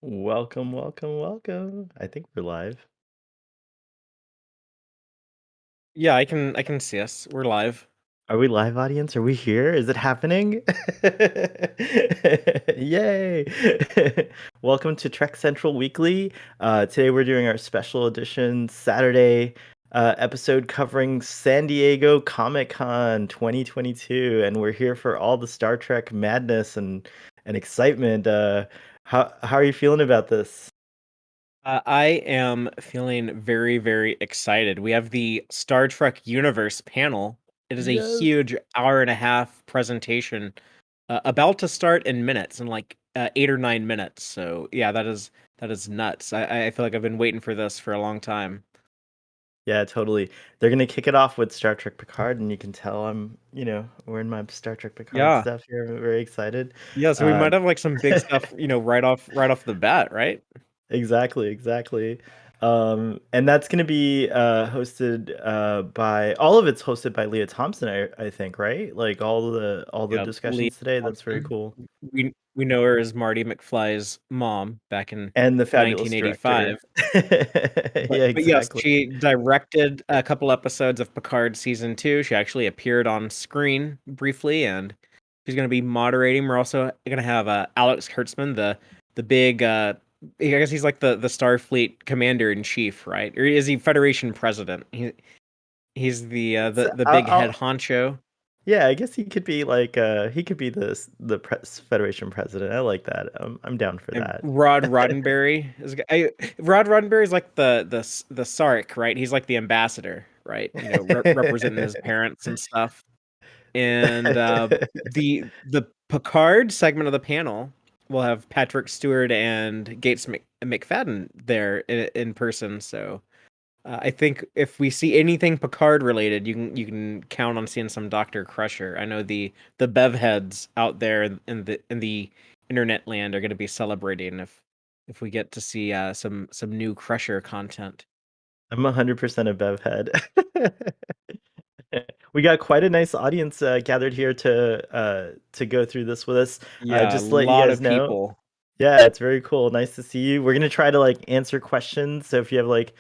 Welcome, welcome, welcome. I think we're live. Yeah, I can see us. We're live. Are we live, audience? Are we here? Is it happening? Yay! Welcome to Trek Central Weekly. Today we're doing our special edition Saturday episode covering San Diego Comic-Con 2022, and we're here for all the Star Trek madness and excitement. How are you feeling about this? I am feeling very, very excited. We have the Star Trek Universe panel. It is a Yes. huge hour and a half presentation, about to start in minutes, in like 8 or 9 minutes. So yeah, that is nuts. I feel like I've been waiting for this for a long time. Yeah, totally. They're gonna kick it off with Star Trek Picard, and you can tell wearing my Star Trek Picard Yeah, stuff here. I'm very excited. yeah. So we Uh, might have like some big stuff, right off the bat, right? exactly, exactly. And that's gonna be hosted by all of it's hosted by Leah Thompson, I think, right? Like all the Yeah, Lee discussions today. That's very Thompson. cool. We know her as Marty McFly's mom back in And the fabulous 1985. director. But Yeah, but yes, exactly. she directed a couple episodes of Picard season 2. She actually appeared on screen briefly, and she's going to be moderating. We're also going to have Alex Kurtzman, the big. I guess he's like the Starfleet commander in chief, right? Or is he Federation president? He's the So the big head I'll honcho. Yeah, I guess he could be like he could be the Federation president. I like that. I'm down for And that. Rod Roddenberry is like the Sark, right? He's like the ambassador, right? Representing his parents and stuff. And the Picard segment of the panel will have Patrick Stewart and McFadden there in person. So I think if we see anything Picard related, you can count on seeing some Doctor Crusher. I know the Bev heads out there in the internet land are going to be celebrating if we get to see some new Crusher content. I'm 100% a Bev head. We got quite a nice audience gathered here to go through this with us. Yeah, a Just to let you lot guys of know. people. Yeah, it's very cool. Nice to see you. We're gonna try to like answer questions. So if you have like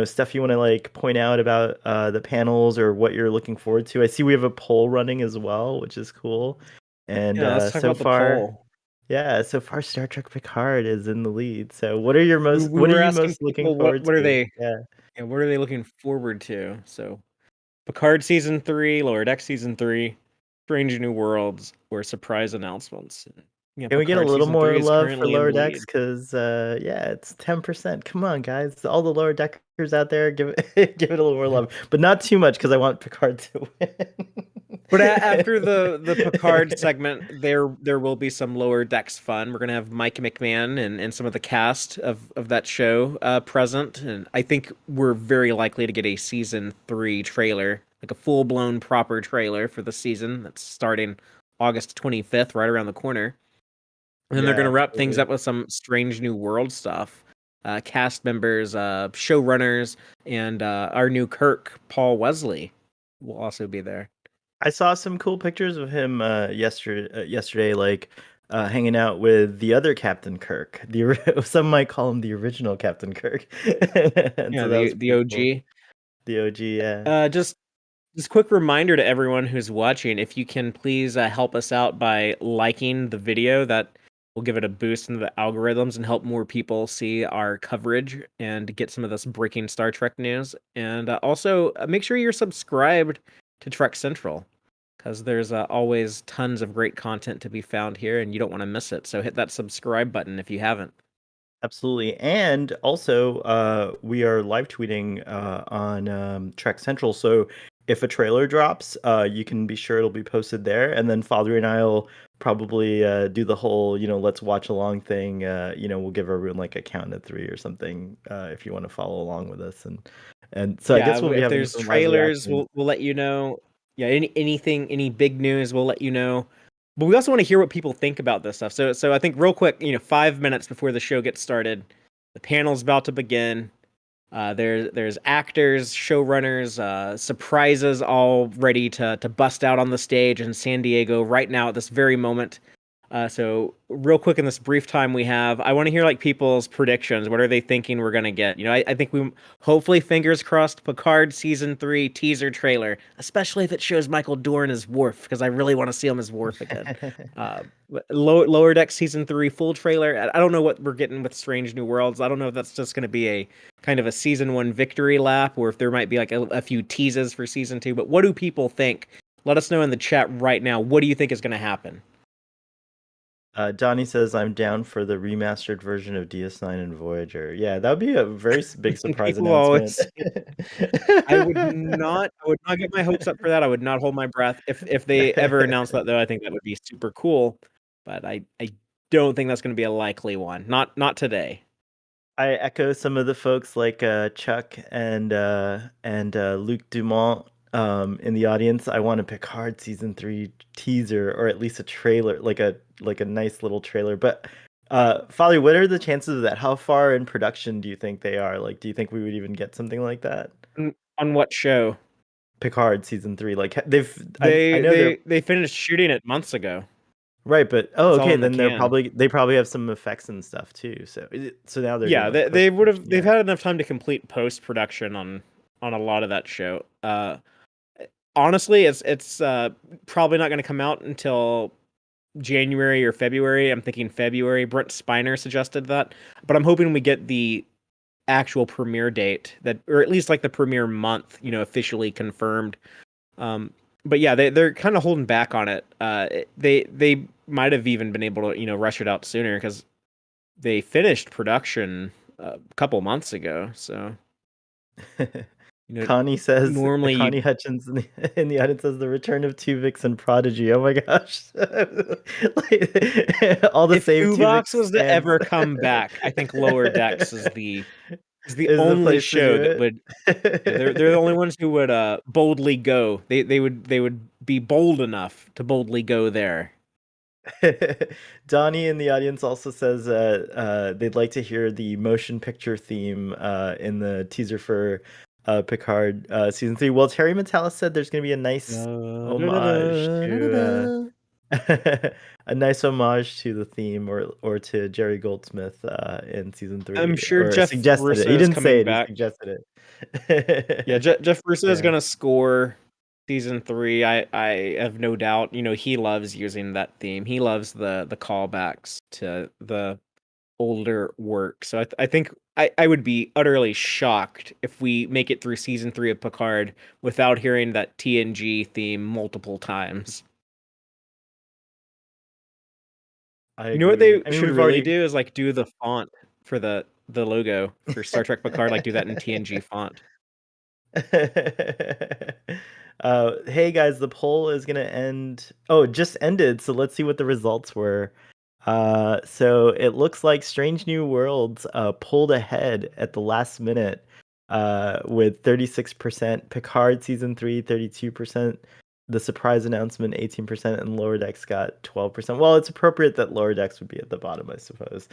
stuff you want to like point out about the panels or what you're looking forward to. I see we have a poll running as well, which is cool. And Yeah, let's talk so about the far, poll. yeah, so far Star Trek Picard is in the lead. So We what are were you asking most looking people forward to? Yeah. what are they looking forward to? So Picard season 3, Lower Deck season 3, Strange New Worlds, or surprise announcements. Yeah, Can we get a Picard little season more 3 is love for currently in lower the decks? lead. Because yeah, it's 10%. Come on, guys. All the lower deckers out there, give it give it a little more love. But not too much because I want Picard to But win. after the Picard segment, there will be some Lower Decks fun. We're gonna have Mike McMahon and some of the cast of that show present, and I think we're very likely to get a season 3 trailer, like a full blown proper trailer for the season that's starting August 25th, right around the corner. And then they're gonna Yeah, wrap things totally. up with some Strange New World stuff. Cast members, showrunners, and our new Kirk, Paul Wesley, will also be there. I saw some cool pictures of him yesterday, like hanging out with the other Captain Kirk. Some might call him the original Captain Kirk, and Yeah, so that was the pretty cool. OG. The OG, yeah. Just quick reminder to everyone who's watching, if you can please help us out by liking the video, that will give it a boost in the algorithms and help more people see our coverage and get some of this breaking Star Trek news. And also make sure you're subscribed to Trek Central, because there's always tons of great content to be found here, and you don't want to miss it. So hit that subscribe button if you haven't. Absolutely. And also, we are live tweeting on Trek Central. So if a trailer drops, you can be sure it'll be posted there. And then Father and I will probably do the whole, let's watch along thing. We'll give everyone like a count of three or something if you want to follow along with us. And so I Yeah, guess we'll be if having there's some live trailers, reactions. we'll let you know. Yeah, any big news, we'll let you know. But we also want to hear what people think about this stuff. So I think real quick, 5 minutes before the show gets started, the panel's about to begin. There's actors, showrunners, surprises all ready to bust out on the stage in San Diego right now at this very moment. So real quick in this brief time we have, I want to hear like people's predictions. What are they thinking we're gonna get? I think we hopefully fingers crossed Picard season 3 teaser trailer, especially if it shows Michael Dorn as Worf, because I really want to see him as Worf again. Lower Deck season 3 full trailer. I don't know what we're getting with Strange New Worlds. I don't know if that's just gonna be a kind of a season 1 victory lap, or if there might be like a few teases for season 2. But what do people think? Let us know in the chat right now. What do you think is gonna happen? Donnie says, I'm down for the remastered version of DS9 and Voyager. Yeah, that would be a very big surprise People announcement. always I would not get my hopes up for that. I would not hold my breath. If they ever announce that, though, I think that would be super cool. But I don't think that's going to be a likely one. Not today. I echo some of the folks like Chuck and Luc Dumont in the audience. I want a Picard season 3 teaser, or at least a trailer, like a nice little trailer. But Father, what are the chances of that? How far in production do you think they are? Like, do you think we would even get something like that? On what show? Picard season 3. Like I They know they're they they finished shooting it months ago. right, but It's all okay, in the then can. they probably have some effects and stuff too. So now they're doing Yeah, like they would have. post-production. They've Yeah. had enough time to complete post production on a lot of that show. Honestly, it's probably not going to come out until January or February. I'm thinking February. Brent Spiner suggested that, but I'm hoping we get the actual premiere date, that, or at least like the premiere month, officially confirmed. But yeah, they're kind of holding back on it. They might have even been able to rush it out sooner, because they finished production a couple months ago. So Connie says, normally Connie Hutchins in the audience says the return of Tuvix and Prodigy. Oh my gosh. All the if same Tuvok Tuvix was to stands. ever come back, I think Lower Decks is the Is the only place to show do that would. Yeah, they're the only it. ones who would boldly go. They would be bold enough to boldly go there. Donnie in the audience also says they'd like to hear the motion picture theme in the teaser for Picard season 3. Well, Terry Metalis said there's going to be a nice homage to a nice homage to the theme, or to Jerry Goldsmith in season 3, I'm sure or Jeff suggested it. He Russo is didn't say coming it, he back. suggested Yeah, it. Jeff Russo is Yeah. gonna score season 3. I have no doubt. He loves using that theme. He loves the callbacks to the older work. So I think I would be utterly shocked if we make it through season 3 of Picard without hearing that TNG theme multiple times. I You know what agree. they I mean, should we've really already do is like do the font for the logo for Star Trek Picard, like do that in TNG font. Hey guys, the poll is gonna end. Oh, it just ended. So let's see what the results were. So it looks like Strange New Worlds pulled ahead at the last minute with 36%. Picard season 3, 32%. The surprise announcement, 18%, and Lower Decks got 12%. Well, it's appropriate that Lower Decks would be at the bottom, I suppose.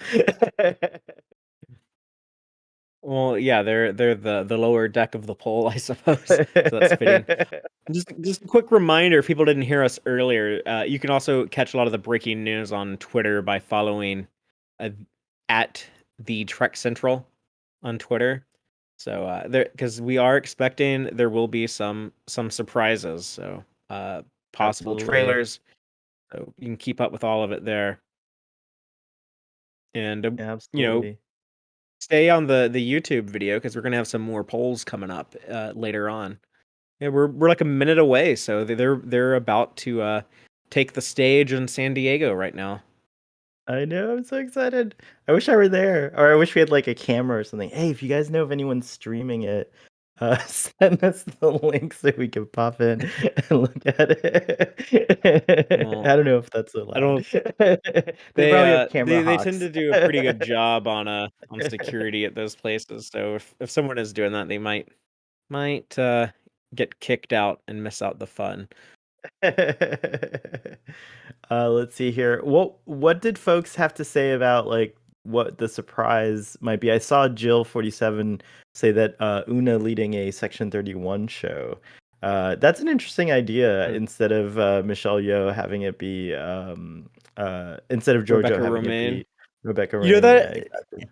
Well, yeah, they're the lower deck of the poll, I suppose. So that's fitting. Just a quick reminder, if people didn't hear us earlier, you can also catch a lot of the breaking news on Twitter by following at the Trek Central on Twitter. So because we are expecting there will be some surprises. So possible Absolutely. trailers. So you can keep up with all of it there. And Absolutely. stay on the YouTube video, because we're gonna have some more polls coming up later on. Yeah, we're like a minute away, so they're about to take the stage in San Diego right now. I know, I'm so excited. I wish I were there, or I wish we had like a camera or something. Hey, if you guys know of anyone streaming it, send us the link so we can pop in and look at it. Well, I don't know if that's I allowed. don't. They probably have They camera they tend hawks. to do a pretty good job on security at those places. So if someone is doing that, they might get kicked out and miss out the fun. Let's see here. What did folks have to say about like what the surprise might be? I saw Jill 47 say that Una leading a Section 31 show. That's an interesting idea. Uh, Instead of Michelle Yeoh having it be, instead of Giorgio Rebecca having it Romaine. be Rebecca You know Rain. Yeah, that exactly.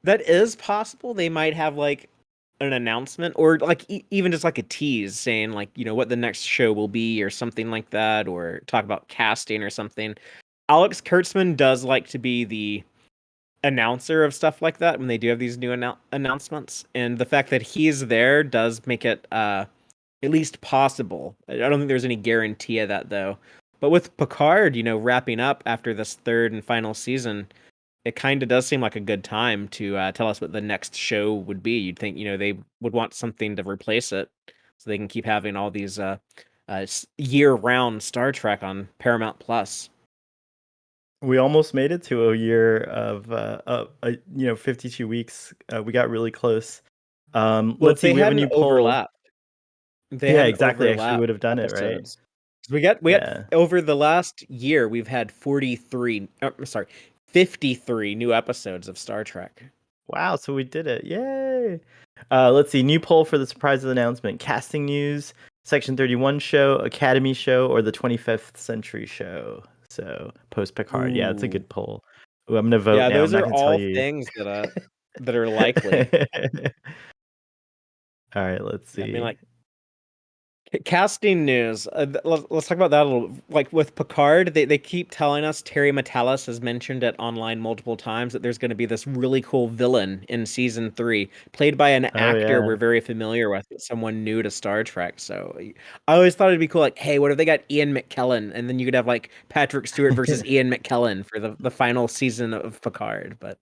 that is possible. They might have like an announcement or like even just like a tease saying like, what the next show will be or something like that, or talk about casting or something. Alex Kurtzman does like to be the announcer of stuff like that when they do have these new announcements, and the fact that he's there does make it at least possible. I don't think there's any guarantee of that though. But with Picard, wrapping up after this third and final season, it kind of does seem like a good time to tell us what the next show would be. You'd think, they would want something to replace it so they can keep having all these year-round Star Trek on Paramount Plus. We almost made it to a year of 52 weeks. We got really close. Well, if Let's see. they We have a hadn't new poll. overlapped, they Yeah, hadn't exactly. Actually, overlapped would have done it, right? episodes. We got Yeah. over the last year, we've had 53 new episodes of Star Trek. Wow. So we did it. Yay. Let's see. New poll for the surprise announcement: casting news, Section 31 show, Academy show, or the 25th Century show. So post Picard. Yeah, it's a Ooh. good poll. Ooh, I'm gonna vote Yeah, now. I'm those not are gonna tell all you. things that are likely. All right. Let's I mean, see. like, casting news. Let's talk about that a little. Like with Picard, they keep telling us Terry Matalas has mentioned it online multiple times that there's going to be this really cool villain in season 3, played by an Oh actor yeah. we're very familiar with, someone new to Star Trek. So I always thought it'd be cool. Like, hey, what if they got Ian McKellen, and then you could have like Patrick Stewart versus Ian McKellen for the final season of Picard. But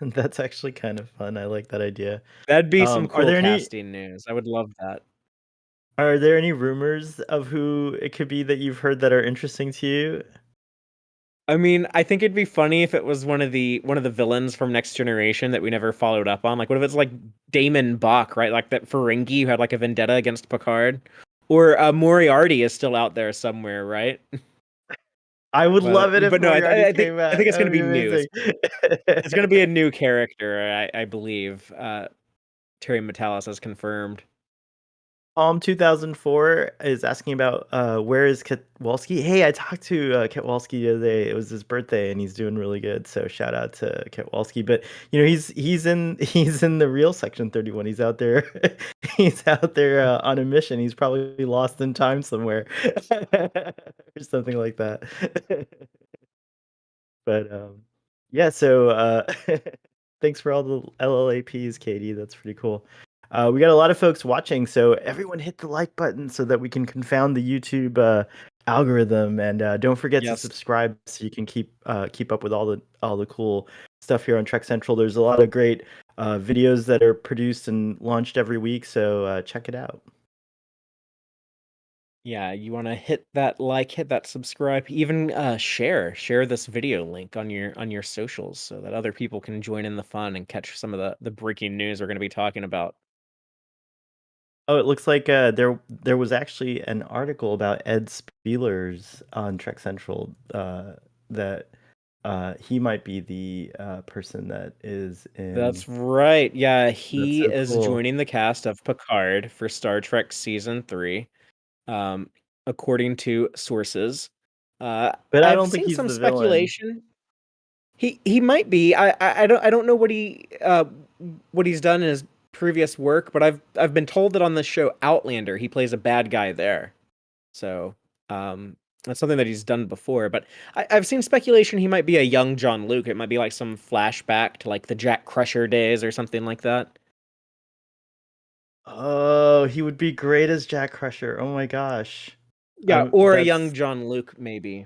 That's actually kind of fun. I like that idea. that'd be some Are cool there any casting news. I would love that. rumors of who it could be that you've heard that are interesting to you? I mean, I think it'd be funny if it was one of the villains from Next Generation that we never followed up on. Like, what if it's like Damon Bach, right? Like that Ferengi who had like a vendetta against Picard, or Moriarty is still out there somewhere, right? I would But love it if but no, Moriarty I think came I back. think it's That gonna would be be new. amazing. It's gonna be a new character, I believe. Terry Matalas has confirmed. 2004 is asking about where is Kowalski? Hey, I talked to Kowalski the other day. It was his birthday, and he's doing really good. So shout out to Kowalski. But he's in the real Section 31. He's out there. He's out there on a mission. He's probably lost in time somewhere, or something like that. But yeah. So thanks for all the LLAPs, Katie. That's pretty cool. We got a lot of folks watching, so everyone hit the like button so that we can confound the YouTube algorithm, and don't forget to Yes. subscribe so you can keep up with all the cool stuff here on Trek Central. There's a lot of great videos that are produced and launched every week, so check it out. Yeah, you want to hit that like, hit that subscribe, even share this video link on your socials so that other people can join in the fun and catch some of the breaking news we're going to be talking about. Oh, it looks like there was actually an article about Ed Spielers on Trek Central that he might be the person that is in. That's right. Yeah, That's he so is cool. joining the cast of Picard for Star Trek season 3. Um, according to sources. But I I've don't think seen he's some the villain. speculation. He might be. I don't know what he's done in his previous work, but I've been told that on the show Outlander he plays a bad guy there. So that's something that he's done before. But I've seen speculation he might be a young John Luke. It might be like some flashback to like the Jack Crusher days or something like that. Oh, he would be great as Jack Crusher. Oh my gosh. Yeah, or a young That's John Luke maybe.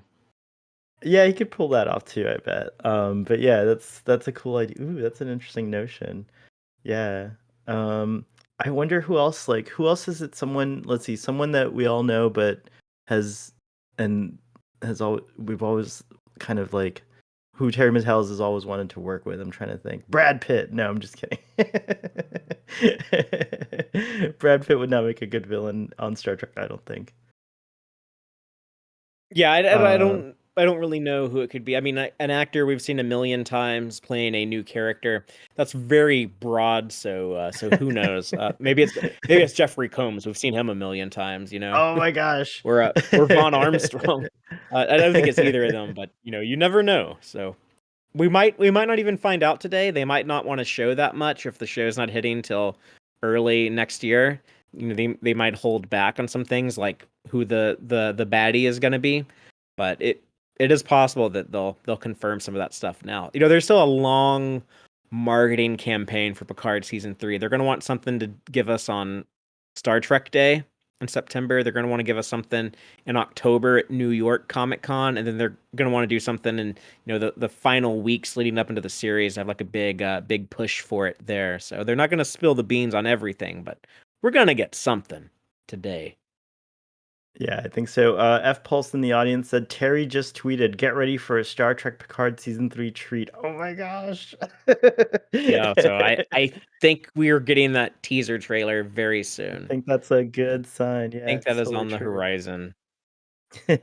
Yeah, he could pull that off too, I bet. But yeah, that's a cool idea. Ooh, that's an interesting notion. Yeah. Um, I wonder who else is it? Let's see, someone that we all know, but has and we've always kind of like who Terry Matalas has always wanted to work with. I'm trying to think. Brad Pitt. No, I'm just kidding. Brad Pitt would not make a good villain on Star Trek, I don't think. Yeah, I Uh, don't don't really know who it could be. I mean, an actor we've seen a million times playing a new character. That's very broad. So who knows? Maybe it's Jeffrey Combs. We've seen him a million times. Oh my gosh. Or Vaughn Armstrong. I don't think it's either of them, but you never know. So we might not even find out today. They might not want to show that much if the show's not hitting till early next year. They might hold back on some things like who the baddie is going to be, but it is possible that they'll confirm some of that stuff now. There's still a long marketing campaign for Picard season 3. They're going to want something to give us on Star Trek Day in September. They're going to want to give us something in October at New York Comic Con, and then they're going to want to do something in the final weeks leading up into the series. Have like a big push for it there. So they're not going to spill the beans on everything, but we're going to get something today. Yeah, I think so. F Pulse in the audience said Terry just tweeted, "Get ready for a Star Trek Picard season 3 treat." Oh my gosh. Yeah, so I think we are getting that teaser trailer very soon. I think that's a good sign. Yeah, I think that it's is totally on the true. horizon. All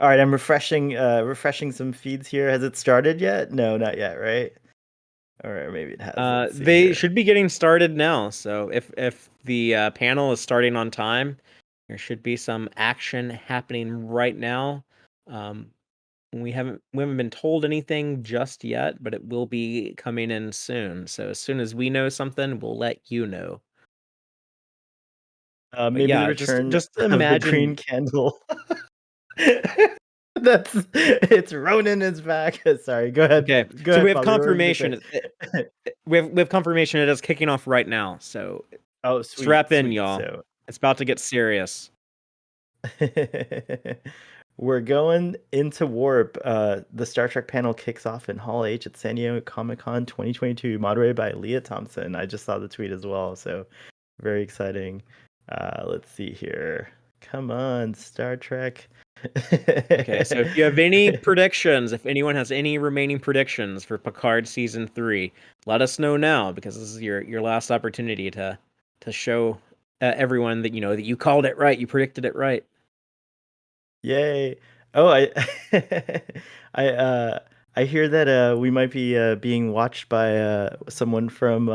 right, I'm refreshing some feeds here. Has it started yet? No, not yet, right? Or maybe it has. Let's see They here. should be getting started now. So if the panel is starting on time, there should be some action happening right now. We haven't been told anything just yet, but it will be coming in soon. So as soon as we know something, we'll let you know. Maybe the Yeah, return just of the green imagine. candle. It's Ronan is back. Sorry, go ahead. Okay, Go so we ahead, have Father. What were you gonna confirmation. We have confirmation it is kicking off right now. So Oh, sweet, strap in, sweet. y'all. So It's about to get serious. we're going into warp. The Star Trek panel kicks off in Hall H at San Diego Comic-Con 2022, moderated by Leah Thompson. I just saw the tweet as well, so very exciting. Let's see here. Come on, Star Trek. Okay, so if you have any predictions, if anyone has any remaining predictions for Picard season 3, let us know now, because this is your last opportunity to show everyone that that you called it right, you predicted it right. Yay. Oh, I I hear that we might be being watched by someone from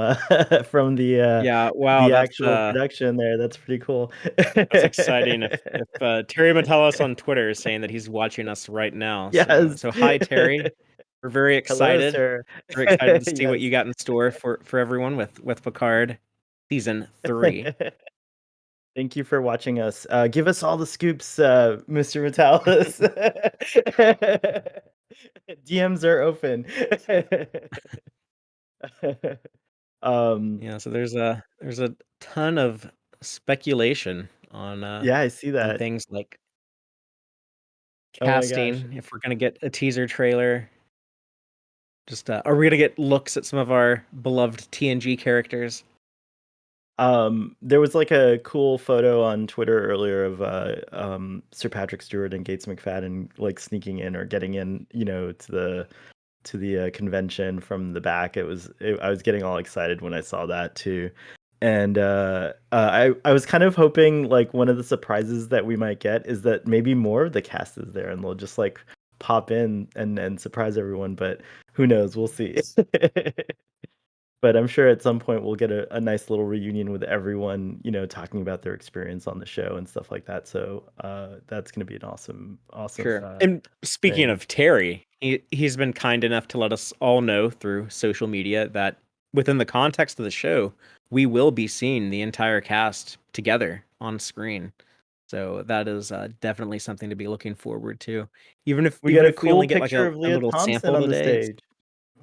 from Yeah, wow, the that's actual production there. That's pretty cool. that's exciting. If Terry Metalis on Twitter is saying that he's watching us right now, so Yes. hi Terry, we're very Hello, excited. sir. We're excited to see what Yes. you got in store for everyone with Picard season 3. Thank you for watching us. Give us all the scoops, Mr. Metalis. DMs are open. um, Yeah, so there's a ton of speculation yeah, I see on that. things like Oh my gosh. casting. If we're gonna get a teaser trailer, just are we gonna get looks at some of our beloved TNG characters? There was like a cool photo on Twitter earlier of Sir Patrick Stewart and Gates McFadden like sneaking in or getting in, to the convention from the back. I was getting all excited when I saw that too. And I was kind of hoping like one of the surprises that we might get is that maybe more of the cast is there and they'll just like pop in and surprise everyone, but who knows, we'll see. But I'm sure at some point we'll get a nice little reunion with everyone, talking about their experience on the show and stuff like that. So that's going to be an awesome Sure. And speaking thing. of Terry, he's been kind enough to let us all know through social media that within the context of the show, we will be seeing the entire cast together on screen. So that is definitely something to be looking forward to. Even if We got even a if we cool only get like picture a, of a Leah little Thompson sample on the today. stage.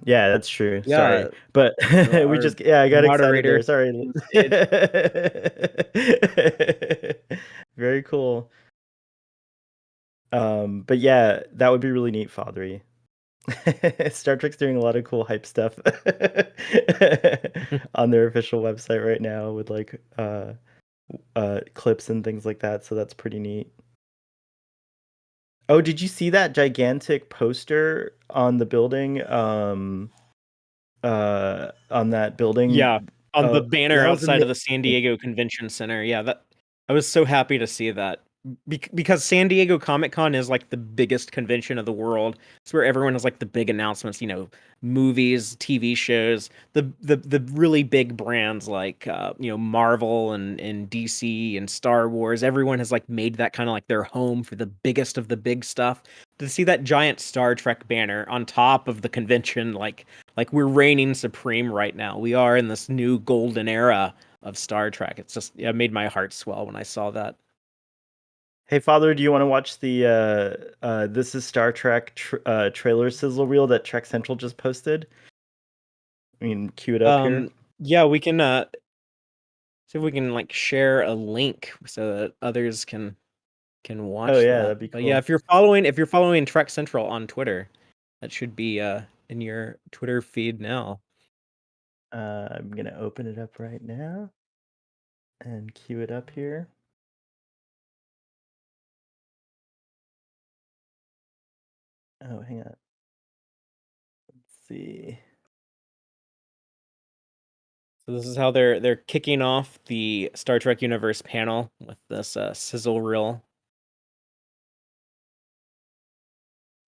Yeah, that's true. Sorry. Yeah, But our I got excited moderator there. Sorry. on stage. Very cool. But yeah, that would be really neat, Fathery. Star Trek's doing a lot of cool hype stuff on their official website right now with like clips and things like that, so that's pretty neat. Oh, did you see that gigantic poster on the building? On that building. Yeah, on the banner That was outside of amazing. the San Diego Convention Center. Yeah, that I was so happy to see that. because San Diego Comic-Con is like the biggest convention of the world. It's where everyone has like the big announcements, movies, TV shows, the really big brands like Marvel and DC and Star Wars. Everyone has like made that kind of like their home for the biggest of the big stuff. To see that giant Star Trek banner on top of the convention, like we're reigning supreme right now. We are in this new golden era of Star Trek. It made my heart swell when I saw that. Hey, Father, do you want to watch the This is Star Trek trailer sizzle reel that Trek Central just posted? I mean, cue it up here. Yeah, we can see if we can like share a link so that others can watch Oh yeah, that. that'd be But cool. yeah, if you're following Trek Central on Twitter, that should be in your Twitter feed now. I'm gonna open it up right now and cue it up here. Oh, hang on. Let's see. So this is how they're kicking off the Star Trek Universe panel with this sizzle reel.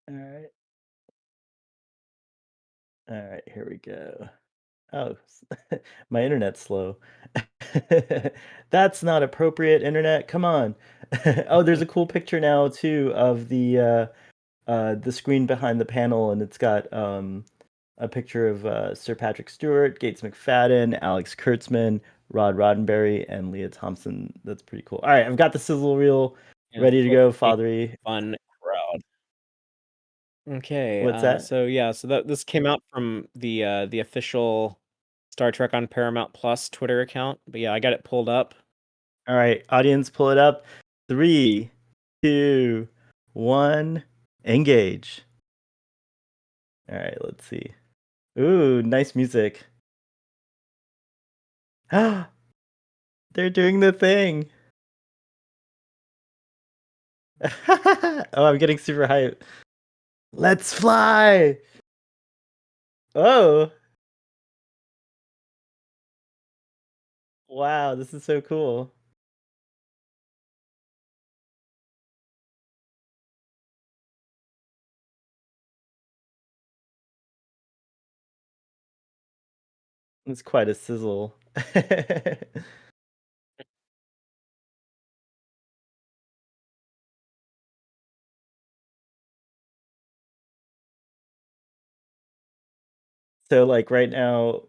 All right. All right, here we go. Oh, my internet's slow. That's not appropriate, internet. Come on. Oh, there's a cool picture now too of the screen behind the panel, and it's got a picture of Sir Patrick Stewart, Gates McFadden, Alex Kurtzman, Roddenberry, and Leah Thompson. That's pretty cool. All right, I've got the sizzle reel ready to go, Fathery. Fun crowd. Okay, What's that? so this came out from the official Star Trek on Paramount Plus Twitter account. But yeah, I got it pulled up. All right, audience, pull it up. 3, 2, 1, engage. All right, let's see. Ooh, nice music. Ah, they're doing the thing. Oh, I'm getting super hyped. Let's fly. Oh, wow, this is so cool. It's quite a sizzle. So like right now,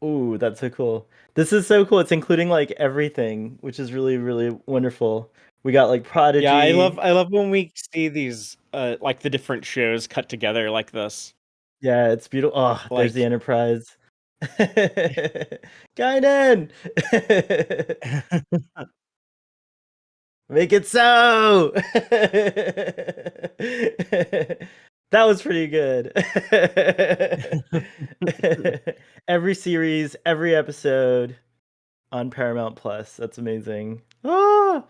ooh, that's so cool. This is so cool. It's including like everything, which is really, really wonderful. We got like Yeah, I Prodigy. love when we see these like the different shows cut together like this. Yeah, it's beautiful. Oh, there's Like the Enterprise. Guinan! Make it so! That was pretty good. Every series, every episode on Paramount Plus. That's amazing. Ah!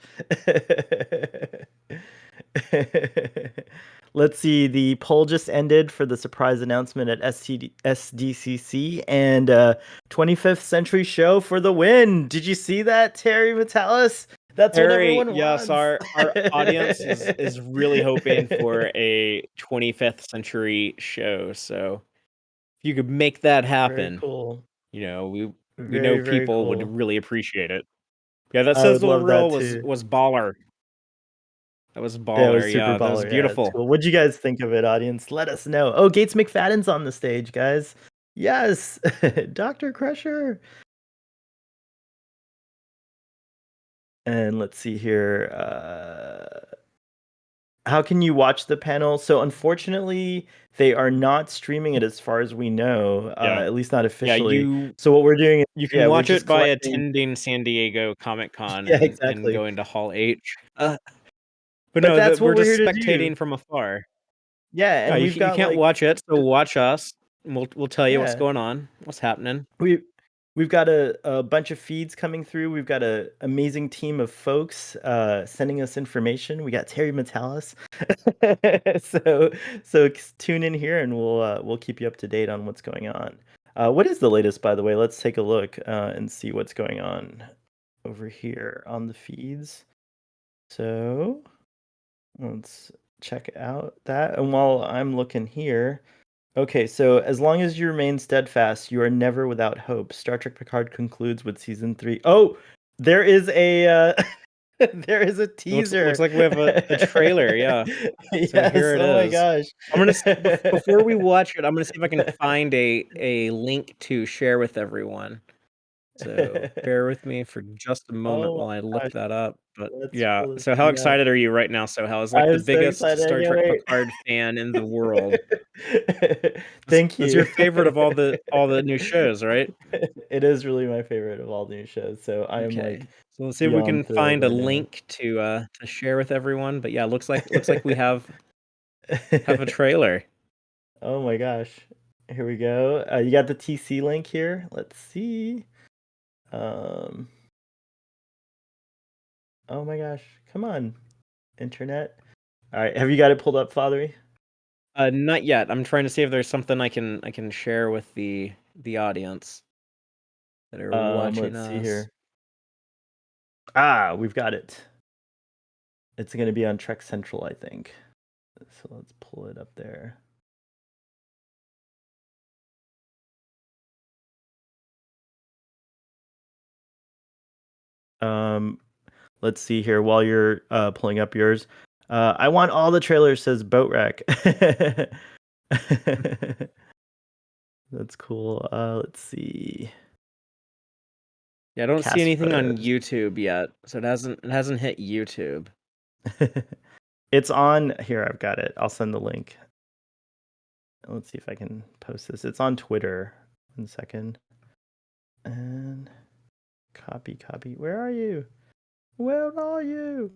Let's see. The poll just ended for the surprise announcement at SDCC, and 25th Century Show for the win. Did you see that, Terry Metalis? That's what Harry, everyone yes, wants. our audience is really hoping for a 25th century show. So if you could make that Very happen, cool. we know Very, very people would cool. really appreciate it. Yeah, that I would sizzle love that reel too. was baller. That was Yeah, it was baller. super Yeah, that was baller. Yeah, it's beautiful. cool. What'd you guys think of it, audience? Let us know. Oh, Gates McFadden's on the stage, guys. Yes, Dr. Crusher. And let's see here. How can you watch the panel? So unfortunately, they are not streaming it as far as we know, Yeah. at least not Yeah, officially. So what we're doing is, you can yeah, we're watch just it by collecting. attending San Diego Comic-Con Yeah, and exactly. going to Hall H. But But no, that's that what we're we're just here to do. spectating from afar. Yeah, Yeah, and we've you got can't like, watch it, so watch us. And we'll tell you what's yeah, going on, what's happening. we've got a bunch of feeds coming through. We've got a amazing team of folks sending us information. We got Terry Metalis. so tune in here and we'll keep you up to date on what's going on. What is the latest, by the way? Let's take a look and see what's going on over here on the feeds. So let's check out that. And while I'm looking here, okay, so as long as you remain steadfast, you are never without hope. Star Trek Picard concludes with season 3. Oh, there is a there is a teaser. Looks like we have a trailer, yeah. So Yes, here it oh my is. gosh. I'm gonna before we watch it, I'm gonna see if I can find a link to share with everyone. So bear with me for just a moment Oh while I my look gosh, that up. But let's yeah, pull this so how thing up. excited are you right now, Sohel? As like the I'm so biggest excited, I Star can't Trek wait. Picard fan in the world. Thank That's you. your favorite of all the new shows, right? It is really my favorite of all the new shows, so I am Okay. like So let's see if we can beyond thrilled find a right now. link to share with everyone. But yeah, looks like we have a trailer. Oh my gosh. Here we go. You got the TC link here. Let's see. Um, oh my gosh. Come on, internet. All right, have you got it pulled up, Fathery? Not yet. I'm trying to see if there's something I can share with the audience that are watching Let's see us. here. Ah, we've got it. It's going to be on Trek Central, I think. So let's pull it up there. Let's see here while you're pulling up yours. I want all the trailers, says Boat Wreck. That's cool. Let's see. Yeah, I don't see Cast anything on photos. YouTube yet, so it hasn't hit YouTube. It's on here. I've got it. I'll send the link. Let's see if I can post this. It's on Twitter. 1 second. And copy. Where are you? Where are you?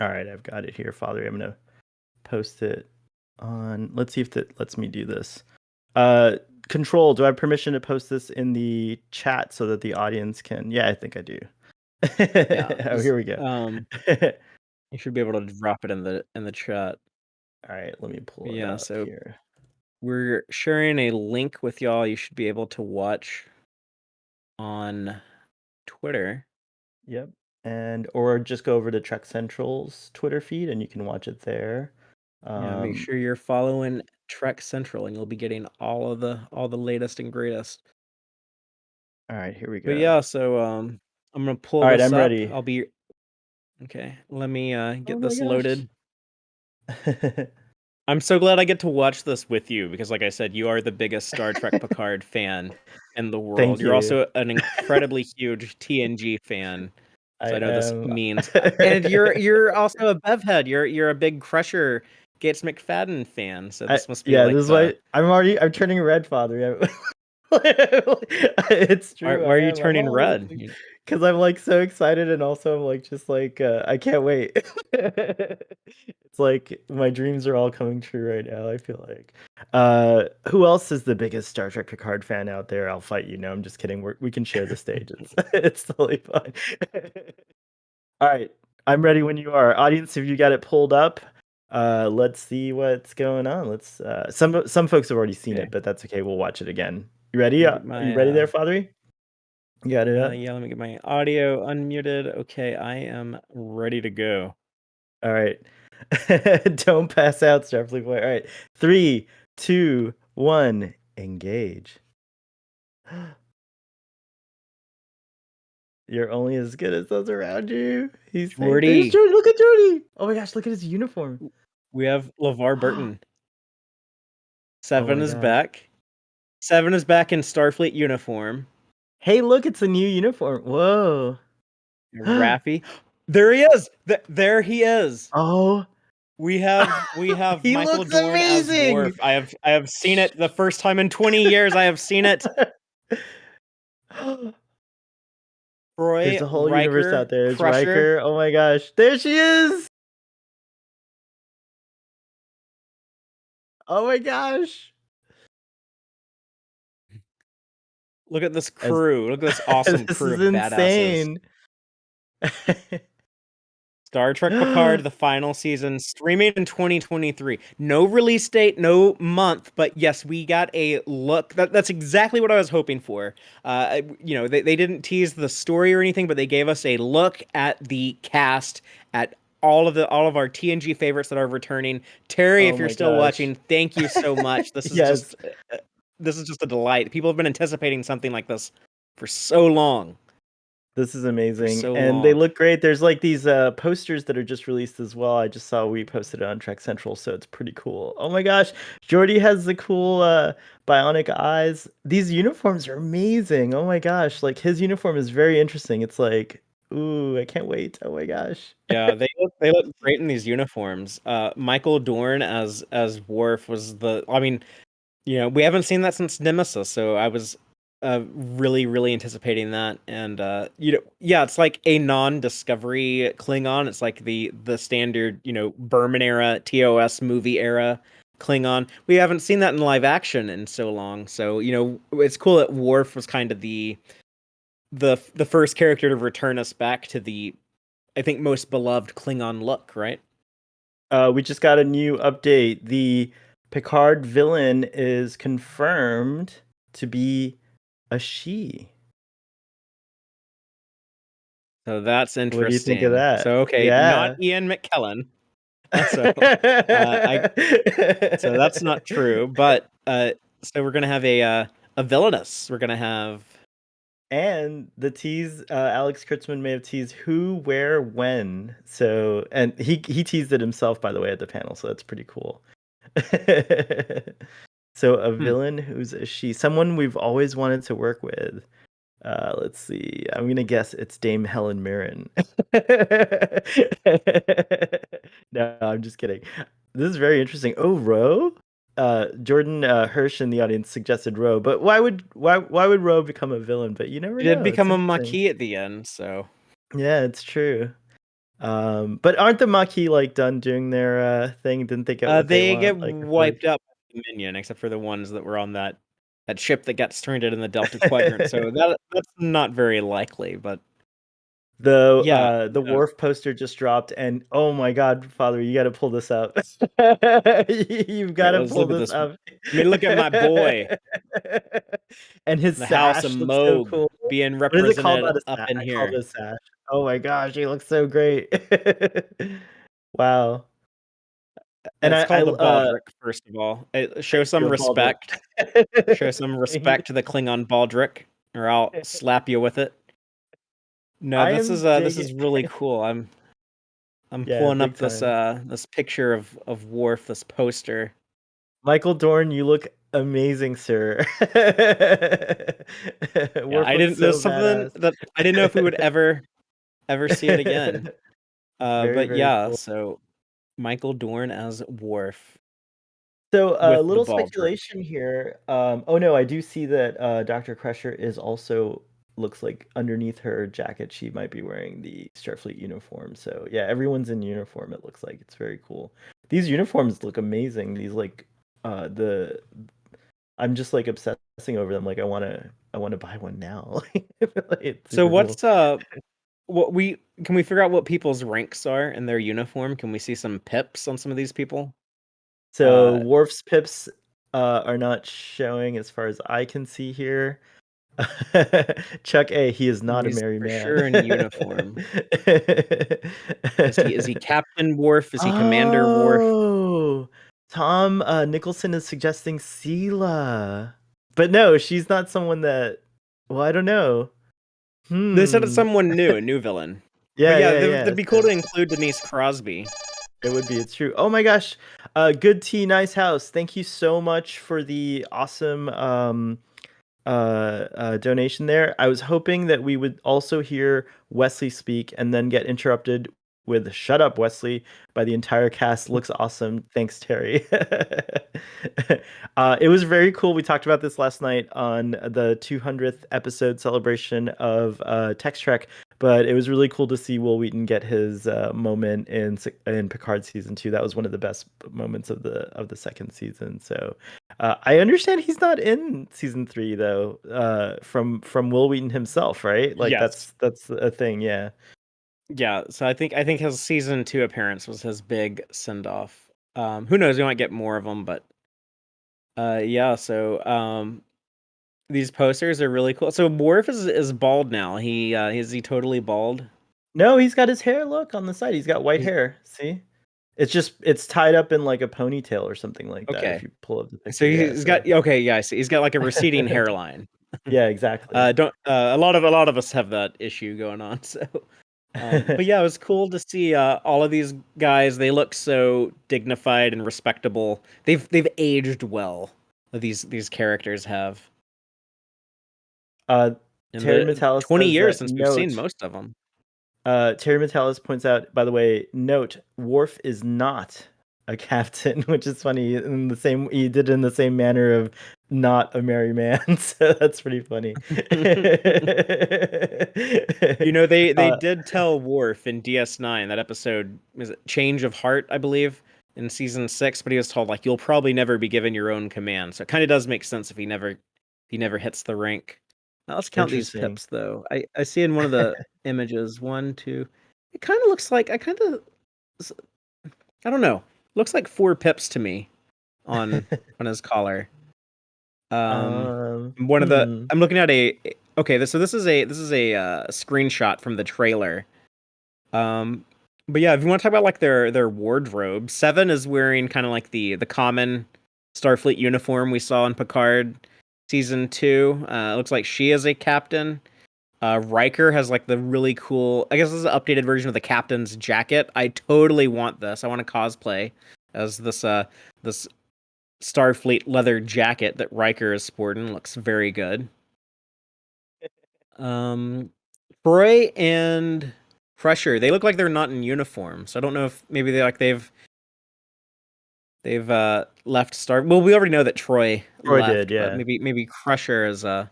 All right, I've got it here, Father. I'm gonna post it on. Let's see if that lets me do this. Control. Do I have permission to post this in the chat so that the audience can? Yeah, I think I do. Yeah. Oh, here we go. You should be able to drop it in the chat. All right, let me pull it Yeah, up so here. we're sharing a link with y'all. You should be able to watch on Twitter. Yep. And or just go over to Trek Central's Twitter feed and you can watch it there. Yeah, make sure you're following Trek Central and you'll be getting all the latest and greatest. All right, here we But go. yeah, so I'm gonna pull All right, this I'm up. ready. I'll be okay. Let me Oh get my this gosh. loaded. I'm so glad I get to watch this with you because, like I said, you are the biggest Star Trek Picard fan in the world. Thank You're you. also an incredibly huge TNG fan. I So I know this am. means, and you're also a Bev head. You're a big Crusher Gates McFadden fan. So this must be Yeah, like this is the. why I'm turning red, Father. It's true. Why I are you am. I'm turning always red? because I'm like so excited, and also I'm like just like I can't wait. It's like my dreams are all coming true right now. I feel like. Who else is the biggest Star Trek Picard fan out there? I'll fight you. No, I'm just kidding. We can share the stage. It's it's totally fine. All right, I'm ready when you are. Audience, if you got it pulled up, let's see what's going on. Let's some folks have already seen Okay. it, but that's okay. We'll watch it again. You ready? Let me get Are you ready my there, Father? You got it up? yeah. Let me get my audio unmuted. Okay, I am ready to go. All right. Don't pass out, Starfleet boy. All right. 3, 2, 1, engage. You're only as good as those around you. He's saying, there's Jordy, Jordy. Look at Jordy. Oh my gosh, look at his uniform. we have LeVar Burton. Oh Seven my is gosh. back. Seven is back in Starfleet uniform. Hey, look, it's a new uniform. Whoa. Raffi. There he is. There he is. Oh, We have he Michael looks Dorn as amazing. Worf. I have seen it the first time in 20 years. I have seen it. There's Roy a whole universe out Riker, there. It's Crusher. Riker. Oh my gosh. There she is. Oh my gosh. Look at this As crew. Look at this awesome this crew is of badasses. insane. Star Trek Picard, the final season, streaming in 2023. No release date, no month, but yes, we got a look. That's exactly what I was hoping for. They didn't tease the story or anything, but they gave us a look at the cast, at all of our TNG favorites that are returning. Terry, Oh if you're my still gosh. watching, thank you so much. Yes. This is just a delight. People have been anticipating something like this for so long. This is For amazing, so and they long. look great. There's like these posters that are just released as well. I just saw we posted it on Trek Central, so it's pretty cool. Oh my gosh, Jordy has the cool bionic eyes. These uniforms are amazing. Oh my gosh, like his uniform is very interesting. It's like, ooh, I can't wait. Oh my gosh. Yeah, they look great in these uniforms. Michael Dorn as Worf was I mean, we haven't seen that since Nemesis, so I was really, really anticipating that. And yeah, it's like a non-Discovery Klingon. It's like the standard, Berman era, TOS movie era Klingon. We haven't seen that in live action in so long. So, it's cool that Worf was kind of the first character to return us back to the, I think, most beloved Klingon look, right? We just got a new update. The Picard villain is confirmed to be a she. So that's What do you think of interesting. that? So okay, not Yeah. Ian McKellen. So I so that's not true. But so we're gonna have a villainous. We're gonna have And the tease, Alex Kurtzman may have teased who, where, when. So, and he teased it himself, by the way, at the panel. So that's pretty cool. So a hmm, villain who's a she, someone we've always wanted to work with. Let's see. I'm gonna guess it's Dame Helen Mirren. No, I'm just kidding. This is very interesting. Oh, Ro? Jordan Hirsch in the audience suggested Ro, but why would Ro become a villain? But you never it did know. It's become a interesting. Maquis at the end. So Yeah, it's true. But aren't the Maquis like done doing their thing? Didn't they get what they they want? get Like before? wiped out by Dominion, except for the ones that were on that ship that got stranded in the Delta Quadrant. So that's not very likely. But yeah, The Wharf poster just dropped, and oh my God, Father, you got to pull this up. You've got right. to Let's pull look at this this. up. I mean, look at my boy, And his the House of sash looks so Moog, cool. being What is it called? represented Not a up sash. in I call here. it a sash. Oh my gosh, he looks so great. Wow. And It's I called a baldric, first of all. Show thank some you, Baldric. respect. Show some respect to the Klingon baldric, or I'll slap you with it. No, I this am is digging. really cool. I'm Yeah, pulling big up this time. this picture of Worf, this poster. Michael Dorn, you look amazing, sir. Yeah, Worf I looks didn't. There's so something badass. that I didn't know if we would ever see it again. Very, But very yeah, cool. so Michael Dorn as Worf So, a with the little baldric. speculation here. Oh no, I do see that Dr. Crusher is also looks like underneath her jacket she might be wearing the Starfleet uniform. So yeah, everyone's in uniform. It looks like it's very cool. These uniforms look amazing. These like the I'm just like obsessing over them. Like I wanna buy one now. Like, it's So super cool. what's what we can we figure out what people's ranks are in their uniform? Can we see some pips on some of these people? So Uh, Worf's pips are not showing as far as I can see here. Chuck A, he is not a he's merry for man. sure in uniform. Is he Captain Worf? Is he Commander Worf? Oh, Tom Nicholson is suggesting Sela. But no, she's not someone that. Well, I don't know. They said it's Hmm. someone new, a new villain. But Yeah, yeah, yeah, that'd yeah. be cool So to include Denise Crosby. it would be. It's true. Oh my gosh. Good tea, nice house. Thank you so much for the awesome donation there. I was hoping that we would also hear Wesley speak and then get interrupted with "Shut up, Wesley" by the entire cast. Looks awesome. Thanks, Terry. It was very cool. We talked about this last night on the 200th episode celebration of Text Trek, but it was really cool to see Will Wheaton get his moment in Picard season 2. That was one of the best moments of the second season. So I understand he's not in season 3 though. From Will Wheaton himself, right? Like Yes. that's a thing. Yeah. Yeah, so I think his season 2 appearance was his big send off. Who knows? We might get more of them, but yeah. So these posters are really cool. So Worf is bald now. Is he totally bald? No, he's got his hair. Look on the side. He's got white He's, hair. See? It's tied up in like a ponytail or something like that. If okay. you pull up the So picture, yeah. he's got okay. Yeah, I see. He's got like a receding hairline. Yeah, exactly. Don't a lot of us have that issue going on. So, but yeah, it was cool to see all of these guys. They look so dignified and respectable. They've aged well. These characters have. uh, In Terry the Metalis 20 says years that since we've seen note. most of them. Terry Metalis points out, by the way, note Worf is not a captain, which is funny. In the same, he did it in the same manner of not a merry man, so that's pretty funny. You know, they uh, did tell Worf in DS9, that episode, is it Change of Heart, I believe, in season 6, but he was told like you'll probably never be given your own command. So it kind of does make sense if he never hits the rank. Now let's count these Interesting. pips though. I see in one of the images, one, two. It kind of looks like I don't know. Looks like 4 pips to me on his collar. Um, one of the Hmm. I'm looking at a okay. This is a screenshot from the trailer. Um, but yeah, if you want to talk about like their wardrobe, Seven is wearing kind of like the common Starfleet uniform we saw in Picard season 2. It looks like she is a captain. Riker has like the really cool. I guess this is an updated version of the captain's jacket. I totally want this. I want to cosplay as this Starfleet leather jacket that Riker is sporting. Looks very good. Um, Troy and Crusher, they look like they're not in uniform, so I don't know if maybe they've left Star. Well, we already know that Troy Troy did, left, but yeah. maybe Crusher is no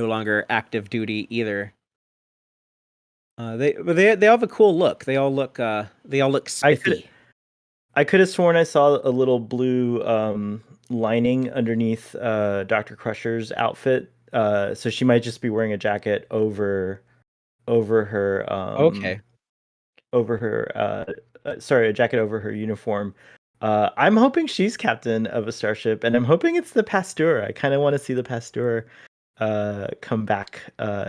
longer active duty either. They all have a cool look. They all look I could spiffy. I could have sworn I saw a little blue lining underneath Dr. Crusher's outfit. So she might just be wearing a jacket over her Okay. sorry, a jacket over her uniform. I'm hoping she's captain of a starship, and I'm hoping it's the Pasteur. I kind of want to see the Pasteur come back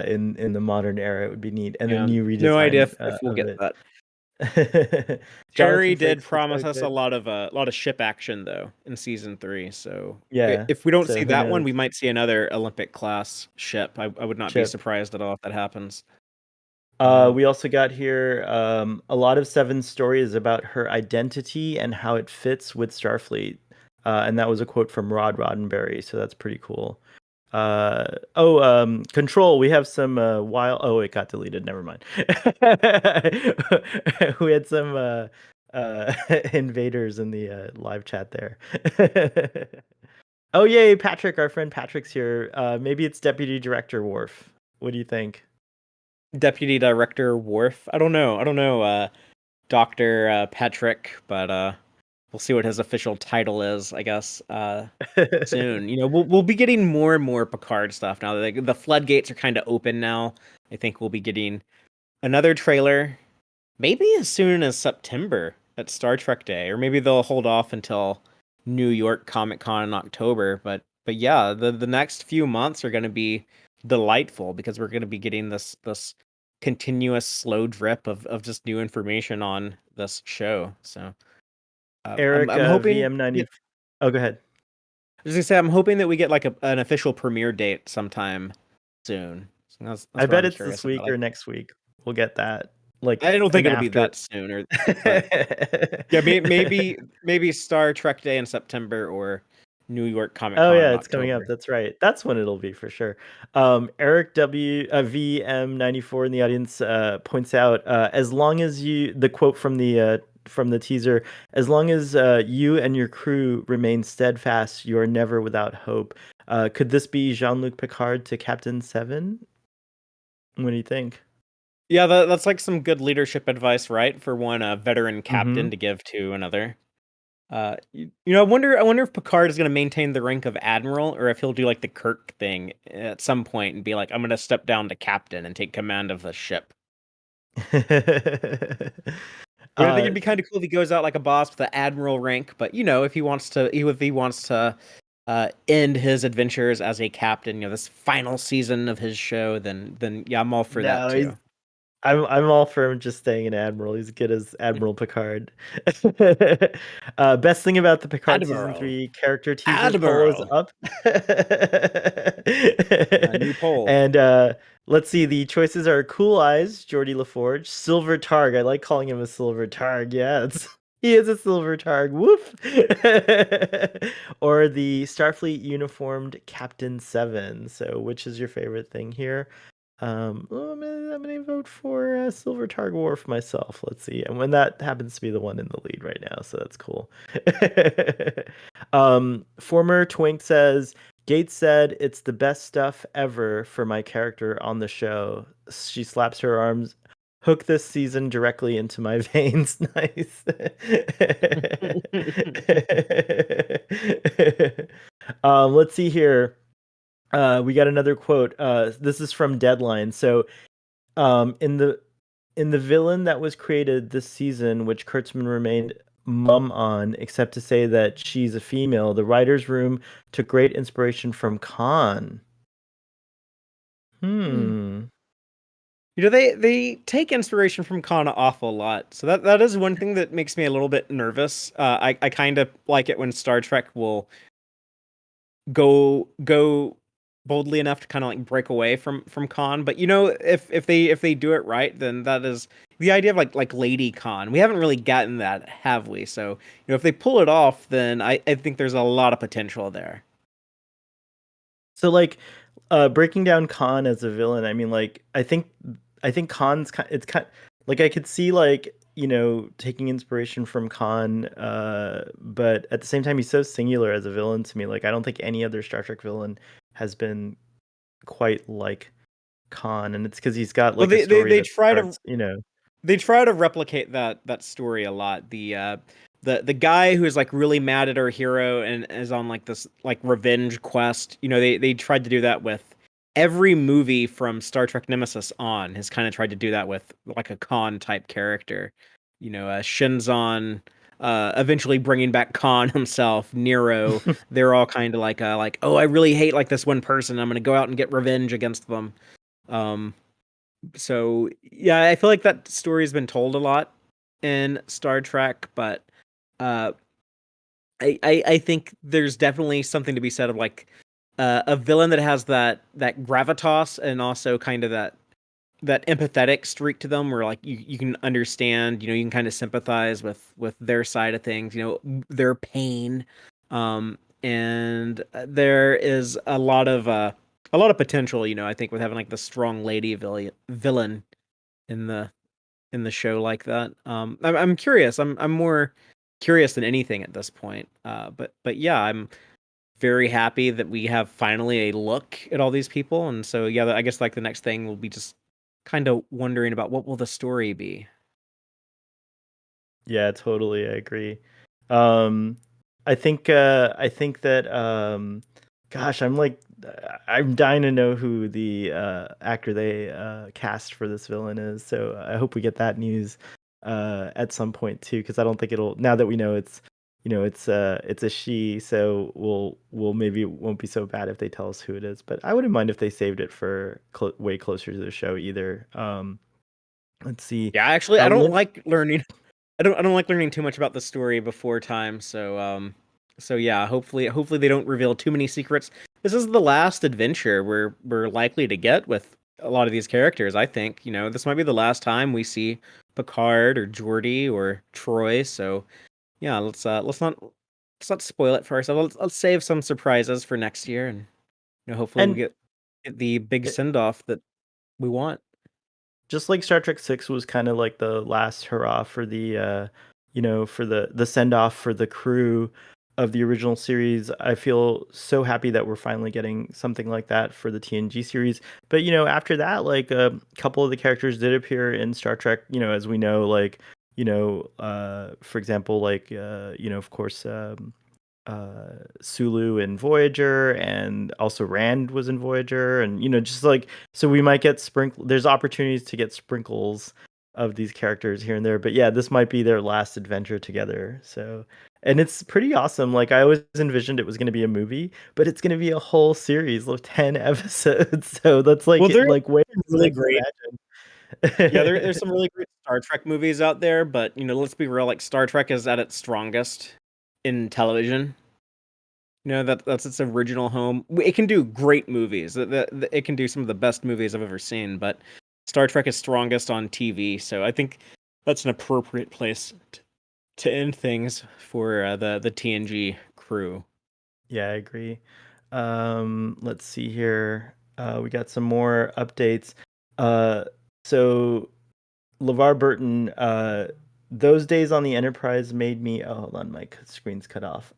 in the modern era. It would be neat, and a Yeah. new No idea redesign if we'll of get it. that. Jonathan Terry did Frakes looks so promise us a good. lot of ship action though in season 3. So Yeah. if we don't So see who that one, we knows? might see another Olympic class ship. I would not be Chip. surprised at all if that happens. Um, We also got here a lot of Seven's stories about her identity and how it fits with Starfleet. And that was a quote from Roddenberry, so that's pretty cool. Control. We have some wild. Oh, it got deleted. Never mind. We had some invaders in the live chat there. Oh, yay, Patrick! Our friend Patrick's here. Maybe it's Deputy Director Worf. What do you think? Deputy Director Worf. I don't know. Doctor Patrick, but we'll see what his official title is. I guess soon. You know, we'll be getting more and more Picard stuff now. The floodgates are kind of open now. I think we'll be getting another trailer, maybe as soon as September at Star Trek Day, or maybe they'll hold off until New York Comic Con in October. But yeah, the next few months are going to be delightful because we're going to be getting this continuous slow drip of just new information on this show. So Eric I'm hoping. VM90. Oh, go ahead. I was gonna say I'm hoping that we get like an official premiere date sometime soon. So I that's what bet I'm it's this curious week about. or next week. We'll get that. Like I don't think an it'll be after. that soon, but yeah, maybe Star Trek Day in September or New York Comic Oh Con yeah, in it's coming up. October. That's right. That's when it'll be for sure. Eric VM94 in the audience points out as long as the quote from the teaser, as long as you and your crew remain steadfast, you are never without hope. Could this be Jean-Luc Picard to Captain Seven? What do you think? Yeah, that's like some good leadership advice, right? For one veteran Mm-hmm. captain to give to another. You know, I wonder if Picard is going to maintain the rank of admiral, or if he'll do like the Kirk thing at some point and be like, "I'm going to step down to captain and take command of the ship." I think it'd be kind of cool if he goes out like a boss with an admiral rank, but if he wants to end his adventures as a captain, this final season of his show, then yeah, I'm all for that No, too. I'm all for him just staying an admiral. He's good as Admiral Picard. Best thing about the Picard season Admiral, 3 character teaser poll is Admiral, up. new poll. And let's see, the choices are Cool Eyes, Geordie LaForge, Silver Targ. I like calling him a Silver Targ. Yeah, he is a Silver Targ. Woof. Or the Starfleet uniformed Captain 7. So, which is your favorite thing here? Well, I'm gonna vote for Silver Targ Worf myself. Let's see, and when that happens to be the one in the lead right now, so that's cool. Former Twink says Gates said it's the best stuff ever for my character on the show. She slaps her arms. Hook this season directly into my veins. Nice. Let's see here. We got another quote. This is from Deadline. So, in the villain that was created this season, which Kurtzman remained mum on, except to say that she's a female, the writers' room took great inspiration from Khan. They take inspiration from Khan an awful lot, so that is one thing that makes me a little bit nervous. I kind of like it when Star Trek will go boldly enough to kind of like break away from Khan, but if they do it right, then that is the idea of like Lady Khan. We haven't really gotten that, have we? So if they pull it off, then I think there's a lot of potential there. So like, breaking down Khan as a villain, I mean, like, I think Khan's it's kind like I could see like taking inspiration from Khan, but at the same time he's so singular as a villain to me. Like I don't think any other Star Trek villain has been quite like Khan, and it's because he's got like a story they that try starts, to they try to replicate that story a lot. The guy who is like really mad at our hero and is on like this like revenge quest. They tried to do that with every movie from Star Trek Nemesis on has kind of tried to do that with like a Khan type character. Shinzon, eventually bringing back Khan himself, Nero. They're all kind of like oh, I really hate like this one person. I'm gonna go out and get revenge against them. So yeah, I feel like that story has been told a lot in Star Trek, but uh, I think there's definitely something to be said of like a villain that has that gravitas and also kind of that empathetic streak to them, where like you can understand, you can kind of sympathize with their side of things, their pain, and there is a lot of potential, I think, with having like the strong lady villain in the show like that. I'm curious. I'm more curious than anything at this point. But yeah, I'm very happy that we have finally a look at all these people, and so yeah, I guess like the next thing will be just kind of wondering about what will the story be. Yeah, totally. I agree. Um, I think that gosh, I'm dying to know who the actor they cast for this villain is. So I hope we get that news at some point too, because I don't think it'll, now that we know it's a she, so we'll maybe it won't be so bad if they tell us who it is. But I wouldn't mind if they saved it for way closer to the show either. Let's see. Yeah, actually, I don't Lynn, like learning. I don't like learning too much about the story before time. So yeah, hopefully they don't reveal too many secrets. This is the last adventure we're likely to get with a lot of these characters. I think this might be the last time we see Picard or Geordi or Troy. So yeah, let's not spoil it for ourselves. Let's save some surprises for next year, and hopefully we and get the big send off that we want. just like Star Trek 6 was kind of like the last hurrah for the for the send off for the crew of the original series, I feel so happy that we're finally getting something like that for the TNG series. But after that, like a couple of the characters did appear in Star Trek, as we know, like for example, like of course, Sulu in Voyager, and also Rand was in Voyager, and just like, so we might get there's opportunities to get sprinkles of these characters here and there. But yeah, this might be their last adventure together. So, and it's pretty awesome. Like I always envisioned it was going to be a movie, but it's going to be a whole series of 10 episodes. So that's Well, there's like way more than really I great. can Yeah, imagine. there's some really great Star Trek movies out there, but let's be real. Like Star Trek is at its strongest in television. That's its original home. It can do great movies. It can do some of the best movies I've ever seen, but Star Trek is strongest on TV. So I think that's an appropriate place to end things for the TNG crew. Yeah, I agree. Let's see here. We got some more updates. So LeVar Burton, those days on the Enterprise made me. Oh, hold on, my screen's cut off.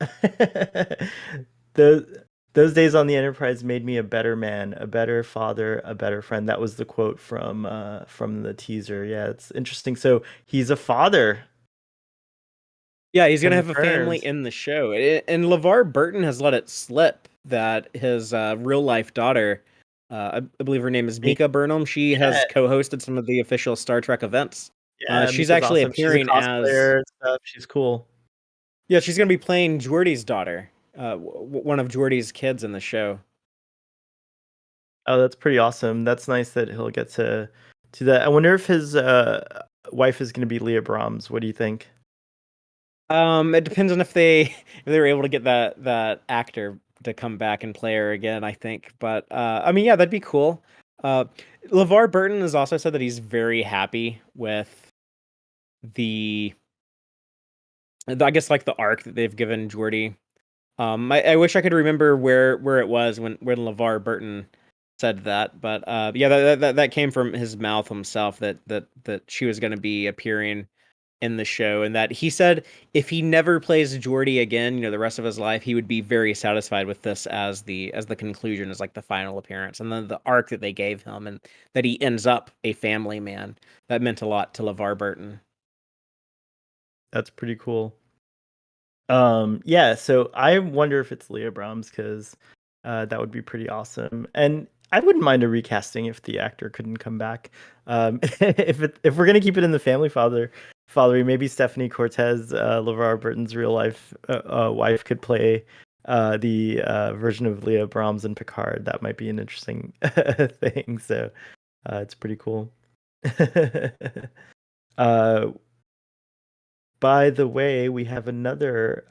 those those days on the Enterprise made me a better man, a better father, a better friend. That was the quote from the teaser. Yeah, it's interesting. So he's a father. Yeah, he's gonna have a family Confirms. in the show, and LeVar Burton has let it slip that his real life daughter, I believe her name is Me- Mika Burnham. She Yeah, has co-hosted some of the official Star Trek events. yeah. She's Mika's actually awesome. She's a appearing as cosplayer and stuff. She's cool. yeah, she's gonna be playing Geordie's daughter, one of Geordie's kids in the show. Oh, that's pretty awesome. That's nice that he'll get to do that. I wonder if his wife is going to be Leah Brahms. What do you think? It depends on if they were able to get that actor to come back and play her again, I think. But I mean, yeah, that'd be cool. Uh, LeVar Burton has also said that he's very happy with the, I guess, like the arc that they've given Geordie. I wish I could remember where it was when LeVar Burton said that, but yeah, that came from his mouth himself that she was going to be appearing in the show, and that he said if he never plays Geordie again, the rest of his life, he would be very satisfied with this as the conclusion, as like the final appearance, and then the arc that they gave him, and that he ends up a family man. That meant a lot to LeVar Burton. That's pretty cool. Yeah, so I wonder if it's Leah Brahms because that would be pretty awesome. And I wouldn't mind a recasting if the actor couldn't come back. If we're gonna keep it in the family fathery, maybe Stephanie Cortez, LeVar Burton's real life wife, could play the version of Leah Brahms in Picard. That might be an interesting thing. So it's pretty cool. uh, by the way, we have another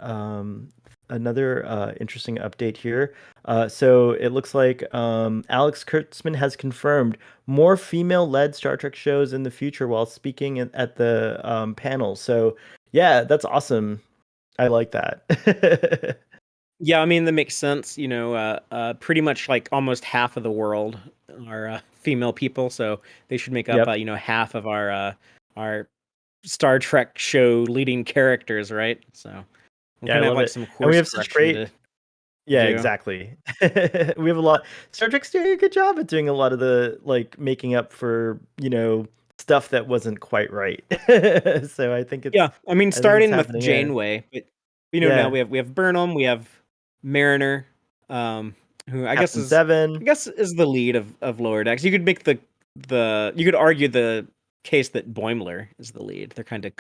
interesting update here. So it looks like Alex Kurtzman has confirmed more female-led Star Trek shows in the future while speaking at the panel. So yeah, that's awesome. I like that. Yeah, I mean that makes sense. Pretty much like almost half of the world are female people, so they should make up Yep. half of our Star Trek show leading characters, right? So we Yeah, I kind of have love like it. some And we course have such correction to great. Yeah, do. exactly. We have a lot. Star Trek's doing a good job at doing a lot of the like making up for, stuff that wasn't quite right. So Yeah, I mean, I think it's starting with happening here. Janeway, but now Yeah. we have Burnham, we have Mariner, who Captain I Seven. guess is the lead of Lower Decks. You could make you could argue the case that Boimler is the lead. They're kind of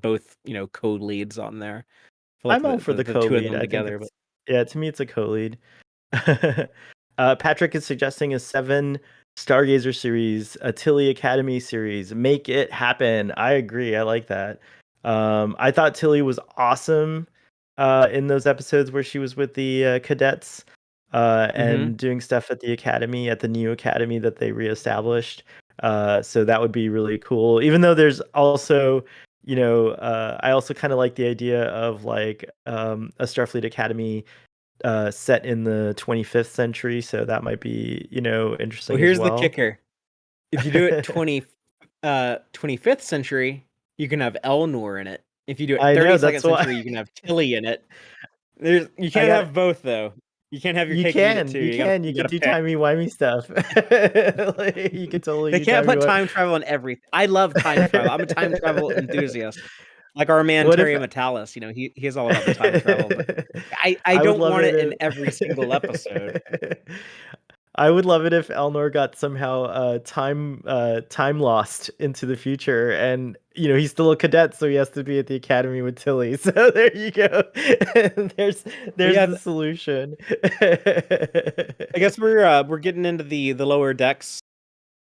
both co-leads on there. I feel like I'm all for the the two of co-lead. them I think together, but it's yeah, to me it's a co-lead. Patrick is suggesting a 7 Stargazer series, a Tilly Academy series. Make it happen. I agree. I like that. I thought Tilly was awesome in those episodes where she was with the cadets hmm and doing stuff at the academy, at the new academy that they reestablished. So that would be really cool. Even though there's also, I also kind of like the idea of like a Starfleet Academy set in the 25th century, so that might be, well, interesting as here's the well. kicker. If you do it 25th century, you can have Elnor in it. If you do it I know 32nd that's why century, you can have Tilly in it. You I can't got have both though. You can't have your you cake and eat it can too. you can you You could gotta do pick. timey-wimey stuff. Like, you could totally They do can't timey put wimey. time travel in everything. I love time travel. I'm a time travel enthusiast. Like our man What if Terry Metalis, he's all about the time travel, but I I would don't love want it it in if every single episode. I would love it if Elnor got somehow time lost into the future, and he's still a cadet, so he has to be at the academy with Tilly. So there you go. there's Yeah, the solution. I guess we're getting into the lower decks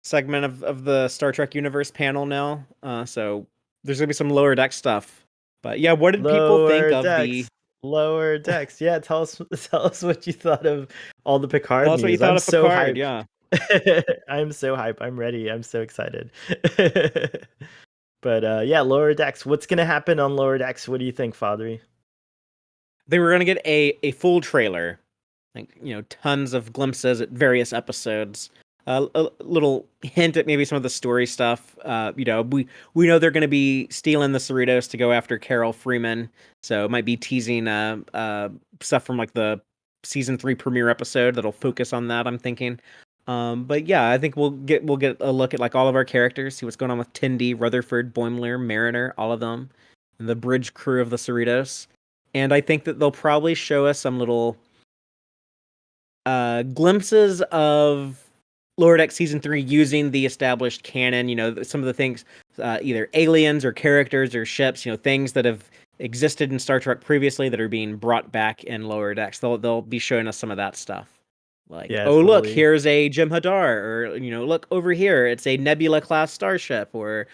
segment of the Star Trek universe panel now. So there's gonna be some lower deck stuff. But yeah, what did people think Lower of the? decks. Lower decks. Yeah, tell us what you thought of all the Tell Picard us what you news. thought I'm of so Picard. hyped. Yeah, I'm so hyped. I'm ready. I'm so excited. But yeah, Lower Decks. What's gonna happen on Lower Decks? What do you think, Fathery? they were gonna get a full trailer, like tons of glimpses at various episodes. A little hint at maybe some of the story stuff. We know they're going to be stealing the Cerritos to go after Carol Freeman, so it might be teasing stuff from like the season 3 premiere episode that'll focus on that. I'm thinking. But yeah, I think we'll get a look at like all of our characters, see what's going on with Tendi, Rutherford, Boimler, Mariner, all of them, and the bridge crew of the Cerritos. And I think that they'll probably show us some little glimpses of Lower Deck Season 3 using the established canon, some of the things, either aliens or characters or ships, things that have existed in Star Trek previously that are being brought back in Lower Decks. They'll be showing us some of that stuff. Like, Yeah, oh, look, totally. here's a Jem'Hadar, or, look over here, it's a Nebula-class starship, or,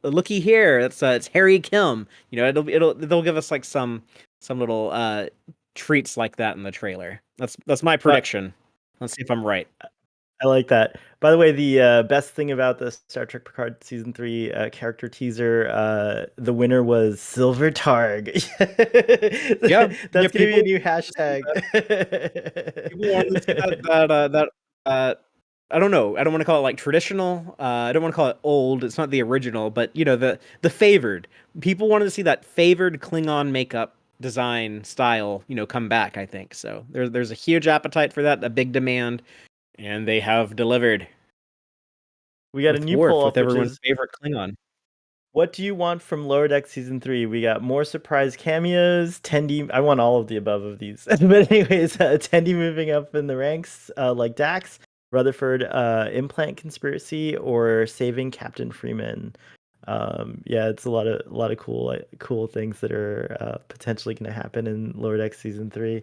looky here, it's Harry Kim. They'll give us, like, some little treats like that in the trailer. That's my prediction. Let's see if I'm right. I like that. By the way, the best thing about the Star Trek Picard Season 3 character teaser, the winner was Silver Targ. Yeah, That's going to be a new people hashtag. want to see that I don't know. I don't want to call it like traditional. I don't want to call it old. It's not the original, but the favored. People wanted to see that favored Klingon makeup design style, come back, I think. So there's a huge appetite for that, a big demand, and they have delivered. We got a new poll up, with which everyone's is, favorite Klingon. what do you want from Lower Deck Season 3? We got more surprise cameos, Tendi. I want all of the above of these. But anyways, Tendi moving up in the ranks, like Dax, Rutherford, implant conspiracy, or saving Captain Freeman. Yeah, it's a lot of cool things that are potentially going to happen in Lower Deck Season 3.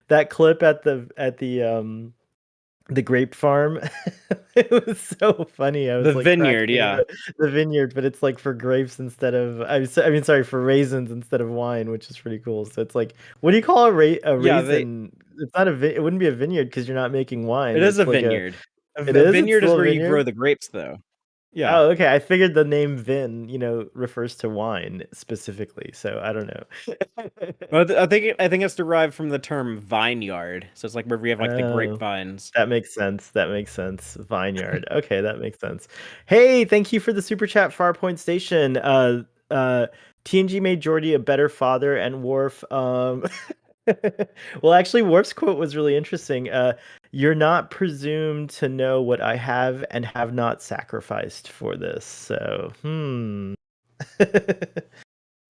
That clip at the grape farm, it was so funny. I was The like vineyard, cracking yeah. up. The vineyard, but it's like for grapes instead of, I mean, sorry, for raisins instead of wine, which is pretty cool. So it's like, what do you call a Yeah, raisin? It's not it wouldn't be a vineyard because you're not making wine. it is It's a like vineyard. it A is. It's vineyard is still a where you grow vineyard. the grapes, though. Yeah. Oh, okay. I figured the name vin, refers to wine specifically. So I don't know. Well, I think it's derived from the term vineyard. So it's like where we have like the Oh. grapevines. That makes sense. That makes sense. Vineyard. Okay, that makes sense. Hey, thank you for the super chat, Farpoint Station. TNG made Geordi a better father, and Worf. Well, actually, Worf's quote was really interesting. You're not presumed to know what I have and have not sacrificed for this. So, Yeah,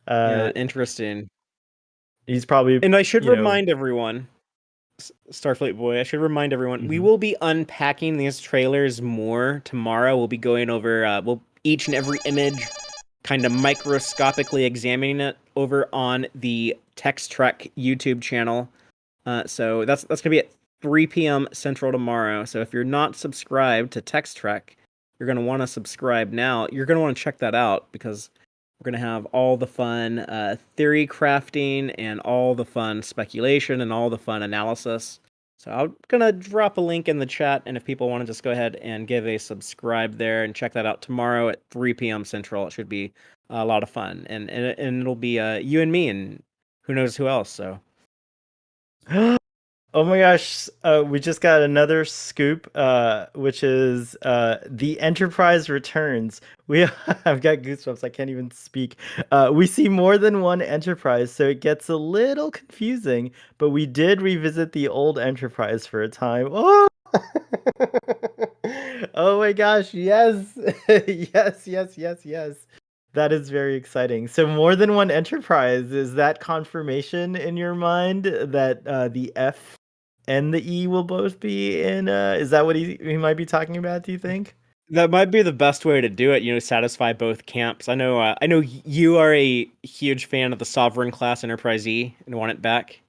uh, interesting. he's probably, And I should remind everyone, Starfleet Boy, I should remind everyone, we Mhm. will be unpacking these trailers more tomorrow. We'll be going over each and every image, kind of microscopically examining it over on the Text Trek YouTube channel. So that's gonna be at 3 p.m. Central tomorrow. So if you're not subscribed to Text Trek, you're gonna want to subscribe now. You're gonna want to check that out because we're gonna have all the fun theory crafting and all the fun speculation and all the fun analysis. So I'm gonna drop a link in the chat, and if people want to just go ahead and give a subscribe there and check that out tomorrow at 3 p.m. Central, it should be a lot of fun, and it'll be you and me and who knows who else. So. Oh my gosh, we just got another scoop, which is the Enterprise returns. I've got goosebumps. I can't even speak. We see more than one Enterprise, so it gets a little confusing. But we did revisit the old Enterprise for a time. Oh, oh my gosh, yes, yes. That is very exciting. So more than one Enterprise. Is that confirmation in your mind that the F and the E will both be in. Is that what he might be talking about? Do you think? That might be the best way to do it, satisfy both camps. I know you are a huge fan of the Sovereign class Enterprise E and want it back.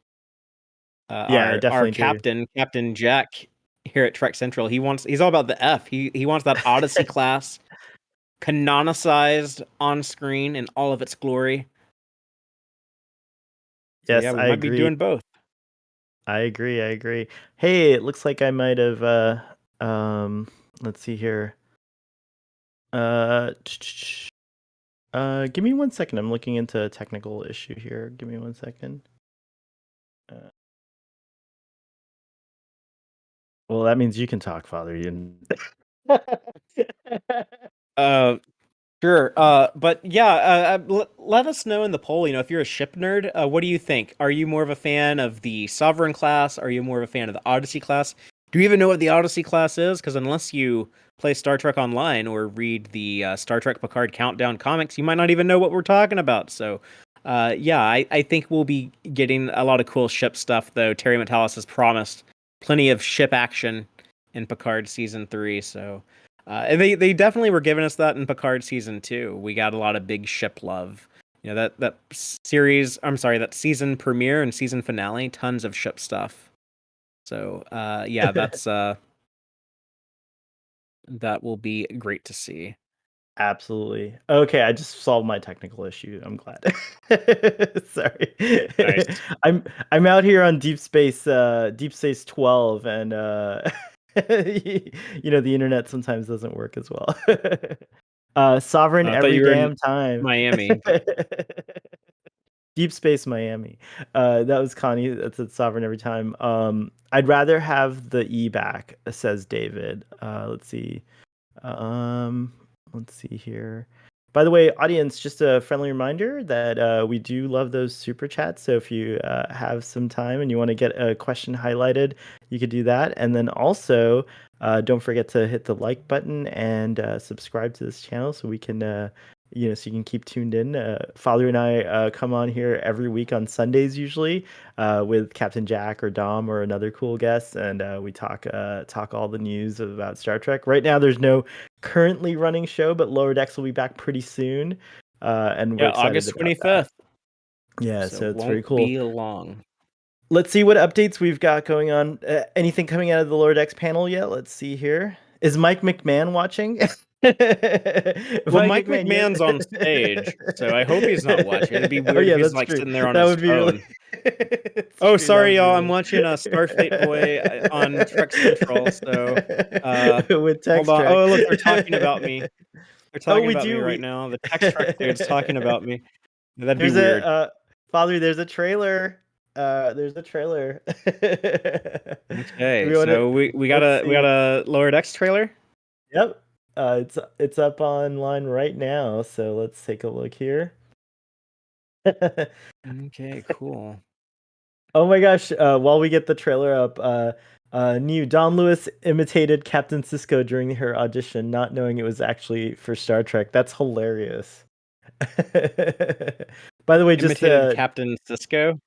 Yeah, I Our definitely do. Captain Jack here at Trek Central, he's all about the F. He wants that Odyssey class canonicized on screen in all of its glory. So yeah, Yes, we I might be agree. doing both. I agree. Hey, it looks like I might have let's see here. Give me 1 second. I'm looking into a technical issue here. Give me 1 second. Well, that means you can talk, Father. Sure. But yeah, let us know in the poll, if you're a ship nerd, what do you think? Are you more of a fan of the Sovereign class? Are you more of a fan of the Odyssey class? Do you even know what the Odyssey class is? Because unless you play Star Trek Online or read the Star Trek Picard Countdown comics, you might not even know what we're talking about. So, yeah, I think we'll be getting a lot of cool ship stuff, though. Terry Metalis has promised plenty of ship action in Picard Season 3, so... and they definitely were giving us that in Picard Season 2. We got a lot of big ship love. That season premiere and season finale, tons of ship stuff. So, yeah, that will be great to see. Absolutely. Okay, I just solved my technical issue. I'm glad. Sorry. Nice. I'm out here on Deep Space 12, and the internet sometimes doesn't work as well. Sovereign I thought every you were in damn time. Miami. Deep Space Miami. That was Connie. That's a Sovereign every time. I'd rather have the E back, says David. Let's see. Let's see here. By the way, audience, just a friendly reminder that we do love those super chats. So if you have some time and you want to get a question highlighted, you could do that. And then also, don't forget to hit the like button and subscribe to this channel so we can, so you can keep tuned in. Father and I come on here every week on Sundays usually with Captain Jack or Dom or another cool guest, and we talk all the news about Star Trek. Right now, there's no currently running show, but Lower Decks will be back pretty soon, and we're Yeah, excited August about that. 25th. Yeah, So so it's very won't cool. be long. Let's see what updates we've got going on. Anything coming out of the Lower Decks panel yet? Let's see here. Is Mike McMahon watching? Well, Mike McMahon's on stage, so I hope he's not watching. It'd be weird if he's that's like true. sitting there on That his would be phone. really. Oh, True, sorry, y'all. I'm watching Starfleet Boy on Trek Central. So, with text hold on. Trek. Oh, look, they're talking about me. They're talking we about me do. right now. The text Trek dude's talking about me. That'd be There's weird. Father. There's a trailer. There's a trailer. Okay, so we got a Lower Decks trailer. Yep. It's up online right now, so let's take a look here. Okay, cool. Oh my gosh, while we get the trailer up, new Don Lewis imitated Captain Sisko during her audition, not knowing it was actually for Star Trek. That's hilarious. By the way, Imitated Captain Sisko.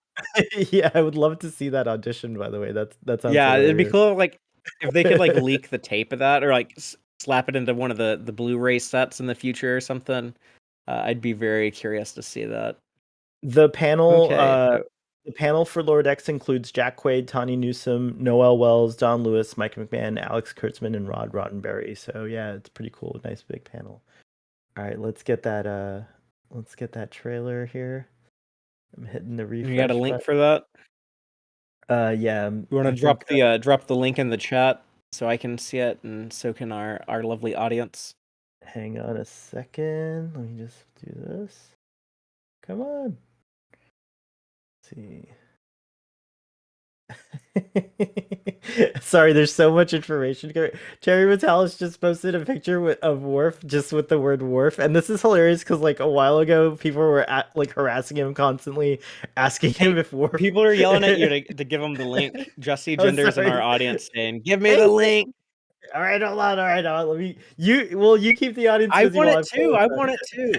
yeah, I would love to see that audition, by the way. That sounds Yeah, hilarious. it'd be cool like if they could like leak the tape of that or like slap it into one of the Blu-ray sets in the future or something. I'd be very curious to see that. The panel Okay. the panel for Lower Decks includes Jack Quaid, Tawny Newsome, Noel Wells, Don Lewis, Mike McMahon, Alex Kurtzman, and Rod Roddenberry. So yeah, it's pretty cool. Nice big panel. All right, let's get that trailer here. I'm hitting the refresh. You got a link button. for that? Yeah. You want to drop the link in the chat so I can see it and so can our lovely audience. Hang on a second. Let me just do this. Come on. Let's see. Sorry, there's so much information. Terry Metalis just posted a picture of Worf, just with the word Worf, and this is hilarious because like a while ago, people were harassing him constantly, asking him if Worf. People are yelling at you to give them the link. Jesse Genders in our audience saying, "Give me the link." All right, hold on. Let me. You keep the audience busy. I want it too.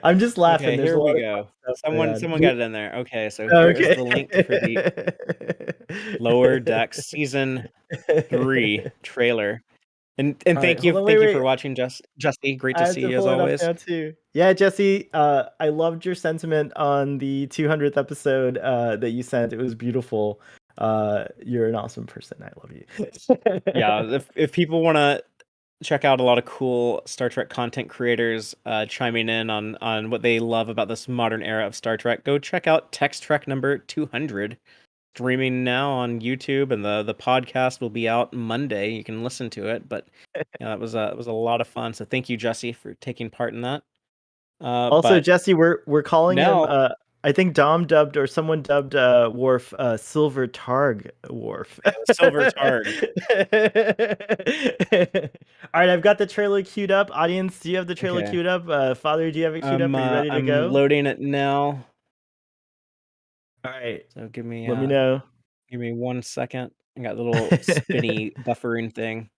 I'm just laughing. Okay, There's here a lot we of go. stuff someone got it in there. Okay, so here is Okay. the link for the Lower Decks Season 3 trailer. And Alright, thank you hold on, thank you for wait. watching, Jesse. Great I to have see to you as pull it up always. now too. Yeah, Jesse, I loved your sentiment on the 200th episode that you sent. It was beautiful. You're an awesome person. I love you. Yeah, if people want to check out a lot of cool Star Trek content creators chiming in on what they love about this modern era of Star Trek, go check out Text Trek number 200, streaming now on YouTube, and the podcast will be out Monday. You can listen to it, but yeah, it was a lot of fun. So thank you, Jesse, for taking part in that. Also, But Jesse, we're calling him. now, I think Dom dubbed or someone dubbed Worf Silver Targ Worf. Silver Targ. All right, I've got the trailer queued up. Audience, do you have the trailer Okay, queued up? Father, do you have it queued up? Are you ready to I'm go? loading it now. All right, So let me know. give me 1 second. I got a little spinny buffering thing.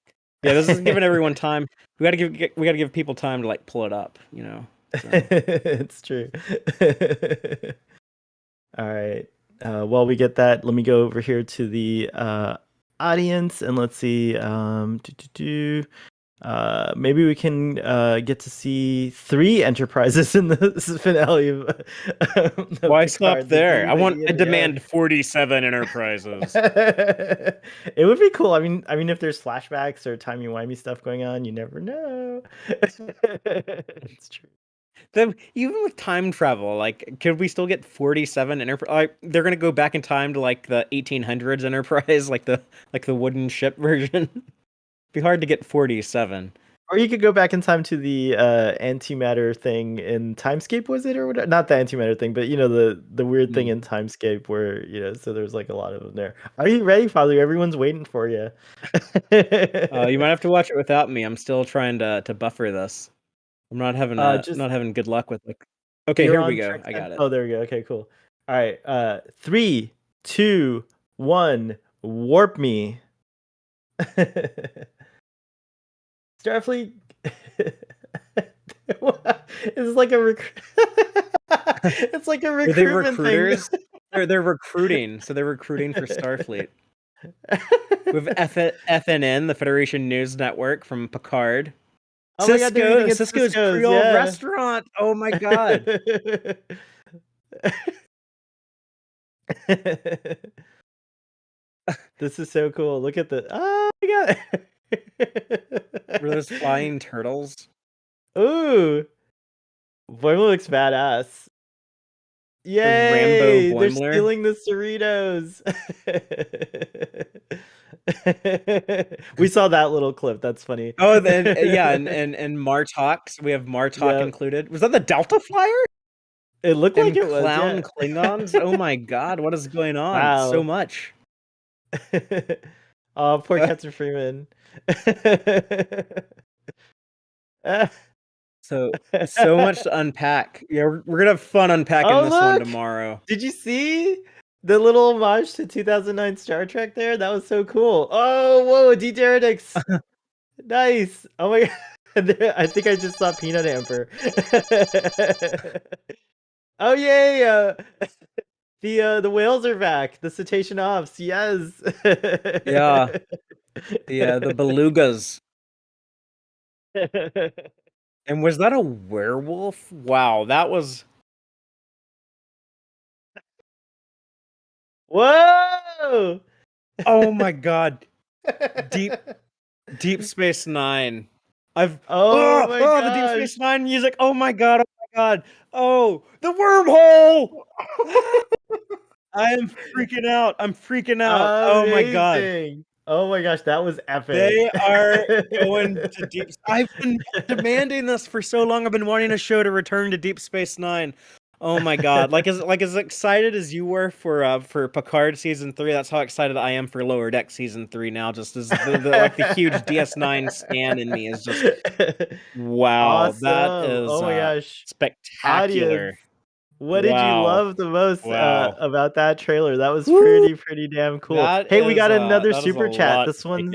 Yeah, this is giving everyone time. We gotta give people time to like pull it up, you know. So. It's true. All right. While we get that, let me go over here to the audience and let's see. Maybe we can get to see 3 enterprises in the finale of Why stop Picard, there? I the demand 47 enterprises. It would be cool. I mean, if there's flashbacks or timey-wimey stuff going on, you never know. It's true. Even with time travel, like, could we still get 47 enterprise? Like, they're gonna go back in time to like the 1800s Enterprise, like the wooden ship version. Be hard to get 47. Or you could go back in time to the antimatter thing in Timescape, was it, or whatever? Not the antimatter thing, but the weird thing in Timescape where so there's like a lot of them there. Are you ready, Father? Everyone's waiting for you. You might have to watch it without me. I'm still trying to buffer this. I'm not having not having good luck with like. Okay, You're here we on go. Trek I got it. Oh, there we go. Okay, cool. All right. 3, 2, 1. Warp me. Starfleet. It's like a it's like a recruitment Are they recruiters? thing. They're recruiting, so they're recruiting for Starfleet. With FNN, the Federation News Network from Picard. Oh my god, they're eating at Cisco's Cisco's, Creole yeah. restaurant. Oh my god. This is so cool. Look at the oh my god. Were those flying turtles? Ooh. Boimler looks badass. Rambo Yay! They're Boimler. stealing the Cerritos. We saw that little clip. That's funny. Oh, then yeah, and Martok. So we have Martok included. Was that the Delta Flyer? It looked like it was. Clown Yeah. Klingons. Oh my god, what is going on? Wow. So much. Oh, poor Captain Freeman. So much to unpack. Yeah, we're gonna have fun unpacking this one tomorrow. Did you see the little homage to 2009 Star Trek there? That was so cool. Oh, whoa, D-Pterodix. Nice. Oh my god. I think I just saw Peanut Hamper. Oh yay! The whales are back. The cetacean offs. Yes. Yeah. The belugas. And was that a werewolf? Wow, that was. Whoa! Oh my god. Deep Space Nine. Oh my god. The Deep Space Nine music. Oh my god. Oh my god. Oh, the wormhole. I am freaking out. I'm freaking out. Amazing. Oh my god. Oh my gosh, that was epic. They are going to deep. I've been demanding this for so long. I've been wanting a show to return to Deep Space Nine. Oh my god! Like as excited as you were for Picard season 3, that's how excited I am for Lower Deck season 3 now. Just as the huge DS9 stan in me is just wow. Awesome. That is oh my gosh, spectacular. Audience, what did you love the most about that trailer? That was pretty damn cool. Hey, we got another super chat. This one's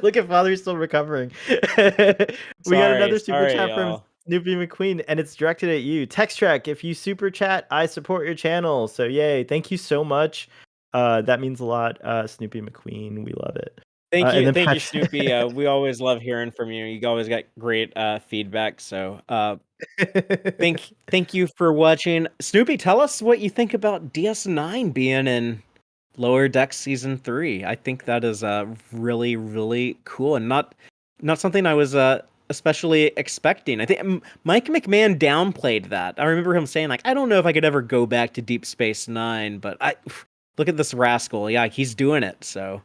look at Father still recovering. We got another super chat from Snoopy McQueen, and it's directed at you. Text Trek, if you super chat, I support your channel. So yay, thank you so much. That means a lot. Snoopy McQueen, we love it. And then Thank you, Snoopy. We always love hearing from you. You always got great feedback. So thank you for watching. Snoopy, tell us what you think about DS9 being in Lower Decks season 3. I think that is really, really cool, and not something I was especially expecting. I think Mike McMahon downplayed that. I remember him saying, like, I don't know if I could ever go back to Deep Space Nine, but I look at this rascal. Yeah, he's doing it. So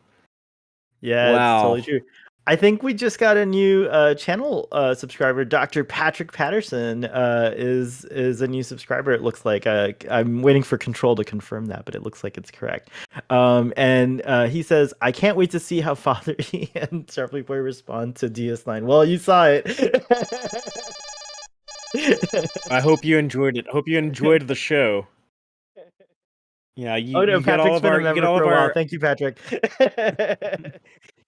yeah, wow. It's totally true. I think we just got a new channel subscriber. Dr. Patrick Patterson is a new subscriber. It looks like I'm waiting for Control to confirm that, but it looks like it's correct. And he says, "I can't wait to see how Father E and Starfleet Boy respond to DS9." Well, you saw it. I hope you enjoyed it. Hope you enjoyed the show. Yeah, you get all of our, you get all of our. Thank you, Patrick.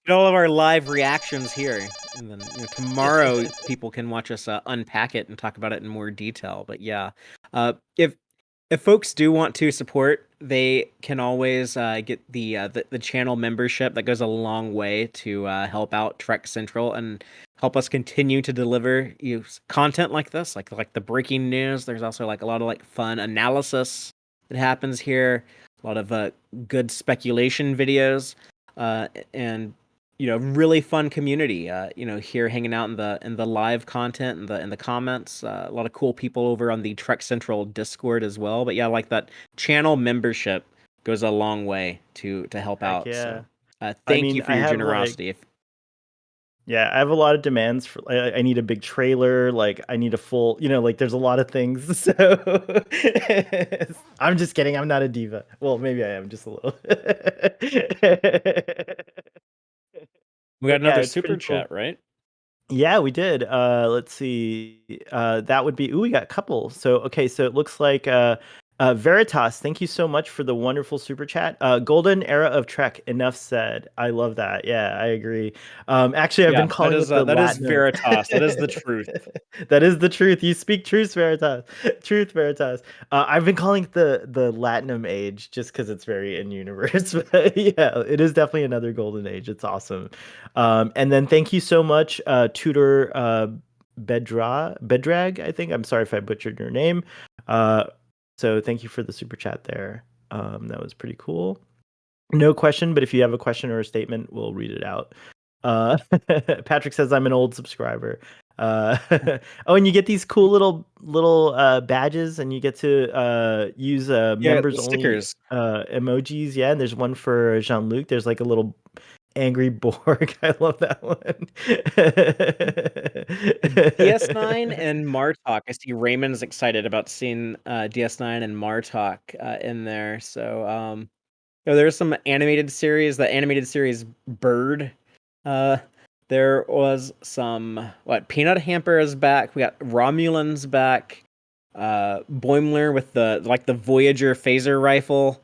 Get all of our live reactions here, and then tomorrow people can watch us unpack it and talk about it in more detail. But yeah, if folks do want to support, they can always get the channel membership. That goes a long way to help out Trek Central and help us continue to deliver content like this, like the breaking news. There's also like a lot of like fun analysis that happens here, a lot of good speculation videos, and really fun community. Here hanging out in the live content and in the comments. A lot of cool people over on the Trek Central Discord as well. But yeah, like that channel membership goes a long way to help out. Yeah. So, thank you for your generosity. Yeah, I have a lot of demands for. I need a big trailer. Like, I need a full. Like, there's a lot of things. So, I'm just kidding. I'm not a diva. Well, maybe I am just a little. We got another super chat, cool. Right? Yeah, we did. Let's see. That would be. We got a couple. So, okay. So it looks like. Veritas, thank you so much for the wonderful super chat. Golden era of Trek. Enough said. I love that. Yeah, I agree. Actually, I've been calling it that is Veritas. That is the truth. That is the truth. You speak truth, Veritas. Truth, Veritas. I've been calling it the Latinum age just because it's very in universe. But yeah, it is definitely another golden age. It's awesome. And then thank you so much, Tudor Bedrag. I think. I'm sorry if I butchered your name. So thank you for the super chat there. That was pretty cool. No question, but if you have a question or a statement, we'll read it out. Patrick says I'm an old subscriber. And you get these cool little badges, and you get to use members only stickers, emojis. Yeah, and there's one for Jean-Luc. There's like a little angry Borg. I love that one. DS9 and Martok. I see Raymond's excited about seeing DS9 and Martok in there. So there's some animated series. The animated series Bird. There was some Peanut Hamper is back. We got Romulans back. Boimler with the Voyager phaser rifle.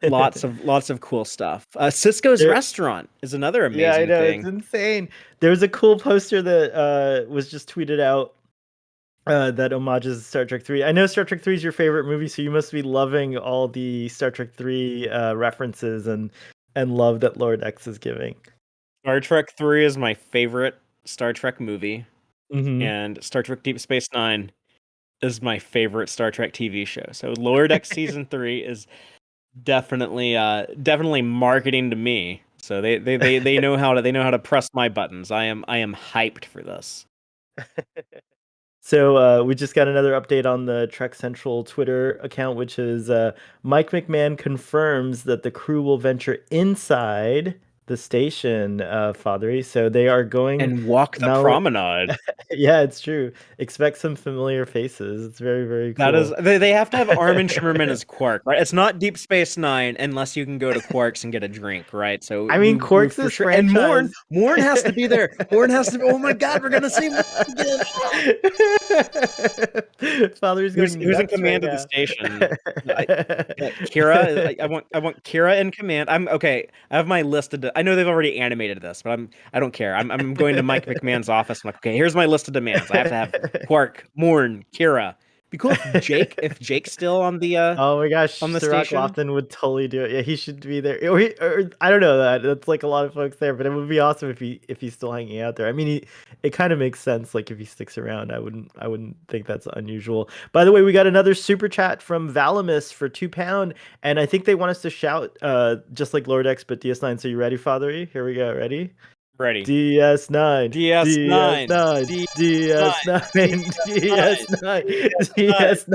Lots of cool stuff. Cisco's restaurant is another amazing thing. Yeah, I know, it's insane. There's a cool poster that was just tweeted out that homages Star Trek 3. I know Star Trek 3 is your favorite movie, so you must be loving all the Star Trek 3 references and love that Lord X is giving. Star Trek 3 is my favorite Star Trek movie, mm-hmm. and Star Trek Deep Space Nine is my favorite Star Trek TV show. So Lower Decks season 3 is definitely marketing to me. So they know how to press my buttons. I am hyped for this. So we just got another update on the Trek Central Twitter account, which is Mike McMahon confirms that the crew will venture inside the station, Father. So they are going and walk the promenade. Yeah, it's true. Expect some familiar faces. It's very, very cool. That is, they have to have Armin Shimmerman as Quark, right? It's not Deep Space Nine unless you can go to Quark's and get a drink, right? So I mean, Quark's is sure. And Morn has to be there. Morn has to be. Oh my God, we're gonna see him again. Father's who's in command of the station? Kira. I want Kira in command. I'm okay. I have my listed. I know they've already animated this, but I don't care. I'm going to Mike McMahon's office. I'm like, okay, here's my list of demands. I have to have Quark, Morn, Kira. Be cool if Jake's still on the Oh my gosh, on the Sirach station. Lofton would totally do it. Yeah, he should be there. Or I don't know that. That's like a lot of folks there, but it would be awesome if he's still hanging out there. I mean, it kind of makes sense. Like if he sticks around, I wouldn't think that's unusual. By the way, we got another super chat from Valamis for £2, and I think they want us to shout, just like Lord X, but DS9. So you ready, Fathery? Here we go. Ready? Ready. DS9, DS9, DS9, DS9, DS9,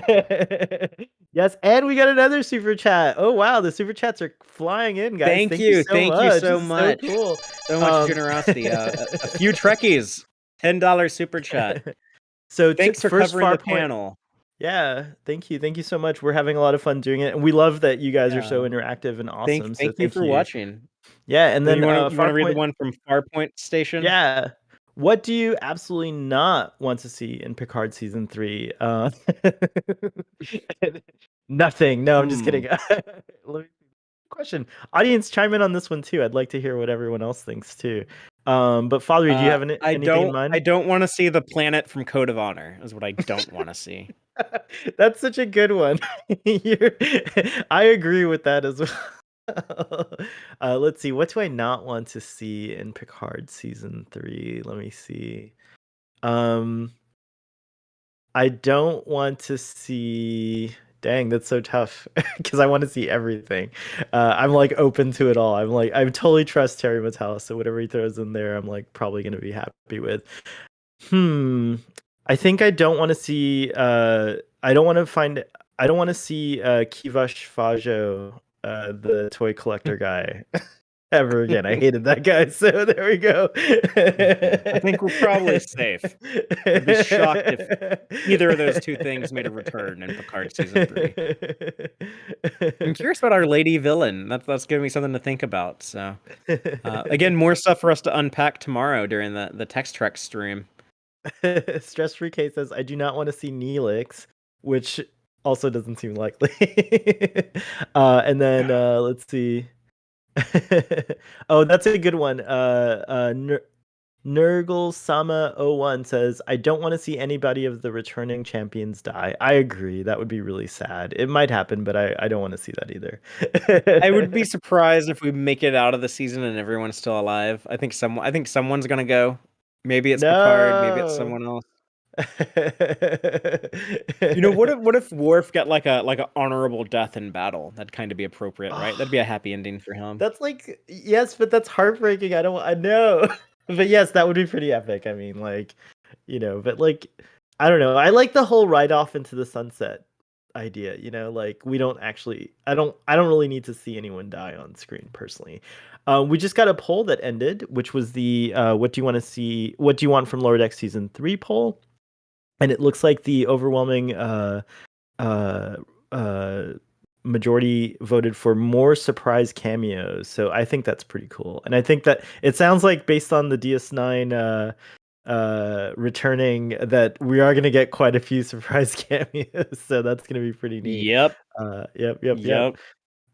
DS9. Yes, and we got another super chat. Oh wow, the super chats are flying in, guys. Thank you so much. So cool. So much generosity. A few Trekkies, $10 super chat. So thanks for covering the panel. Yeah, thank you so much. We're having a lot of fun doing it, and we love that you guys are so interactive and awesome. Thank you for watching. Yeah, and then you want to read the one from Farpoint Station? Yeah. What do you absolutely not want to see in Picard season 3? Nothing. No, I'm just kidding. Question. Audience, chime in on this one too. I'd like to hear what everyone else thinks too. But Father, do you have anything in mind? I don't want to see the planet from Code of Honor. Is what I don't want to see. That's such a good one. I agree with that as well. Let's see. What do I not want to see in Picard season 3? Let me see. I don't want to see. Dang, that's so tough because I want to see everything. I'm like open to it all. I totally trust Terry Matalas, so whatever he throws in there, I'm like probably gonna be happy with. I think I don't want to see. I don't want to see Kivash Fajo, the toy collector guy, ever again. I hated that guy. So there we go. I think we're probably safe. I'd be shocked if either of those two things made a return in Picard season 3. I'm curious about our lady villain. That's giving me something to think about. So again, more stuff for us to unpack tomorrow during the Text Trek stream. Stress Free K says, I do not want to see Neelix, which also doesn't seem likely. And then let's see. Oh, that's a good one. Nurgle Sama 01 says, I don't want to see anybody of the returning champions die. I agree. That would be really sad. It might happen, but I don't want to see that either. I would be surprised if we make it out of the season and everyone's still alive. I think someone's gonna go. Maybe it's Picard, maybe it's someone else. What if Worf got like a honorable death in battle? That'd kind of be appropriate, right? That'd be a happy ending for him. That's like, yes, but that's heartbreaking. I know. But yes, that would be pretty epic. I mean, like, but like, I don't know. I like the whole ride off into the sunset idea, like we don't actually, I don't really need to see anyone die on screen personally. We just got a poll that ended, which was the what do you want from Lower Deck season 3 poll, and it looks like the overwhelming majority voted for more surprise cameos. So I think that's pretty cool, and I think that it sounds like based on the DS9 returning that we are going to get quite a few surprise cameos, so that's going to be pretty neat. Yep. Yep.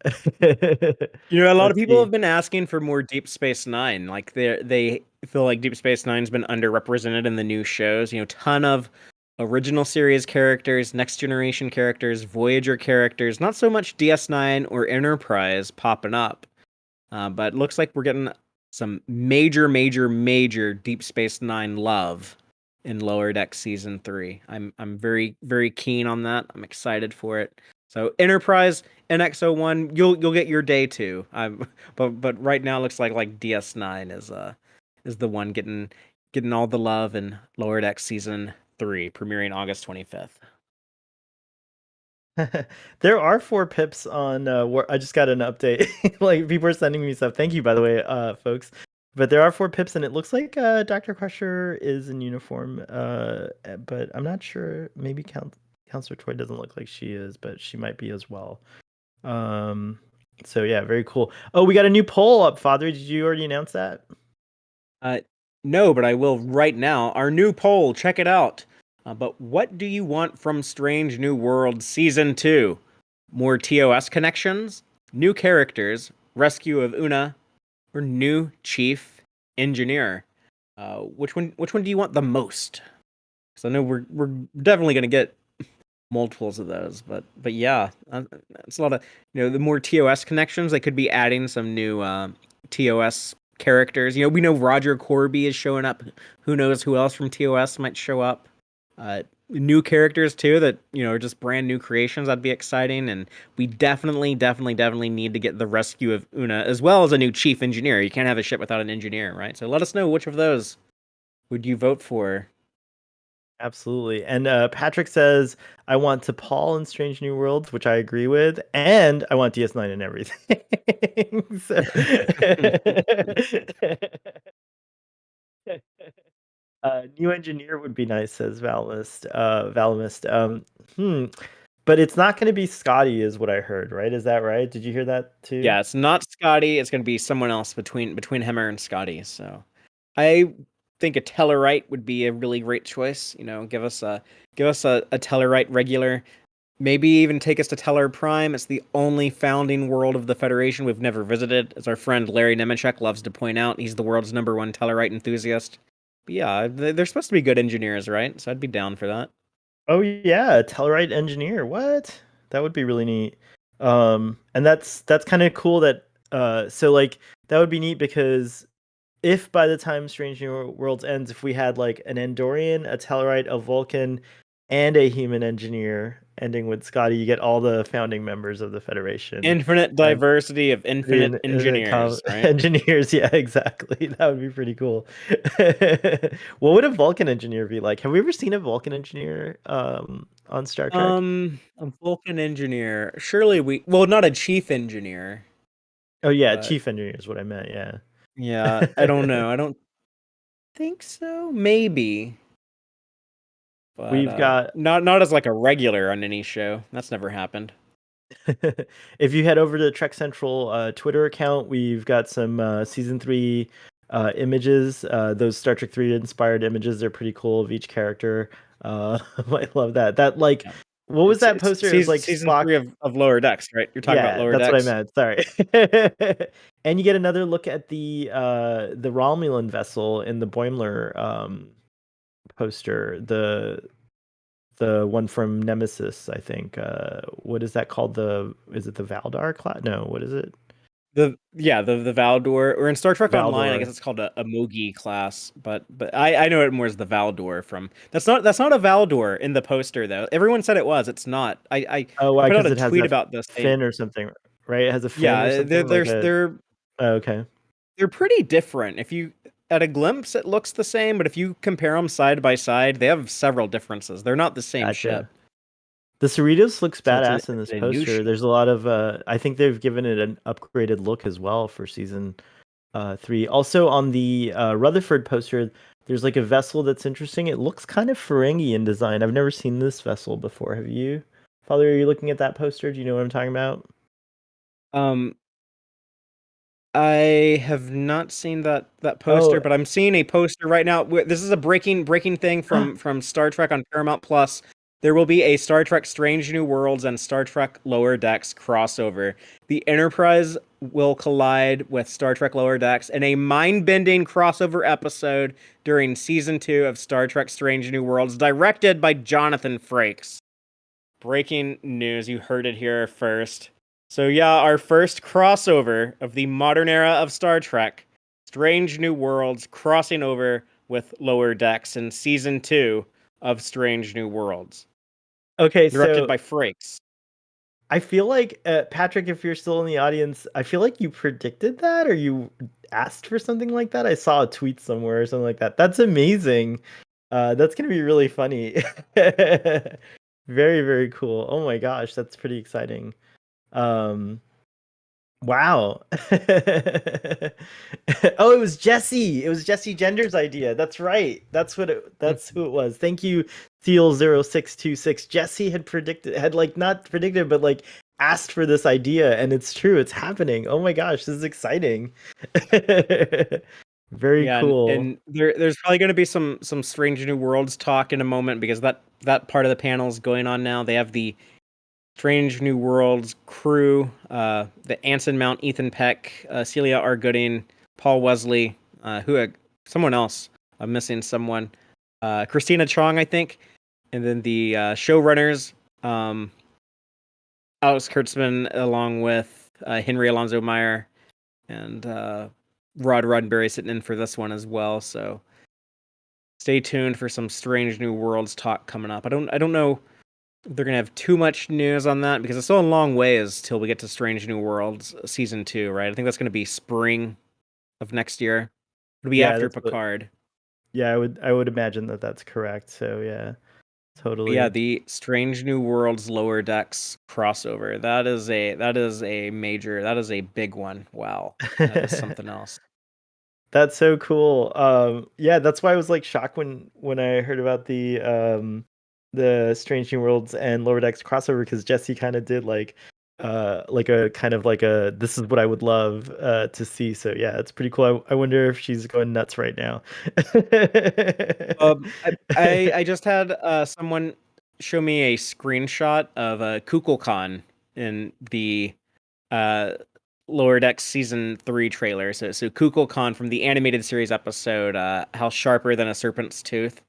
A lot of people have been asking for more Deep Space Nine. Like they feel like Deep Space Nine's been underrepresented in the new shows. Ton of original series characters, Next Generation characters, Voyager characters. Not so much DS9 or Enterprise popping up, but it looks like we're getting some major Deep Space Nine love in Lower Deck season 3. I'm very, very keen on that. I'm excited for it. So Enterprise, NX-01, you'll get your day too. But right now it looks like DS9 is the one getting all the love in Lower Deck season 3, premiering August 25th. There are 4 pips on I just got an update. Like people are sending me stuff. Thank you, by the way, folks. But there are 4 pips, and it looks like Dr. Crusher is in uniform. But I'm not sure. Maybe Counselor Troy doesn't look like she is, but she might be as well. So yeah, very cool. Oh, we got a new poll up, Father. Did you already announce that? No, but I will right now. Our new poll, check it out. But what do you want from Strange New World Season 2? More TOS connections? New characters? Rescue of Una? or new chief engineer. Which one do you want the most? Because I know we're definitely going to get multiples of those, but yeah, it's a lot of, the more TOS connections. They could be adding some new TOS characters. We know Roger Corby is showing up. Who knows who else from TOS might show up? New characters too that are just brand new creations. That'd be exciting. And we definitely need to get the rescue of Una, as well as a new chief engineer. You can't have a ship without an engineer, right? So let us know, which of those would you vote for? Absolutely. And Patrick says, I want T'Pol in Strange New Worlds, which I agree with, and I want DS9 and everything. New engineer would be nice, says Valimist. But it's not going to be Scotty, is what I heard, right? Is that right? Did you hear that too? Yeah, it's not Scotty. It's going to be someone else between Hemmer and Scotty. So I think a Tellarite would be a really great choice. Give us a Tellarite regular. Maybe even take us to Tellar Prime. It's the only founding world of the Federation we've never visited, as our friend Larry Nemechek loves to point out. He's the world's #1 Tellarite enthusiast. But yeah, they're supposed to be good engineers, right? So I'd be down for that. Oh yeah, Tellarite engineer. What? That would be really neat. And that's kind of cool that so like that would be neat because if by the time Strange New Worlds ends, if we had like an Andorian, a Tellarite, a Vulcan, and a human engineer ending with Scotty, you get all the founding members of the Federation. Infinite diversity of infinite engineers, right? Engineers, yeah, exactly. That would be pretty cool. What would a Vulcan engineer be like? Have we ever seen a Vulcan engineer on Star Trek? A Vulcan engineer. Surely not a chief engineer. Oh yeah, chief engineer is what I meant, yeah. Yeah, I don't know. I don't think so. Maybe. But we've got not as like a regular on any show. That's never happened. If you head over to the Trek Central Twitter account, we've got some season 3 images. Those Star Trek 3 inspired images are pretty cool of each character. I love that. That like, yeah. What was that poster? It was like season Spock... 3 of Lower Decks, right? You're talking about Lower Decks. That's what I meant. Sorry. And you get another look at the Romulan vessel in the Boimler poster. The one from Nemesis, I think. What is that called? Is it the Valdar class? No, what is it? The Valdor, or in Star Trek Online, I guess it's called a Mogi class, but I know it more as the Valdor from. That's not a Valdor in the poster though. Everyone said it was. It's not. I put out a tweet about this fin or something, right? It has a fin or something. They're okay. They're pretty different. If you at a glimpse, it looks the same, but if you compare them side by side, they have several differences. They're not the same ship. The Cerritos looks badass in this poster. There's a lot of I think they've given it an upgraded look as well for season 3. Also on the Rutherford poster, there's like a vessel that's interesting. It looks kind of Ferengi in design. I've never seen this vessel before. Have you? Father, are you looking at that poster? Do you know what I'm talking about? I have not seen that poster, but I'm seeing a poster right now. This is a breaking thing from Star Trek on Paramount Plus. There will be a Star Trek Strange New Worlds and Star Trek Lower Decks crossover. The Enterprise will collide with Star Trek Lower Decks in a mind-bending crossover episode during Season 2 of Star Trek Strange New Worlds, directed by Jonathan Frakes. Breaking news, you heard it here first. So yeah, our first crossover of the modern era of Star Trek, Strange New Worlds, crossing over with Lower Decks in Season 2 of Strange New Worlds. Okay, directed by Frakes. I feel like, Patrick, if you're still in the audience, I feel like you predicted that or you asked for something like that. I saw a tweet somewhere or something like that. That's amazing. That's going to be really funny. Very, very cool. Oh my gosh, that's pretty exciting. Wow. Oh, it was Jesse. It was Jesse Gender's idea. That's right. That's who it was. Thank you, Thiel0626. Jesse had like not predicted, but like asked for this idea, and it's true. It's happening. Oh my gosh, this is exciting. Very cool. And there's probably going to be some Strange New Worlds talk in a moment, because that part of the panel is going on now. They have the Strange New Worlds crew, the Anson Mount, Ethan Peck, Celia R. Gooding, Paul Wesley, someone else. I'm missing someone. Christina Chong, I think, and then the showrunners, Alex Kurtzman, along with Henry Alonso Meyer and Rod Roddenberry sitting in for this one as well. So stay tuned for some Strange New Worlds talk coming up. I don't know if they're gonna have too much news on that because it's still a long ways till we get to Strange New Worlds season 2, right? I think that's gonna be spring of next year. It'll be after Picard. Yeah, I would imagine that that's correct. So yeah, totally. Yeah, the Strange New Worlds Lower Decks crossover. That is a big one. Wow. That is something else. That's so cool. Yeah, that's why I was like shocked when I heard about the Strange New Worlds and Lower Decks crossover because Jesse kind of did like a kind of like a this is what I would love to see. So yeah, it's pretty cool. I wonder if she's going nuts right now. I just had someone show me a screenshot of a KukulCon in the Lower Decks season 3 trailer. So KukulCon from the animated series episode, How Sharper Than a Serpent's Tooth.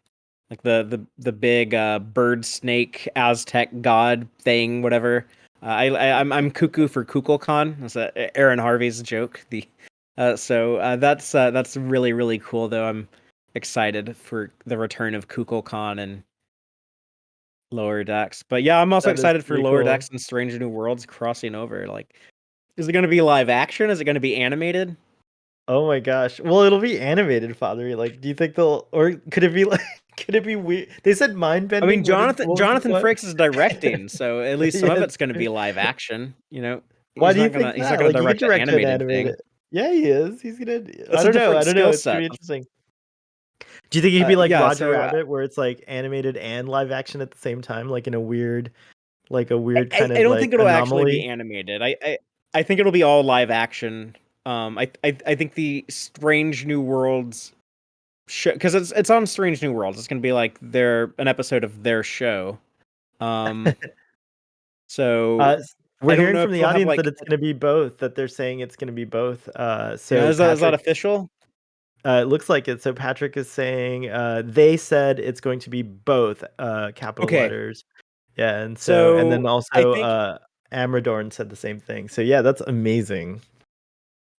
Like the big bird snake Aztec god thing, whatever. I'm cuckoo for KukulCon. That's Aaron Harvey's joke. That's really really cool though. I'm excited for the return of KukulCon and Lower Decks. But yeah, I'm also excited for Lower Decks and Strange New Worlds crossing over. Like, is it going to be live action? Is it going to be animated? Oh my gosh. Well, it'll be animated, Father. Like, do you think they'll, or could it be like, could it be weird? They said mind bending. I mean, Jonathan Frakes is directing, so at least some of it's going to be live action. You know, why do you think he's not going to direct an animated thing? Yeah, he is. He's gonna. I don't know. It's gonna be interesting. Do you think he'd be like Roger Rabbit, where it's like animated and live action at the same time, like in a weird, kind of? I don't think it'll actually be animated. I think it'll be all live action. I think the Strange New Worlds show, because it's on Strange New Worlds. It's gonna be like an episode of their show. So we're hearing from the audience that it's gonna be both. That they're saying it's gonna be both. So yeah, is that official? It looks like it. So Patrick is saying they said it's going to be both capital letters. Yeah, and and then also Amadorn said the same thing. So yeah, that's amazing.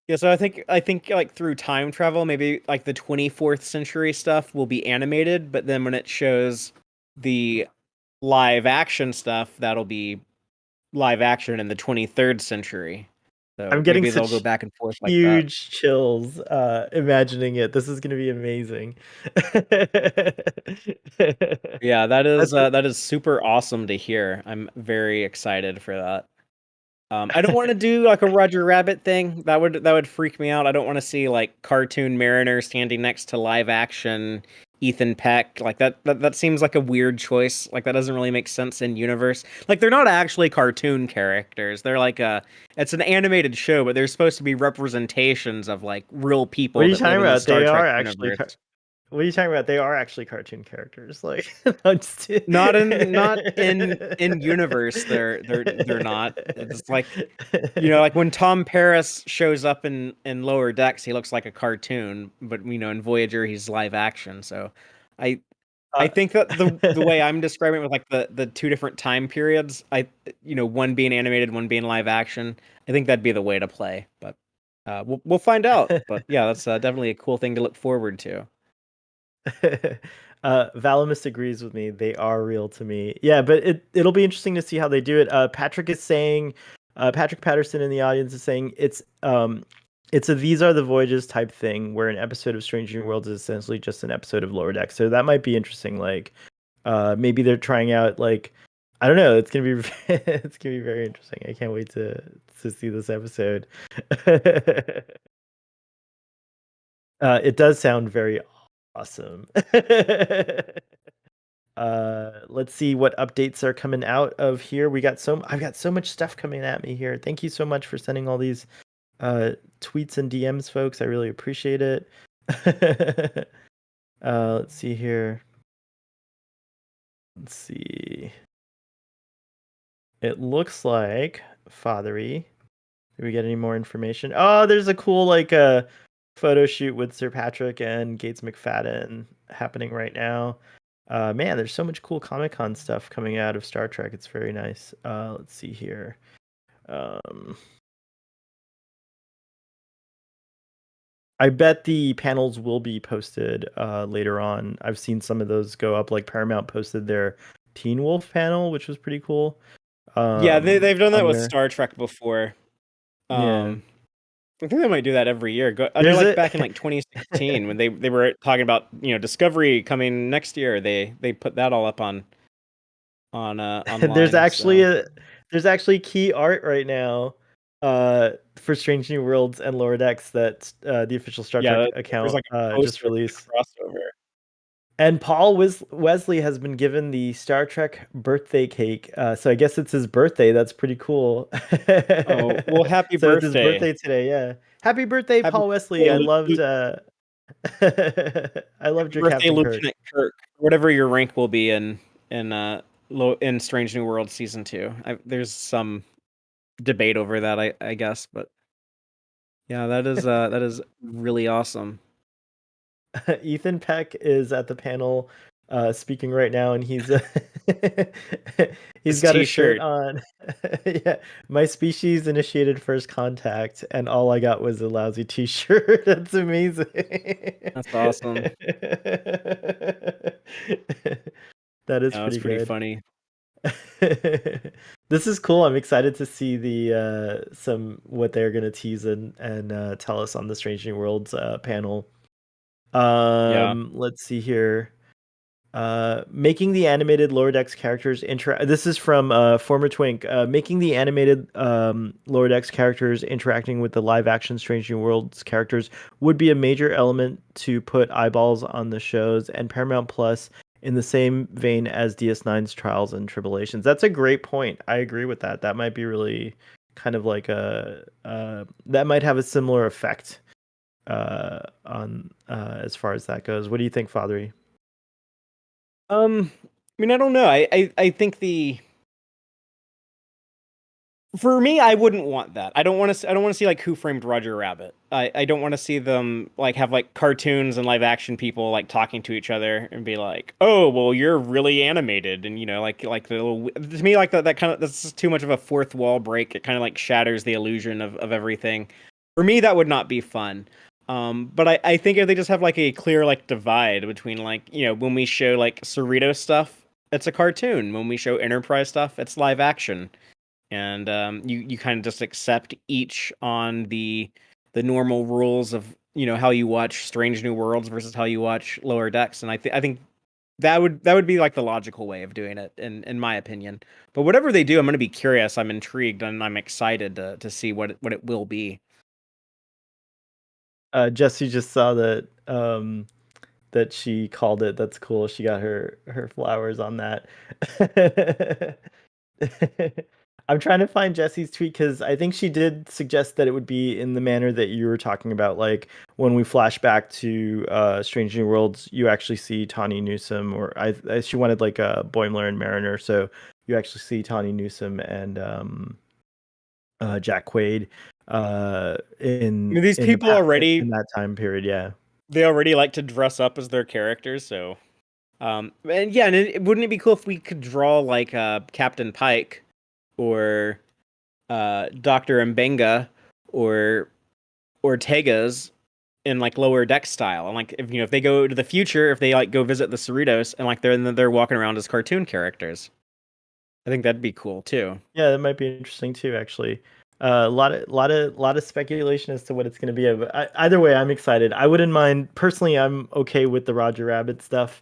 Yeah, so I think like through time travel, maybe like the 24th century stuff will be animated, but then when it shows the live action stuff, that'll be live action in the 23rd century. So I'm getting maybe they'll go back and forth like huge chills imagining it. This is going to be amazing. Yeah, that is super awesome to hear. I'm very excited for that. I don't want to do like a Roger Rabbit thing. That would freak me out. I don't want to see like cartoon Mariner standing next to live action Ethan Peck. Like that seems like a weird choice. Like that doesn't really make sense in universe. Like they're not actually cartoon characters. They're like it's an animated show, but they're supposed to be representations of like real people. What are you talking about? They are actually. What are you talking about? They are actually cartoon characters. Like not in universe. They're not. It's like, you know, like when Tom Paris shows up in Lower Decks, he looks like a cartoon, but you know, in Voyager he's live action. So I think that the way I'm describing it with like the two different time periods, one being animated, one being live action, I think that'd be the way to play. But we'll find out. But yeah, that's definitely a cool thing to look forward to. Valamus agrees with me. They are real to me. Yeah, but it'll be interesting to see how they do it. Patrick is saying, Patrick Patterson in the audience is saying it's a These Are the Voyages type thing where an episode of Strange New Worlds is essentially just an episode of Lower Decks. So that might be interesting. Like, maybe they're trying out like, I don't know. It's gonna be it's gonna be very interesting. I can't wait to see this episode. It does sound very awesome. Let's see what updates are coming out of here. I've got so much stuff coming at me here. Thank you so much for sending all these tweets and DMs, folks. I really appreciate it. Let's see here. Let's see. It looks like Fathery. Did we get any more information? Oh, there's a cool like photo shoot with Sir Patrick and Gates McFadden happening right now. Man, there's so much cool Comic-Con stuff coming out of Star Trek. It's very nice. Let's see here. I bet the panels will be posted later on. I've seen some of those go up. Like Paramount posted their Teen Wolf panel, which was pretty cool. Yeah, they've done that with there. Star Trek before. Yeah. I think they might do that every year. I know, There's like a back in like 2016 when they were talking about, you know, Discovery coming next year. They put that all up on there's online. actually So there's actually key art right now for Strange New Worlds and Lower Decks that the official Star yeah, Trek there's account like a just poster of the released. crossover. And Paul Wesley has been given the Star Trek birthday cake. So I guess it's his birthday. That's pretty cool. Oh, well, happy So it's his birthday. birthday today. Yeah. Happy birthday, Happy Paul Wesley. birthday, I loved I loved happy your birthday, Captain Kirk. Lieutenant Kirk. Whatever your rank will be in in Strange New World season 2. There's some debate over that, I guess, but yeah, that is really awesome. Ethan Peck is at the panel speaking right now, and he's he's His got a shirt T-shirt. on. Yeah, my species initiated first contact, and all I got was a lousy T-shirt. That's amazing. That's awesome. That is Yeah, that's pretty pretty good. funny. This is cool. I'm excited to see the some what they're gonna tease and tell us on the Strange New Worlds panel. Yeah. Let's see here. Making the animated Lower Decks characters This is from former Twink. Making the animated Lower Decks characters interacting with the live action Strange New Worlds characters would be a major element to put eyeballs on the shows and Paramount Plus in the same vein as DS9's Trials and Tribulations. That's a great point. I agree with that. That might be really kind of like that might have a similar effect on as far as that goes. What do you think, Fathery? I mean, I don't know. I think for me, I wouldn't want that. I don't want to see like Who Framed Roger Rabbit. I don't want to see them like have like cartoons and live action people like talking to each other and be like, "Oh, well, you're really animated," and you know, like the little, to me, like that kind of, that's just too much of a fourth wall break. It kind of like shatters the illusion of everything. For me, that would not be fun. But I think if they just have like a clear like divide between like, you know, when we show like Cerritos stuff, it's a cartoon. When we show Enterprise stuff, it's live action. And you kind of just accept each on the normal rules of, you know, how you watch Strange New Worlds versus how you watch Lower Decks. And I think that would be like the logical way of doing it in my opinion. But whatever they do, I'm going to be curious. I'm intrigued and I'm excited to see what it will be. Jesse just saw that that she called it. That's cool. She got her flowers on that. I'm trying to find Jesse's tweet because I think she did suggest that it would be in the manner that you were talking about. Like when we flash back to Strange New Worlds, you actually see Tawny Newsome, or she wanted like a Boimler and Mariner, so you actually see Tawny Newsome and Jack Quaid I mean, these people already, in that time period. Yeah. they already like to dress up as their characters, so and yeah, and wouldn't it be cool if we could draw like Captain Pike or Dr. Mbenga or Ortega's in like Lower Deck style, and like if, you know, if they go to the future, if they like go visit the Cerritos and like they're walking around as cartoon characters, I think that'd be cool too. Yeah, that might be interesting too, actually. Lot of speculation as to what it's going to be. But either way, I'm excited. I wouldn't mind personally. I'm okay with the Roger Rabbit stuff,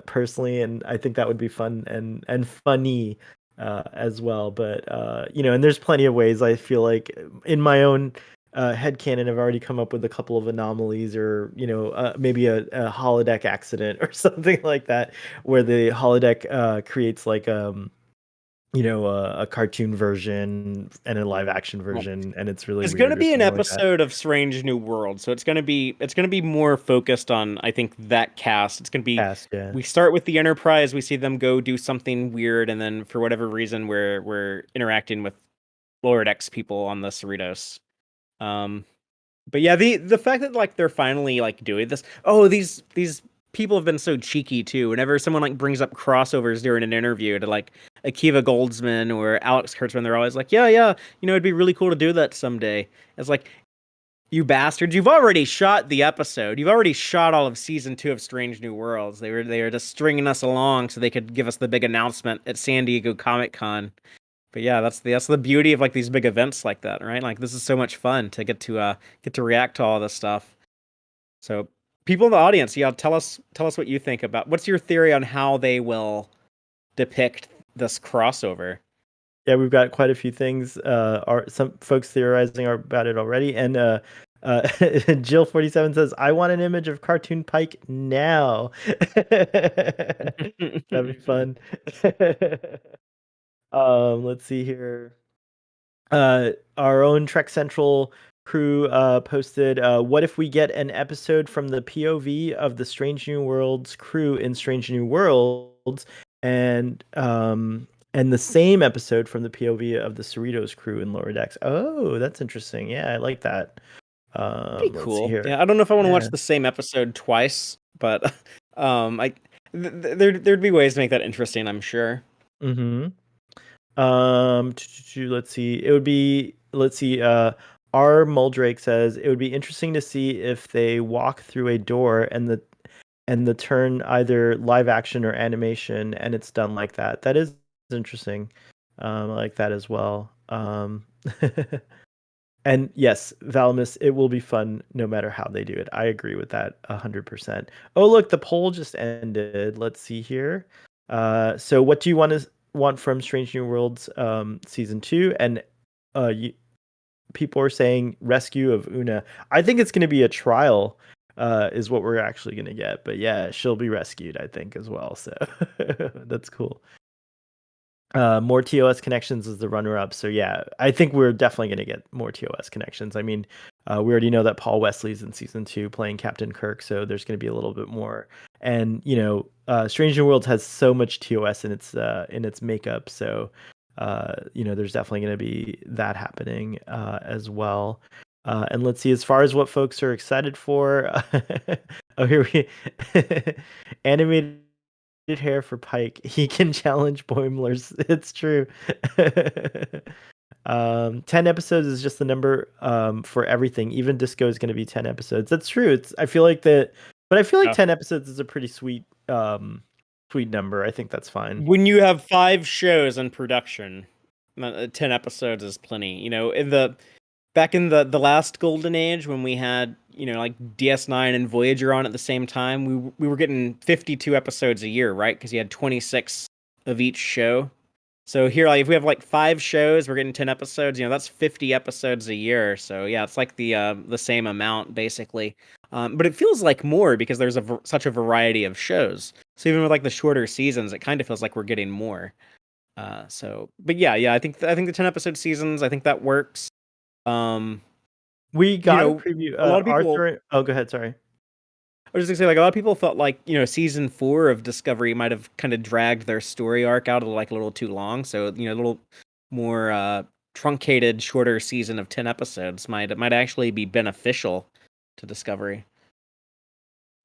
personally, and I think that would be fun and funny as well. But you know, and there's plenty of ways. I feel like in my own headcanon, I've already come up with a couple of anomalies, or you know, maybe a holodeck accident or something like that, where the holodeck creates like you know, a cartoon version and a live action version, and it's really It's going to weird or be an something like that. episode of Strange New World, so it's going to be more focused on, I think, that cast. It's going to be, Cast, yeah. we start with the Enterprise, we see them go do something weird, and then for whatever reason we're interacting with Lower Decks people on the Cerritos. Um But yeah, the fact that like they're finally like doing this. Oh, these people have been so cheeky too. Whenever someone like brings up crossovers during an interview to like Akiva Goldsman or Alex Kurtzman, they're always like, yeah, it'd be really cool to do that someday. It's like, you bastards, you've already shot the episode. You've already shot all of season 2 of Strange New Worlds. They were just stringing us along so they could give us the big announcement at San Diego Comic-Con. But yeah, that's the beauty of like these big events like that, right? Like this is so much fun to get to react to all this stuff. So people in the audience, yeah, tell us what you think about what's your theory on how they will depict this crossover. Yeah, we've got quite a few things. Are some folks theorizing about it already? And Jill47 says, "I want an image of cartoon Pike now." That'd be fun. Let's see here. Our own Trek Central crew posted, "What if we get an episode from the POV of the Strange New Worlds crew in Strange New Worlds, and the same episode from the POV of the Cerritos crew in Lower Decks?" Oh, that's interesting. Yeah, I like that. Pretty Let's see cool. here. Yeah, I don't know if I want to Yeah. watch the same episode twice, but I there'd be ways to make that interesting, I'm sure. Mm-hmm. Let's see. It would be, let's see. R. Muldrake says it would be interesting to see if they walk through a door and the turn either live action or animation, and it's done like that. That is interesting. I like that as well. And yes, Valamis, it will be fun no matter how they do it. I agree with that 100%. Oh, look, the poll just ended. Let's see here. So what do you want from Strange New Worlds season 2? And people are saying rescue of Una. I think it's going to be a trial, is what we're actually going to get. But yeah, she'll be rescued, I think, as well. So that's cool. More TOS connections is the runner-up. So yeah, I think we're definitely going to get more TOS connections. I mean, we already know that Paul Wesley's in season 2 playing Captain Kirk, so there's going to be a little bit more. And Strange New Worlds has so much TOS in its makeup, so there's definitely going to be that happening as well. And let's see, as far as what folks are excited for. Oh, here we animated hair for Pike. He can challenge Boimler's. It's true. 10 episodes is just the number for everything. Even Disco is going to be 10 episodes. That's true. I feel like 10 episodes is a pretty sweet number. I think that's fine. When you have 5 shows in production, 10 episodes is plenty. Back in the last golden age when we had like DS9 and Voyager on at the same time, we were getting 52 episodes a year, right? Because you had 26 of each show. So here, like if we have like 5 shows, we're getting 10 episodes. That's 50 episodes a year. So yeah, it's like the same amount basically. But it feels like more because there's such a variety of shows. So even with like the shorter seasons, it kind of feels like we're getting more. But yeah, I think the 10 episode seasons, I think that works. We got a preview. A lot of people. Arthur. Oh, go ahead. Sorry. I was just gonna say, like a lot of people felt like season 4 of Discovery might have kind of dragged their story arc out like a little too long. So a little more truncated, shorter season of 10 episodes might actually be beneficial to Discovery.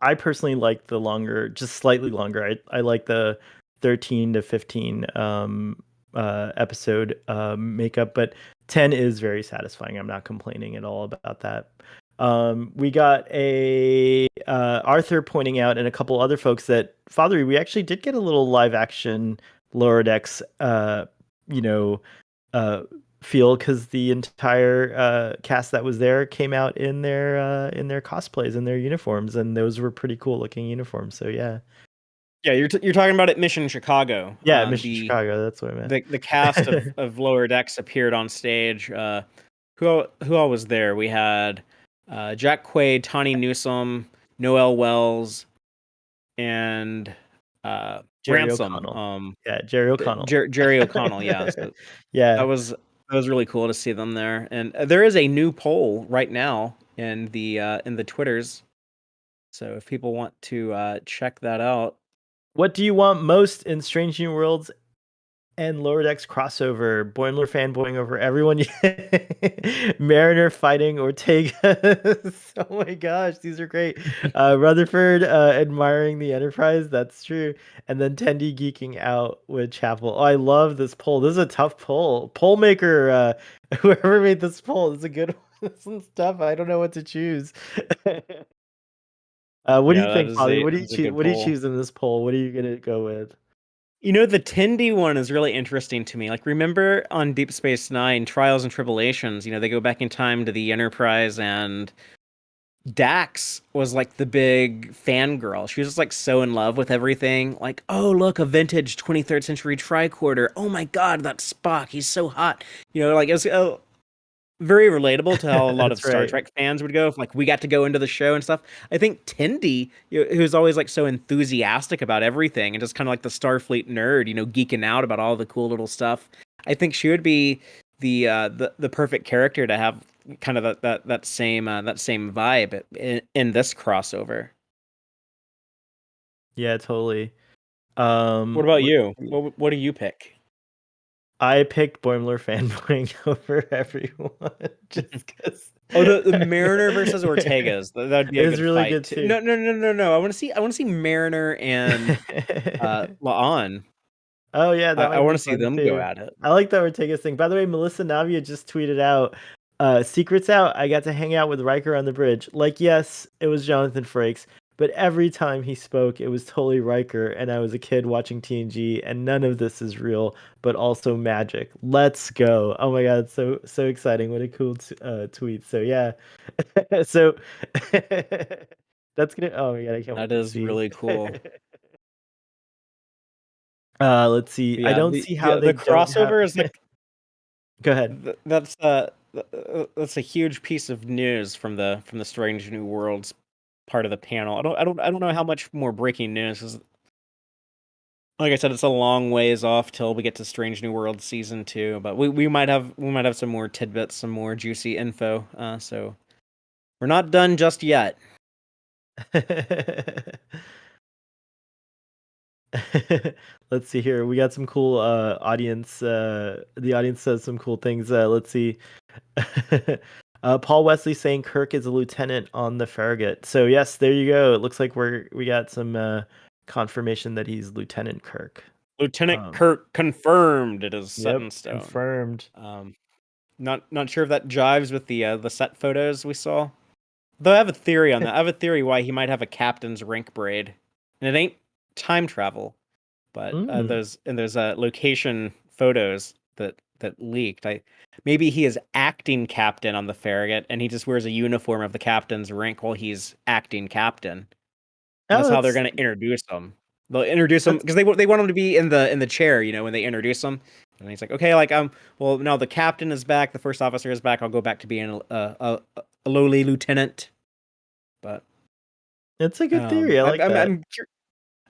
I personally like the longer, just slightly longer. I like the 13 to 15 episode makeup, but 10 is very satisfying. I'm not complaining at all about that. We got a Arthur pointing out and a couple other folks that Fathery, we actually did get a little live action Lower Decks feel, because the entire cast that was there came out in their cosplays and their uniforms, and those were pretty cool looking uniforms. So yeah. Yeah, you're talking about at Mission Chicago. Yeah, Mission Chicago. That's what I meant. The cast of Lower Decks appeared on stage. Who all was there? We had Jack Quaid, Tawny Newsome, Noel Wells, and Jerry Ransom. O'Connell. Jerry O'Connell. Jerry O'Connell. Yeah, so yeah. That was really cool to see them there. And there is a new poll right now in the Twitters. So if people want to check that out. What do you want most in Strange New Worlds and Lower Decks crossover, Boimler fanboying over everyone. Mariner fighting Ortega. Oh my gosh, these are great. Rutherford admiring the Enterprise. That's true. And then Tendi geeking out with Chapel. Oh, I love this poll. This is a tough poll. Poll maker, whoever made this poll, this is a good one. Some stuff. I don't know what to choose. What do Yeah, you think, Polly? What do you that's a choose? good What do you poll. choose in this poll? What are you gonna go with? The Tendi one is really interesting to me. Like, remember on Deep Space Nine, Trials and Tribulations, they go back in time to the Enterprise, and Dax was like the big fangirl. She was just like so in love with everything. Like, oh, look, a vintage 23rd century tricorder. Oh my God, that's Spock. He's so hot. Like it was very relatable to how a lot of That's Star right. Trek fans would go if like we got to go into the show and stuff. I think Tendi, who's always like so enthusiastic about everything and just kind of like the Starfleet nerd, geeking out about all the cool little stuff. I think she would be the perfect character to have kind of that same vibe in this crossover. Yeah, totally. What about Let's you? see. What do you pick? I picked Boimler fanboying over everyone just because Oh, the Mariner versus Ortegas. That'd be a it's good really fight good too. too. No, no, no, no, no. I want to see Mariner and La'an. Oh yeah, that I might want be to see fun them go too. at it. I like the Ortega's thing. By the way, Melissa Navia just tweeted out, secrets out. I got to hang out with Riker on the bridge. Like, yes, it was Jonathan Frakes, but every time he spoke, it was totally Riker, and I was a kid watching TNG, and none of this is real, but also magic. Let's go. Oh my god, so exciting. What a cool tweet. So yeah. So that's gonna, oh my god, I can't wait That to is see. really cool. Let's see. But I yeah, don't see how the they don't have. crossover is like Go ahead. that's a huge piece of news from the Strange New Worlds part of the panel. I don't know how much more breaking news, 'cause like I said, it's a long ways off till we get to Strange New Worlds season 2, but we might have some more tidbits, some more juicy info. So we're not done just yet. Let's see here. We got some cool audience. The audience says some cool things. Let's see. Paul Wesley saying Kirk is a lieutenant on the Farragut. So yes, there you go. It looks like we got some confirmation that he's Lieutenant Kirk. Lieutenant Kirk confirmed. It is set Yep, in stone. confirmed. Not sure if that jives with the set photos we saw. Though I have a theory on that. I have a theory why he might have a captain's rank braid, and it ain't time travel, but those location photos that leaked. Maybe he is acting captain on the Farragut, and he just wears a uniform of the captain's rank while he's acting captain. And Oh, that's how they're going to introduce him. They'll introduce him because they want him to be in the chair, when they introduce him. And he's like, okay, like well, now the captain is back, the first officer is back. I'll go back to being a lowly lieutenant. But it's a good theory. I like that.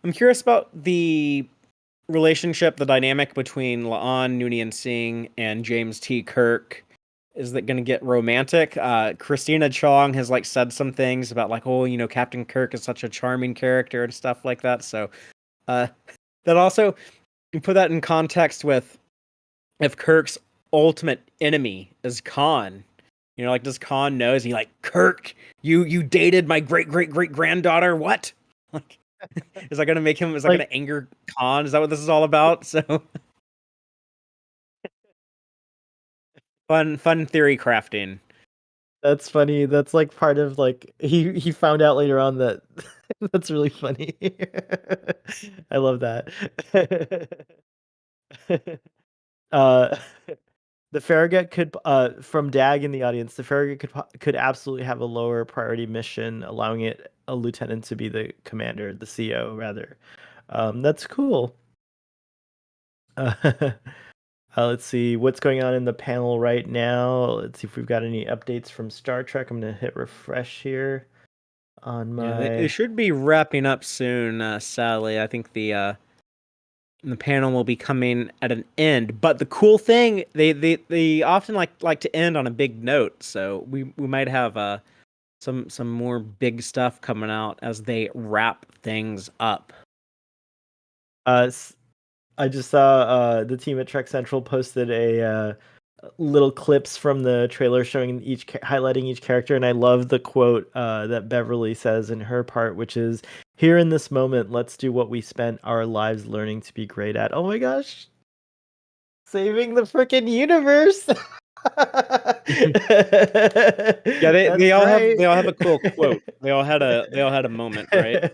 I'm curious about the relationship, the dynamic between La'an, Noonien Singh, and James T. Kirk. Is that going to get romantic? Christina Chong has like said some things about like, oh, Captain Kirk is such a charming character and stuff like that. So that also, you put that in context with if Kirk's ultimate enemy is Khan. Like, does Khan know? Is he like, Kirk, you dated my great granddaughter? What? Like, is that gonna make him? Is that gonna anger Khan? Is that what this is all about? So fun theory crafting. That's funny. That's like part of like he found out later on that that's really funny. I love that. uh the Farragut could from Dag in the audience, the Farragut could absolutely have a lower priority mission, allowing it a lieutenant to be the commander, the CO rather. That's cool. Let's see what's going on in the panel right now. Let's see if we've got any updates from Star Trek. I'm gonna hit refresh here on my. Yeah, they should be wrapping up soon. Sadly, I think the panel will be coming at an end. But the cool thing, they often like to end on a big note. So we might have some more big stuff coming out as they wrap things up. I just saw the team at Trek Central posted a little clips from the trailer showing highlighting each character, and I love the quote that Beverly says in her part, which is, "Here in this moment, let's do what we spent our lives learning to be great at." Oh my gosh, saving the freaking universe! Yeah, That's right. they all have a cool quote. They all had a moment, right?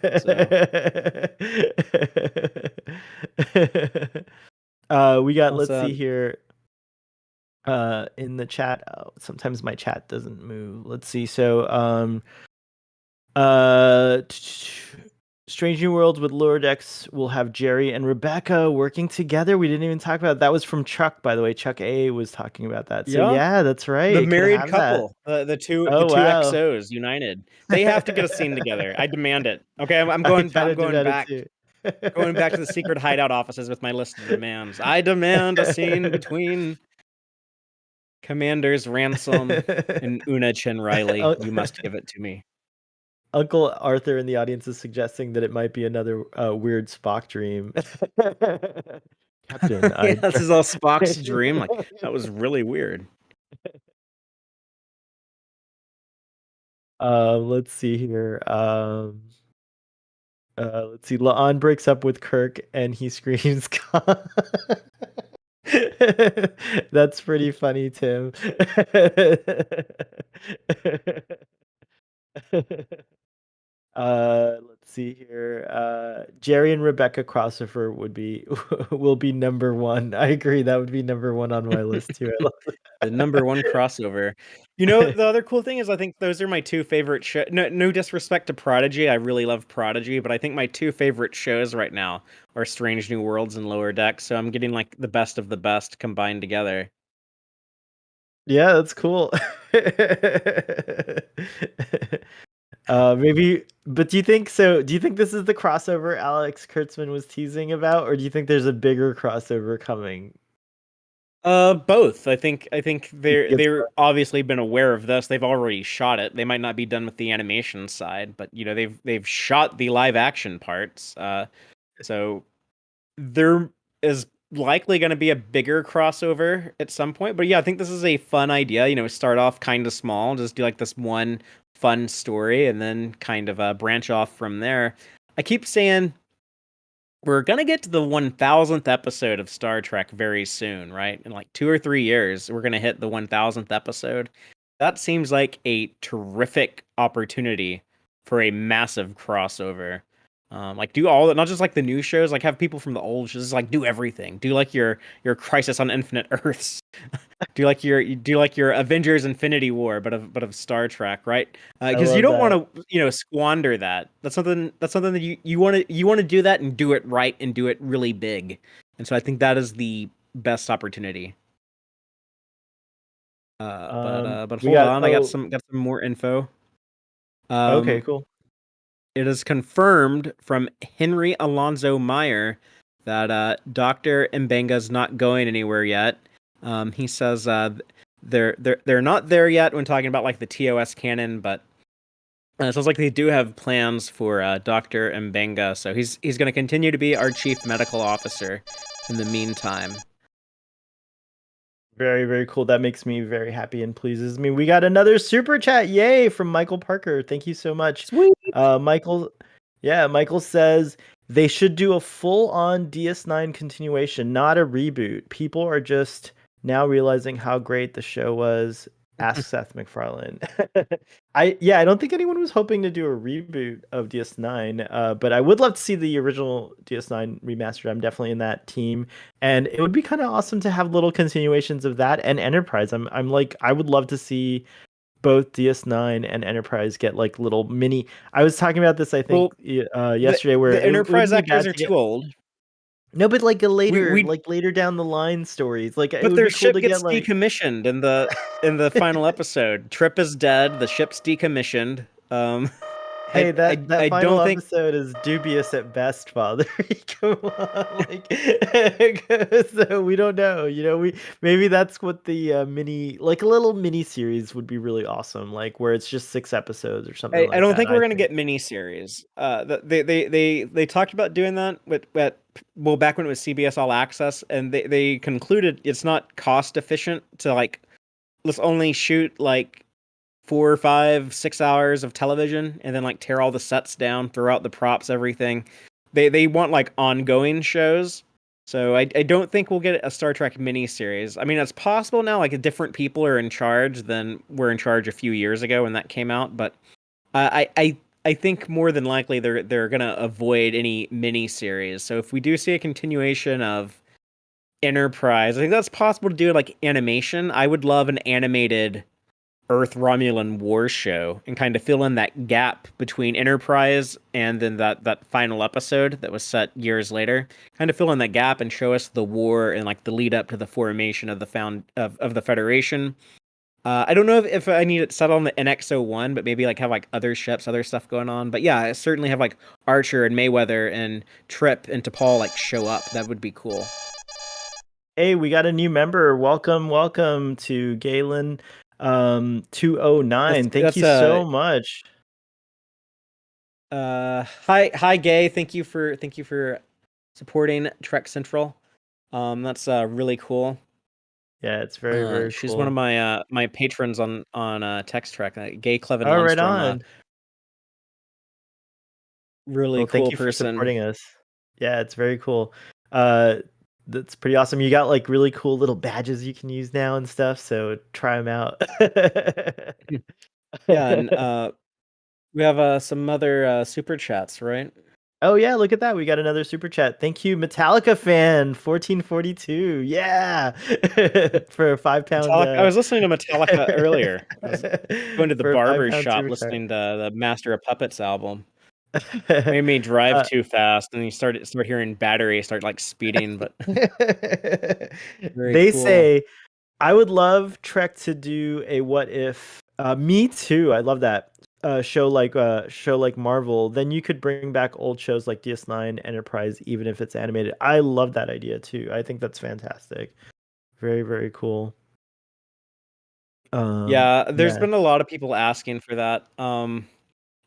So We got, that's let's see here, in the chat. Oh, sometimes my chat doesn't move. Let's see. So uh Strange New Worlds with Lower Decks will have Jerry and Rebecca working together. We didn't even talk about that. That was from Chuck, by the way. Chuck A was talking about that. So yeah. yeah, that's right. The It could married have that. couple, the Oh two wow. XOs united. They have to get a scene together. I demand it. Okay, I kind I'm of going did it back too. to the secret hideout offices with my list of demands. I demand a scene between Commanders Ransom and Una Chen Riley. You must give it to me. Uncle Arthur in the audience is suggesting that it might be another weird Spock dream. Captain, Yeah, I. this is all Spock's dream. Like, that was really weird. Let's see here. Let's see. La'an breaks up with Kirk and he screams, "God." That's pretty funny, Tim. Let's see here. Jerry and Rebecca crossover will be number one. I agree. That would be number one on my list too. I love The number one crossover. You know, the other cool thing is I think those are my two favorite shows. No disrespect to Prodigy. I really love Prodigy, but I think my two favorite shows right now are Strange New Worlds and Lower Decks. So I'm getting like the best of the best combined together. Yeah, that's cool. Maybe, but do you think so? Do you think this is the crossover Alex Kurtzman was teasing about, or do you think there's a bigger crossover coming? Both. I think You think it's they're obviously been aware of this. They've already shot it. They might not be done with the animation side, but you know, they've shot the live action parts. So there is likely going to be a bigger crossover at some point. But yeah, I think this is a fun idea. You know, start off kind of small, just do like this one fun story, and then kind of branch off from there. I keep saying we're gonna get to the 1000th episode of Star Trek very soon, right? In like 2 or 3 years, we're gonna hit the 1000th episode. That seems like a terrific opportunity for a massive crossover. Like do all that, not just like the new shows. Like have people from the old shows, like do everything. Do like your Crisis on Infinite Earths. Do like your Avengers Infinity War, but of Star Trek, right? I Because you love don't want that. to squander that. That's something that you want to do that and do it right and do it really big. And so I think that is the best opportunity. But We hold got on, I got some more info. okay, Um, cool. it is confirmed from Henry Alonzo Meyer that Dr. Mbenga's not going anywhere yet. He says they're not there yet when talking about like the TOS canon, but it sounds like they do have plans for Dr. Mbenga, so he's going to continue to be our chief medical officer in the meantime. Very, very cool. That makes me very happy and pleases me. We got another super chat. Yay from Michael Parker. Thank you so much. Sweet. Michael, yeah, Michael says they should do a full-on DS9 continuation, not a reboot. People are just now realizing how great the show was. Ask Seth MacFarlane. I don't think anyone was hoping to do a reboot of DS9, but I would love to see the original DS9 remastered. I'm definitely in that team, and it would be kind of awesome to have little continuations of that and Enterprise. I'm like, I would love to see both DS9 and Enterprise get like little mini. I was talking about this, I think, Well, yesterday, where the it Enterprise wouldn't be actors bad are to get. too old. No, but like We like later down the line stories, like it But would their be cool ship to get gets like. decommissioned in the final episode. Trip is dead. The ship's decommissioned. Hey, that I final don't think. episode is dubious at best, Father. Come on, like, so we don't know. You know, we maybe that's what the mini, like a little mini series would be really awesome, like where it's just 6 episodes or something I like don't that. think we're I gonna think. get miniseries. They talked about doing that with at back when it was CBS All Access, and they concluded it's not cost efficient to like let's only shoot like 4 or 5, 6 hours of television and then like tear all the sets down, throw out the props, everything. They want like ongoing shows. So I don't think we'll get a Star Trek miniseries. I mean, it's possible now, like different people are in charge than were in charge a few years ago when that came out, but I think more than likely they're gonna avoid any miniseries. So if we do see a continuation of Enterprise, I think that's possible to do like animation. I would love an animated Earth Romulan War show and kind of fill in that gap between Enterprise and then that final episode that was set years later. Kind of fill in that gap and show us the war and like the lead up to the formation of the Federation. I don't know if I need it set on the NX-01, but maybe like have like other ships, other stuff going on. But yeah, I certainly have like Archer and Mayweather and Trip and T'Pol like show up. That would be cool. Hey, we got a new member. Welcome to Galen 209. Thank you so much. Hi Gay. Thank you for supporting Trek Central. That's really cool. Yeah, it's very very She's cool. one of my patrons on Text Trek. Gay Clevin Oh, right Lundstrom, on. really Well, cool thank you person. for supporting us. Yeah, it's very cool. That's pretty awesome. You got like really cool little badges you can use now and stuff, so try them out. Yeah, and we have some other super chats, right? Oh yeah, look at that. We got another super chat. Thank you, Metallica fan 1442. Yeah. For a £5 I was listening to Metallica earlier. I was going to the for a barber £5 shop super chat. listening to the Master of Puppets album. Made me drive too fast, and you start hearing battery start like speeding. But they cool. say I would love Trek to do a what if. Me too. I love that. Show like Marvel. Then you could bring back old shows like DS9, Enterprise, even if it's animated. I love that idea too. I think that's fantastic. Very very cool. Yeah, there's been a lot of people asking for that.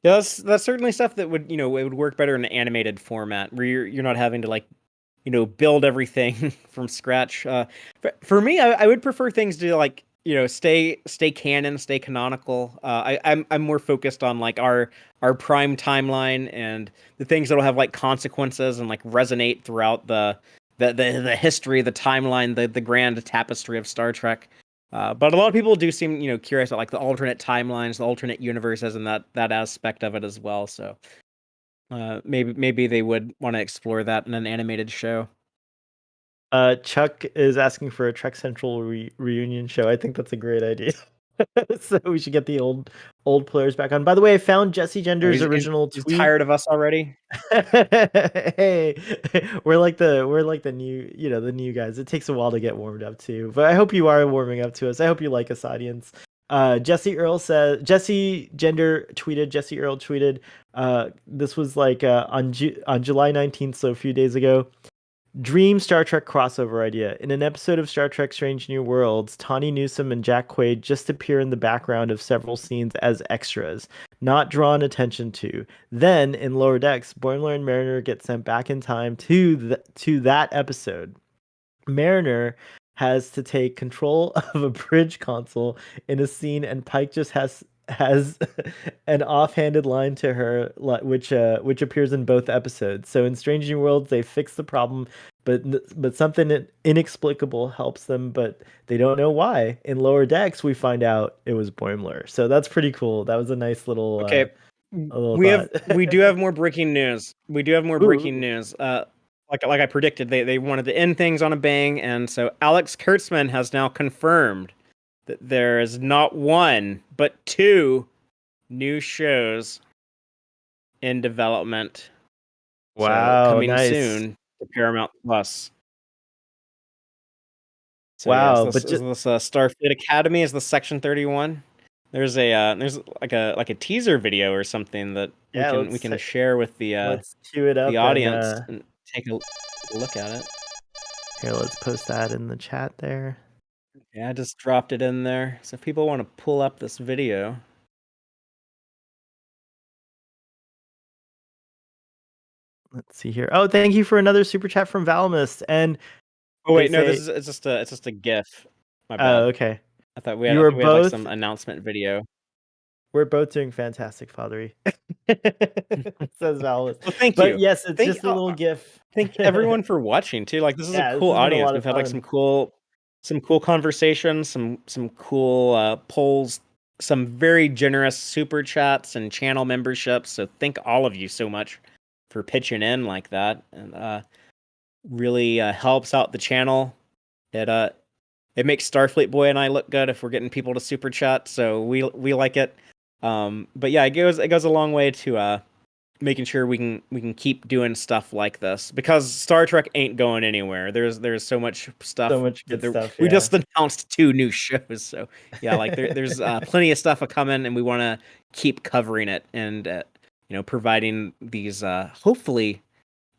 Yeah, that's certainly stuff that would it would work better in an animated format where you're not having to like build everything from scratch. For me, I would prefer things to like stay canon, stay canonical. I'm more focused on like our prime timeline and the things that'll have like consequences and like resonate throughout the history, the timeline, the grand tapestry of Star Trek. But a lot of people do seem, curious about like the alternate timelines, the alternate universes, and that aspect of it as well. So maybe they would want to explore that in an animated show. Chuck is asking for a Trek Central reunion show. I think that's a great idea. So we should get the old players back on. By the way, I found Jesse Gender's original tweet. He's tired of us already. Hey, we're like the new, the new guys. It takes a while to get warmed up too, but I hope you are warming up to us. I hope you like us, audience. Jesse Gender tweeted. Jesse Earl tweeted. This was like on July 19th, so a few days ago. Dream Star Trek crossover idea. In an episode of Star Trek Strange New Worlds, Tawny Newsome and Jack Quaid just appear in the background of several scenes as extras, not drawn attention to. Then, in Lower Decks, Boimler and Mariner get sent back in time to that episode. Mariner has to take control of a bridge console in a scene, and Pike just has an offhanded line to her, which appears in both episodes. So in Strange New Worlds, they fix the problem, but something inexplicable helps them, but they don't know why. In Lower Decks, we find out it was Boimler. So that's pretty cool. That was a nice little we do have more breaking news. Like I predicted, they wanted to end things on a bang, and so Alex Kurtzman has now confirmed that there is not one but two new shows in development. Wow, so coming nice. soon to Paramount Plus. So wow, yes, this Starfleet Academy is the Section 31. There's like a teaser video or something that we can share with the let's cue it up the audience and take a look at it. Here, let's post that in the chat there. Yeah, I just dropped it in there. So if people want to pull up this video. Let's see here. Oh, thank you for another super chat from Valamus. And Oh they wait, no, say, this is it's just a GIF. My oh, bad. okay. I thought we You are had like both some announcement video. We're both doing fantastic, Fathery. Says Valamus. Well, thank But you. yes, it's Thank just a little GIF. thank everyone for watching too. Like this is a Yeah, this cool has been a audience. lot We've of had like fun. some cool conversations, some cool polls, some very generous super chats and channel memberships. So thank all of you so much for pitching in like that, and really helps out the channel. It makes Starfleet Boy and I look good if we're getting people to super chat, so we like it. But yeah, it goes a long way to making sure we can keep doing stuff like this, because Star Trek ain't going anywhere. There's so much stuff So much that good stuff, we yeah. just announced 2 new shows, so yeah, like there's plenty of stuff coming, and we want to keep covering it and providing these hopefully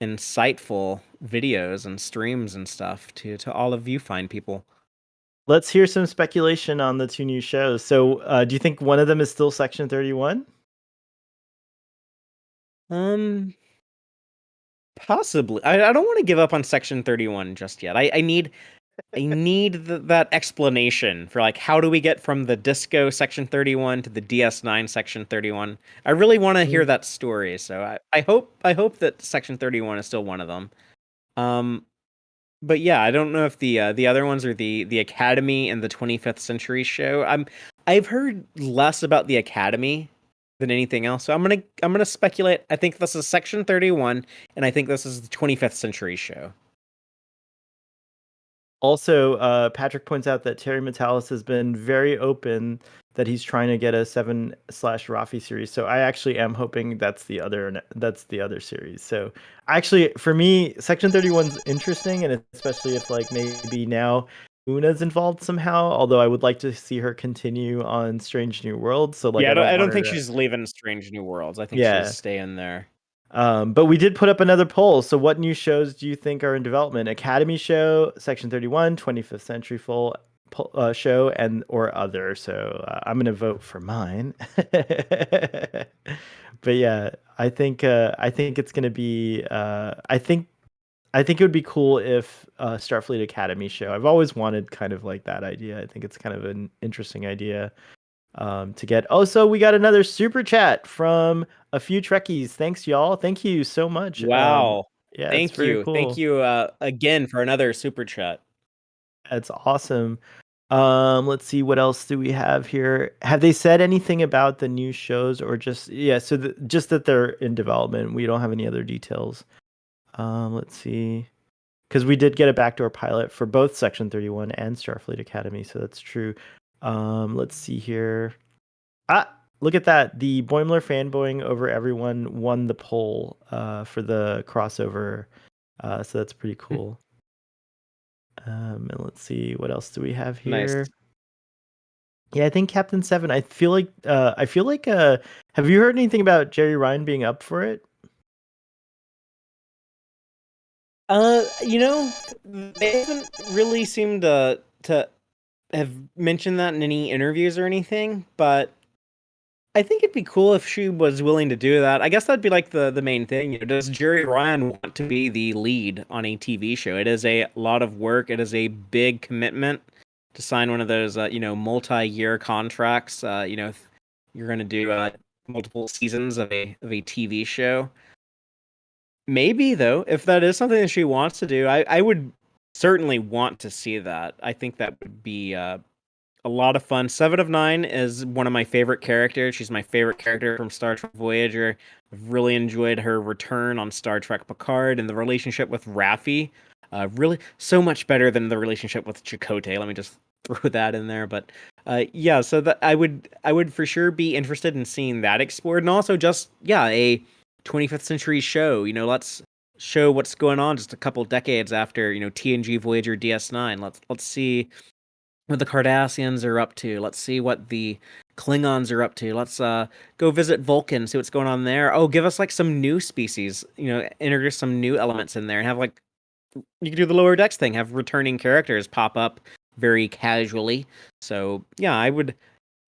insightful videos and streams and stuff to all of you fine people. Let's hear some speculation on the 2 new shows. So, do you think one of them is still Section 31? Possibly. I don't want to give up on Section 31 just yet. I need that explanation for like how do we get from the Disco Section 31 to the DS9 Section 31. I really want to hear that story. So I hope that Section 31 is still one of them. But yeah, I don't know if the other ones are the Academy and the 25th Century Show. I've heard less about the Academy than anything else, so I'm gonna speculate. I think this is Section 31, and I think this is the 25th Century Show. Also, Patrick points out that Terry Matalas has been very open that he's trying to get a 7/Rafi series. So I actually am hoping that's the other series. So actually, for me, Section 31's interesting, and especially if like maybe now Una's involved somehow. Although I would like to see her continue on Strange New Worlds. So like, Yeah, I want don't her think to... she's leaving Strange New Worlds. I think she's Yeah. staying there. But we did put up another poll. So what new shows do you think are in development? Academy show, Section 31, 25th Century full show, and or other. So I'm going to vote for mine. But yeah, I think it's going to be I think it would be cool if Starfleet Academy show. I've always wanted kind of like that idea. I think it's kind of an interesting idea to get. Oh, so we got another super chat from a few Trekkies. Thanks, y'all. Thank you so much. Wow. Yeah, it's very cool. Thank you again for another super chat. That's awesome. Let's see, what else do we have here? Have they said anything about the new shows, or just just that they're in development? We don't have any other details. Let's see, because we did get a backdoor pilot for both Section 31 and Starfleet Academy, so that's true. Let's see here. Look at that. The Boimler fanboying over everyone won the poll for the crossover. So that's pretty cool. And let's see, what else do we have here? Nice. Yeah, I think Captain Seven. I feel like have you heard anything about Jerry Ryan being up for it? They haven't really seemed to have mentioned that in any interviews or anything, but I think it'd be cool if she was willing to do that. I guess that'd be like the main thing. Does Jerry Ryan want to be the lead on a TV show? It is a lot of work. It is a big commitment to sign one of those, multi-year contracts. If you're going to do multiple seasons of a TV show. Maybe though, if that is something that she wants to do, I would certainly want to see that. I think that would be a lot of fun. 7 of 9 is one of my favorite characters. She's my favorite character from Star Trek Voyager. I've really enjoyed her return on Star Trek Picard, and the relationship with Raffi. Really so much better than the relationship with Chakotay. Let me just throw that in there. But yeah, so that I would for sure be interested in seeing that explored, and also just a 25th century show. Let's show what's going on just a couple decades after TNG Voyager DS9. Let's see what the Cardassians are up to. Let's see what the Klingons are up to. Let's go visit Vulcan, see what's going on there. Oh, give us like some new species, introduce some new elements in there, and have like, you can do the Lower Decks thing, have returning characters pop up very casually. So yeah, I would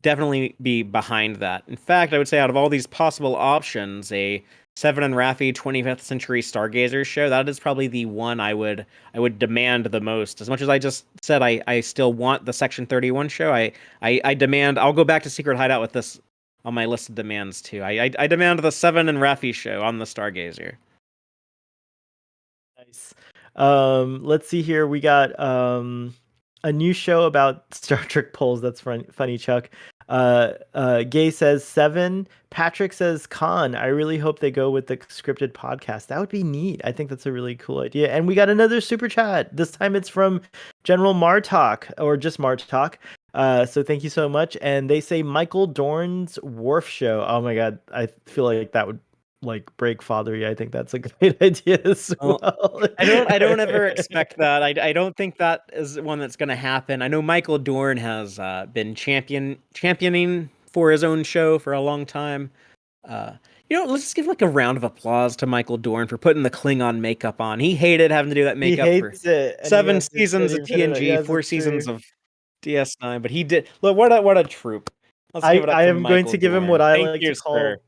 definitely be behind that. In fact, I would say out of all these possible options, a Seven and Raffi 25th Century Stargazer show. That is probably the one I would demand the most. As much as I just said I still want the Section 31 show, I demand. I'll go back to Secret Hideout with this on my list of demands too. I demand the Seven and Raffi show on the Stargazer. Nice. Let's see here. We got a new show about Star Trek polls. That's funny, Chuck. Gay says 7. Patrick says Khan. I really hope they go with the scripted podcast. That would be neat. I think that's a really cool idea. And we got another super chat. This time it's from General Martok, or just Martok. So thank you so much. And they say Michael Dorn's Worf show. Oh my god, I feel like that would like break Fathery. I think that's a great idea as well. I don't ever expect that. I don't think that is one that's going to happen. I know Michael Dorn has been championing for his own show for a long time. Let's just give like a round of applause to Michael Dorn for putting the Klingon makeup on. He hated having to do that makeup for 7 seasons of TNG, 4 seasons of DS9, but he did. Look, what a troop. Let's give it up. I am going to give him what I like to call. Sir.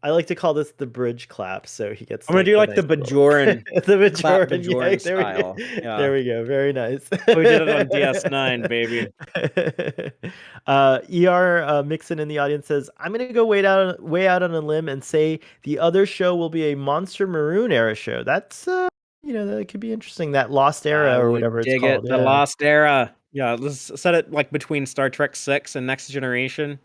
I like to call this the bridge clap, so he gets. I'm gonna do like the Bajoran, the Bajoran, Bajoran style. There we go. Very nice. We did it on DS9, baby. Mixon in the audience says, "I'm gonna go way out on a limb and say the other show will be a Monster Maroon era show. That's that could be interesting. That Lost Era or whatever it's called. The Lost Era. Yeah, let's set it like between Star Trek 6 and Next Generation."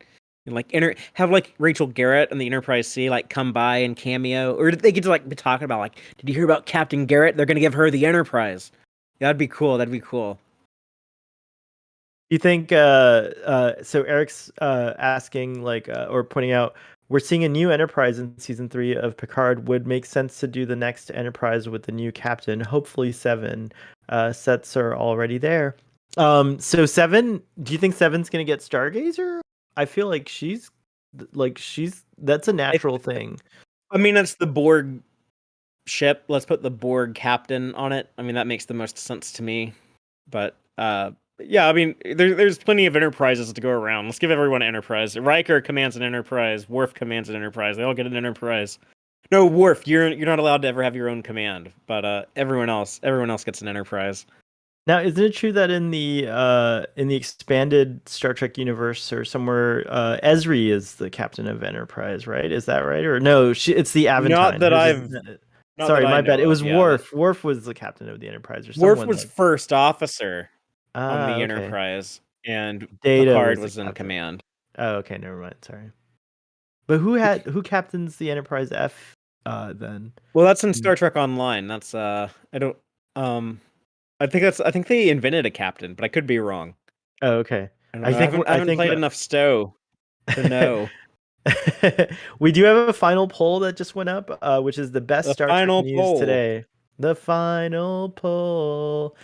And like have like Rachel Garrett and the Enterprise C like come by and cameo, or they get to like be talking about like, did you hear about Captain Garrett? They're gonna give her the Enterprise. Yeah, that'd be cool. You think so Eric's asking like or pointing out we're seeing a new Enterprise in season 3 of Picard. Would make sense to do the next Enterprise with the new captain, hopefully 7. Sets are already there. So 7, do you think 7's gonna get Stargazer? I feel like she's that's a natural thing. I mean, that's the Borg ship. Let's put the Borg captain on it. I mean, that makes the most sense to me. But yeah, I mean, there's plenty of Enterprises to go around. Let's give everyone an Enterprise. Riker commands an Enterprise. Worf commands an Enterprise. They all get an Enterprise. No, Worf, you're not allowed to ever have your own command. But everyone else gets an Enterprise. Now, isn't it true that in the expanded Star Trek universe or somewhere, Ezri is the captain of Enterprise, right? Is that right? Or no, it's the Aventine. Sorry, my bad. It was Worf. Worf was the captain of the Enterprise, or someone. Worf was first officer on the Enterprise, and Picard was in command. Oh, okay, never mind. Sorry. But who captains the Enterprise F then? Well, that's in Star Trek Online. That's I think they invented a captain, but I could be wrong. Oh, okay. I haven't played enough Stowe to know. We do have a final poll that just went up, which is the best Star Trek news today. The final poll.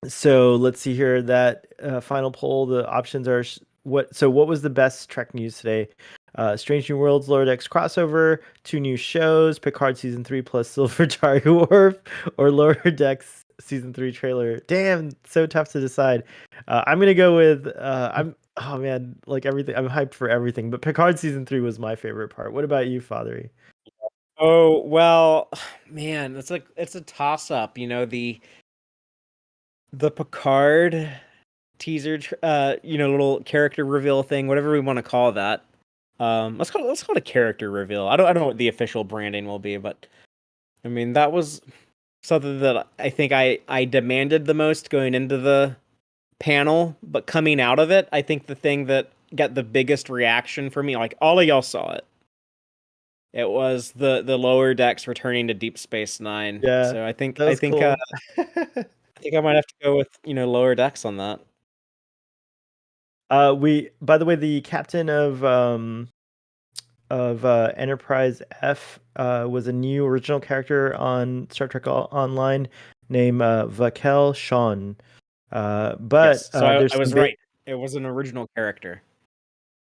So let's see here. That final poll. The options are what was the best Trek news today? Strange New Worlds Lower Decks crossover, 2 new shows, Picard season 3 plus Silver Jar Wharf, or Lower Decks season 3 trailer. Damn, so tough to decide. I'm gonna go with everything. I'm hyped for everything, but Picard season 3 was my favorite part. What about you, Fathery? Oh well, man, it's a toss up. The Picard teaser, little character reveal thing, whatever we want to call that. Let's call it a character reveal. I don't know what the official branding will be, but I mean that was something that I think I demanded the most going into the panel, but coming out of it, I think the thing that got the biggest reaction for me, like all of y'all saw it. It was the Lower Decks returning to Deep Space Nine. Yeah, so I think cool. I think I might have to go with Lower Decks on that. By the way, the captain of Enterprise F was a new original character on Star Trek Online named Vakel Shawn. But I was right. It was an original character.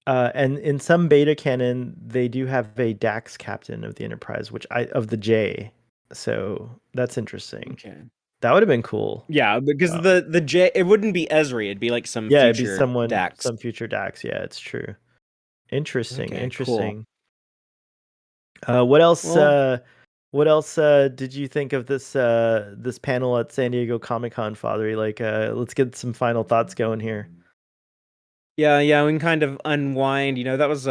And in some beta canon, they do have a Dax captain of the Enterprise, of the J. So that's interesting. Okay. That would have been cool. Yeah, because the J, it wouldn't be Ezri. It'd be like some future it'd be someone Dax. Some future Dax. Yeah, it's true. Interesting. Okay, interesting. Cool. What else? Well, What else did you think of this panel at San Diego Comic-Con, Father? Like, let's get some final thoughts going here. yeah, we can kind of unwind. That was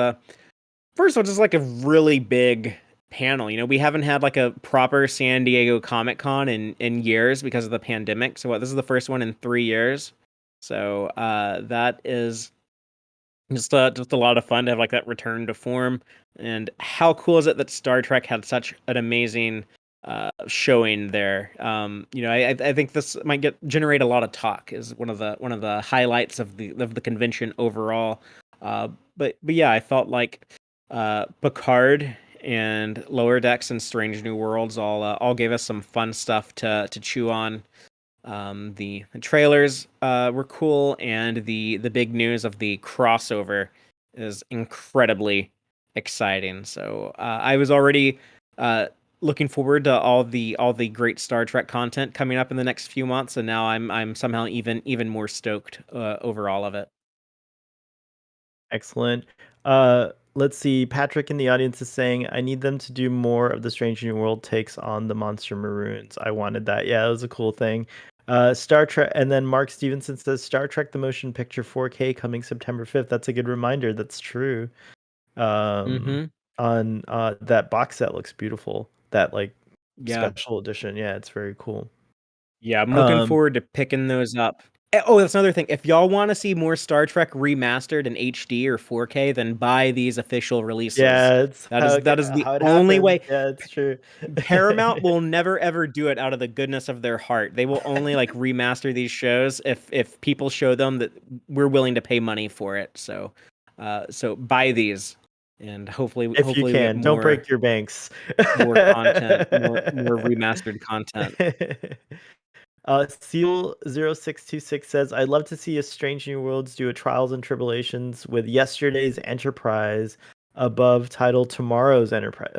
first of all, just like a really big panel. We haven't had like a proper San Diego Comic Con in years because of the pandemic. So this is the first one in 3 years. So that is just a lot of fun to have like that return to form. And how cool is it that Star Trek had such an amazing showing there? I think this might generate a lot of talk. Is one of the highlights of the convention overall. But yeah, I felt like Picard and Lower Decks and Strange New Worlds all gave us some fun stuff to chew on. The trailers were cool, and the big news of the crossover is incredibly exciting. So I was already looking forward to all the great Star Trek content coming up in the next few months, and now I'm somehow even more stoked over all of it. Excellent. Let's see. Patrick in the audience is saying, I need them to do more of the Strange New World takes on the Monster Maroons. I wanted that. Yeah, it was a cool thing. Star Trek, and then Mark Stevenson says Star Trek the Motion Picture 4K coming September 5th. That's a good reminder. That's true. Mm-hmm. On that box set looks beautiful. That like Yeah. special edition. Yeah, it's very cool. Yeah, I'm looking Um, forward to picking those up. Oh, that's another thing. If y'all want to see more Star Trek remastered in HD or 4K, then buy these official releases. yeah, it's That is that is the how it only happens. way. Yeah, it's true. Paramount will never ever do it out of the goodness of their heart. They will only like remaster these shows if people show them that we're willing to pay money for it. So buy these, and hopefully If you hopefully we get can, don't more break your banks. more content, more remastered content. Seal0626 says, I'd love to see a Strange New Worlds do a Trials and Tribulations with yesterday's Enterprise above title Tomorrow's Enterprise.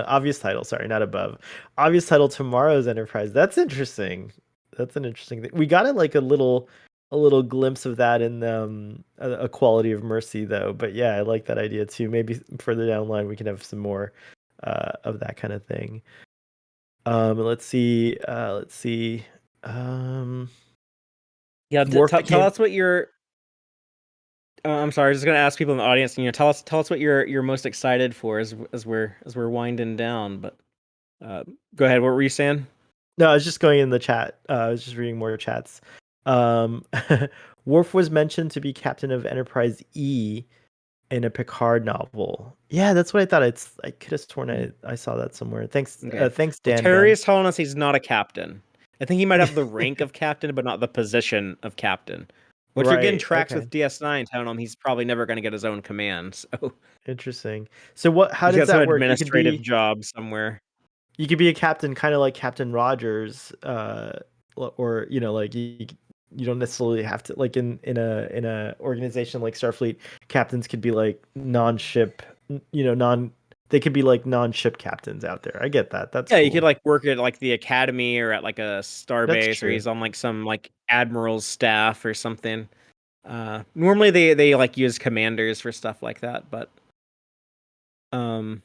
Obvious title, sorry, not above. Obvious title Tomorrow's Enterprise. That's interesting. That's an interesting thing. We got like a little glimpse of that in a Quality of Mercy though. But yeah, I like that idea too. Maybe further down the line we can have some more of that kind of thing. Let's see. Let's see. Um, Yeah, Worf tell became. us what you're. I'm sorry. I was just gonna ask people in the audience. Tell us what you're most excited for as we're winding down. But go ahead. What were you saying? No, I was just going in the chat. I was just reading more chats. Um, Worf was mentioned to be captain of Enterprise E in a Picard novel. Yeah, that's what I thought. I could have sworn I saw that somewhere. Thanks, Okay. thanks, Well, Dan Terry Ben. is telling us he's not a captain. I think he might have the rank of captain, but not the position of captain. Which again Right. tracks Okay. with DS9 telling him he's probably never going to get his own command. So Interesting. So what? How he's does got some that work? You could administrative be. job somewhere. You could be a captain, kind of like Captain Rogers, or like you don't necessarily have to like in a organization like Starfleet. Captains could be like non-ship, non. They could be like non-ship captains out there. I get that. That's Yeah, you could cool. like work at like the academy or at like a star That's base, or true. he's on like some like admiral's staff or something. Normally they like use commanders for stuff like that, um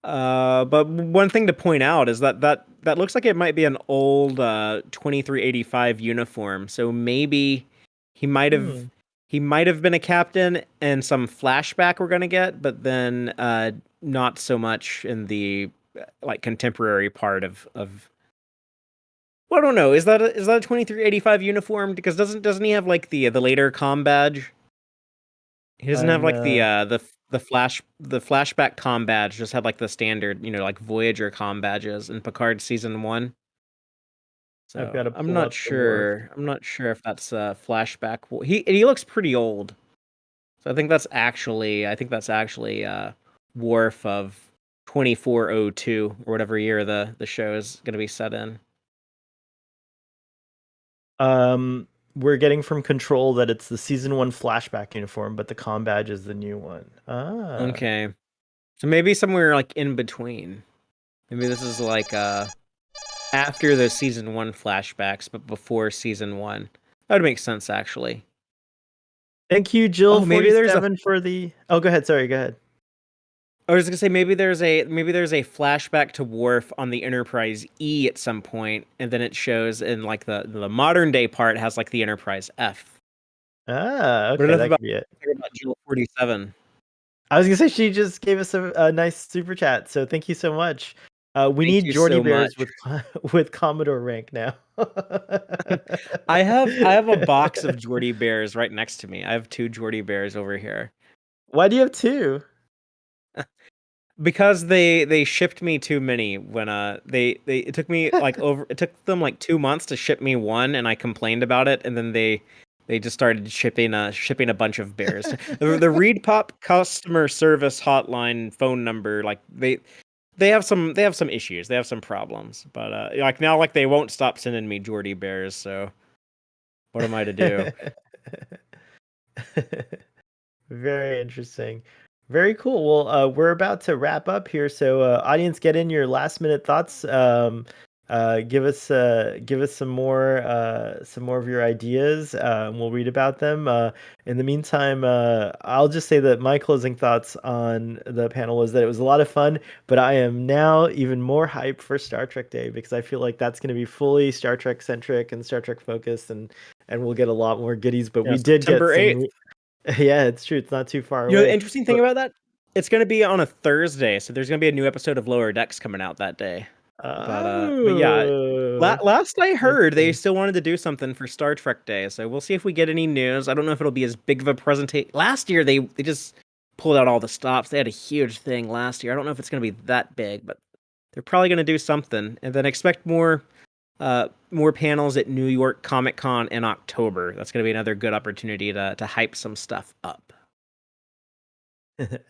but one thing to point out is that looks like it might be an old 2385 uniform. So maybe he might have Hmm. he might have been a captain in some flashback we're gonna get, but then not so much in the like contemporary part of. Well, I don't know. Is that a 2385 uniform? Because doesn't he have like the later comm badge? He doesn't have I'm like the flashback comm badge. Just had like the standard, like Voyager comm badges in Picard season 1. I've So got to I'm pull not up the Worf. sure. I'm not sure if that's a flashback. He looks pretty old. So I think that's actually Worf of 2402 or whatever year the show is going to be set in. We're getting from Control that it's the season 1 flashback uniform, but the comm badge is the new one. Ah. Okay. So maybe somewhere like in between. Maybe this is like after the season 1 flashbacks, but before season 1. That would make sense actually. Thank you, Oh, maybe there's a Jill47 for the. Oh, go ahead. Sorry, go ahead. I was gonna say maybe there's a flashback to Worf on the Enterprise E at some point, and then it shows in like the modern day part has like the Enterprise F. Ah, But okay, enough that about could be it. Jill 47. I was gonna say she just gave us a nice super chat, so thank you so much. We Thank need you Geordie so much. Bears with with Commodore rank now. I have a box of Geordie Bears right next to me. I have 2 Geordie Bears over here. Why do you have 2? Because they shipped me too many when they it took me like it took them like 2 months to ship me one, and I complained about it, and then they just started shipping a bunch of bears. The Reed Pop customer service hotline phone number, like they have some issues. They have some problems. But like now, like they won't stop sending me Geordie Bears, so what am I to do? Very interesting. Very cool. Well, we're about to wrap up here, so audience, get in your last minute thoughts. Give us some more of your ideas. And we'll read about them. In the meantime, I'll just say that my closing thoughts on the panel was that it was a lot of fun, but I am now even more hyped for Star Trek Day because I feel like that's going to be fully Star Trek centric and Star Trek focused, and we'll get a lot more goodies. But Yeah, we did get September 8th. Yeah, it's true. It's not too far You know, the away. interesting thing about that, it's going to be on a Thursday, so there's going to be a new episode of Lower Decks coming out that day. But yeah, Oh, last I heard, they interesting. still wanted to do something for Star Trek Day, so we'll see if we get any news. I don't know if it'll be as big of a presentation. Last year, they just pulled out all the stops. They had a huge thing last year. I don't know if it's going to be that big, but they're probably going to do something. And then expect more panels at New York Comic Con in October. That's going to be another good opportunity to hype some stuff up.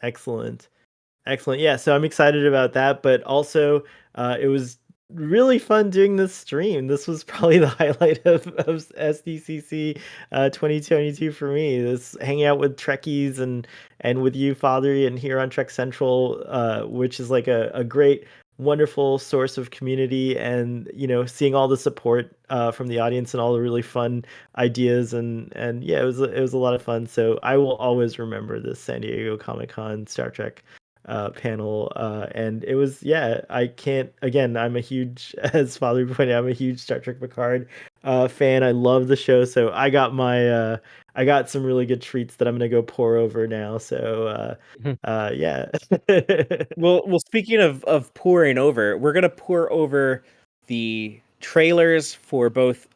Excellent. Excellent. Yeah, so I'm excited about that, but also it was really fun doing this stream. This was probably the highlight of SDCC 2022 for me. This hanging out with Trekkies and with you, Father, and here on Trek Central, which is like a great, wonderful source of community, and seeing all the support from the audience and all the really fun ideas, and yeah, it was a lot of fun. So I will always remember this San Diego Comic-Con Star Trek panel, and it was, yeah, I can't, again, I'm a huge, as Father pointed out, I'm a huge Star Trek Picard fan. I love the show, so I got some really good treats that I'm gonna go pour over now, so yeah. Well, speaking of pouring over, we're gonna pour over the trailers for both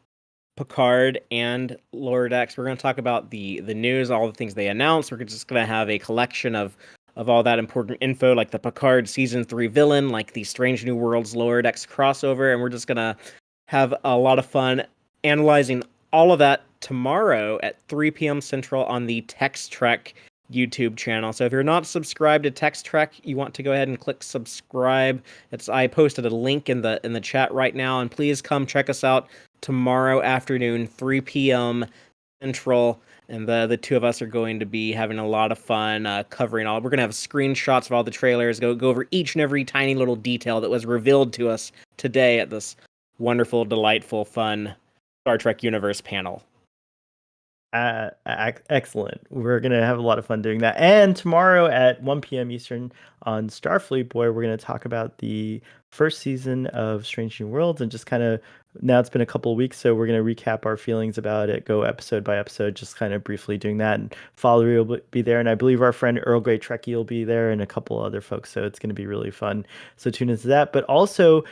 Picard and Lower Decks. We're gonna talk about the news, all the things they announced. We're just gonna have a collection of all that important info, like the Picard season 3 villain, like the Strange New Worlds Lower Decks crossover, and we're just gonna have a lot of fun analyzing all of that tomorrow at 3 p.m. Central on the Text Trek YouTube channel. So if you're not subscribed to Text Trek, you want to go ahead and click subscribe. I posted a link in the chat right now, and please come check us out tomorrow afternoon, 3 p.m. Central. And the two of us are going to be having a lot of fun covering all. We're going to have screenshots of all the trailers, go over each and every tiny little detail that was revealed to us today at this wonderful, delightful, fun Star Trek Universe panel. Excellent. We're gonna have a lot of fun doing that. And tomorrow at 1 p.m. Eastern on Starfleet Boy, we're gonna talk about the first season of Strange New Worlds, and just kind of, now it's been a couple of weeks, so we're gonna recap our feelings about it, go episode by episode, just kind of briefly doing that. And Follery will be there, and I believe our friend Earl Grey Trekkie will be there, and a couple other folks. So it's gonna be really fun. So tune into that. But also,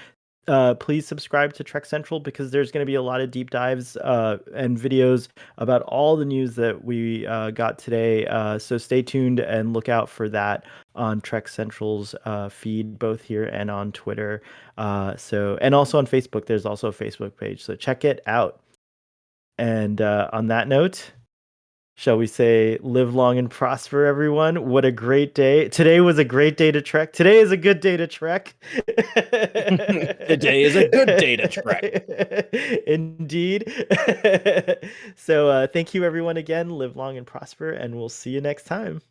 please subscribe to Trek Central, because there's going to be a lot of deep dives and videos about all the news that we got today. So stay tuned and look out for that on Trek Central's feed, both here and on Twitter. And also on Facebook. There's also a Facebook page, so check it out. And on that note, shall we say, live long and prosper, everyone? What a great day. Today was a great day to trek. Today is a good day to trek. Today is a good day to trek. Indeed. So thank you, everyone, again. Live long and prosper, and we'll see you next time.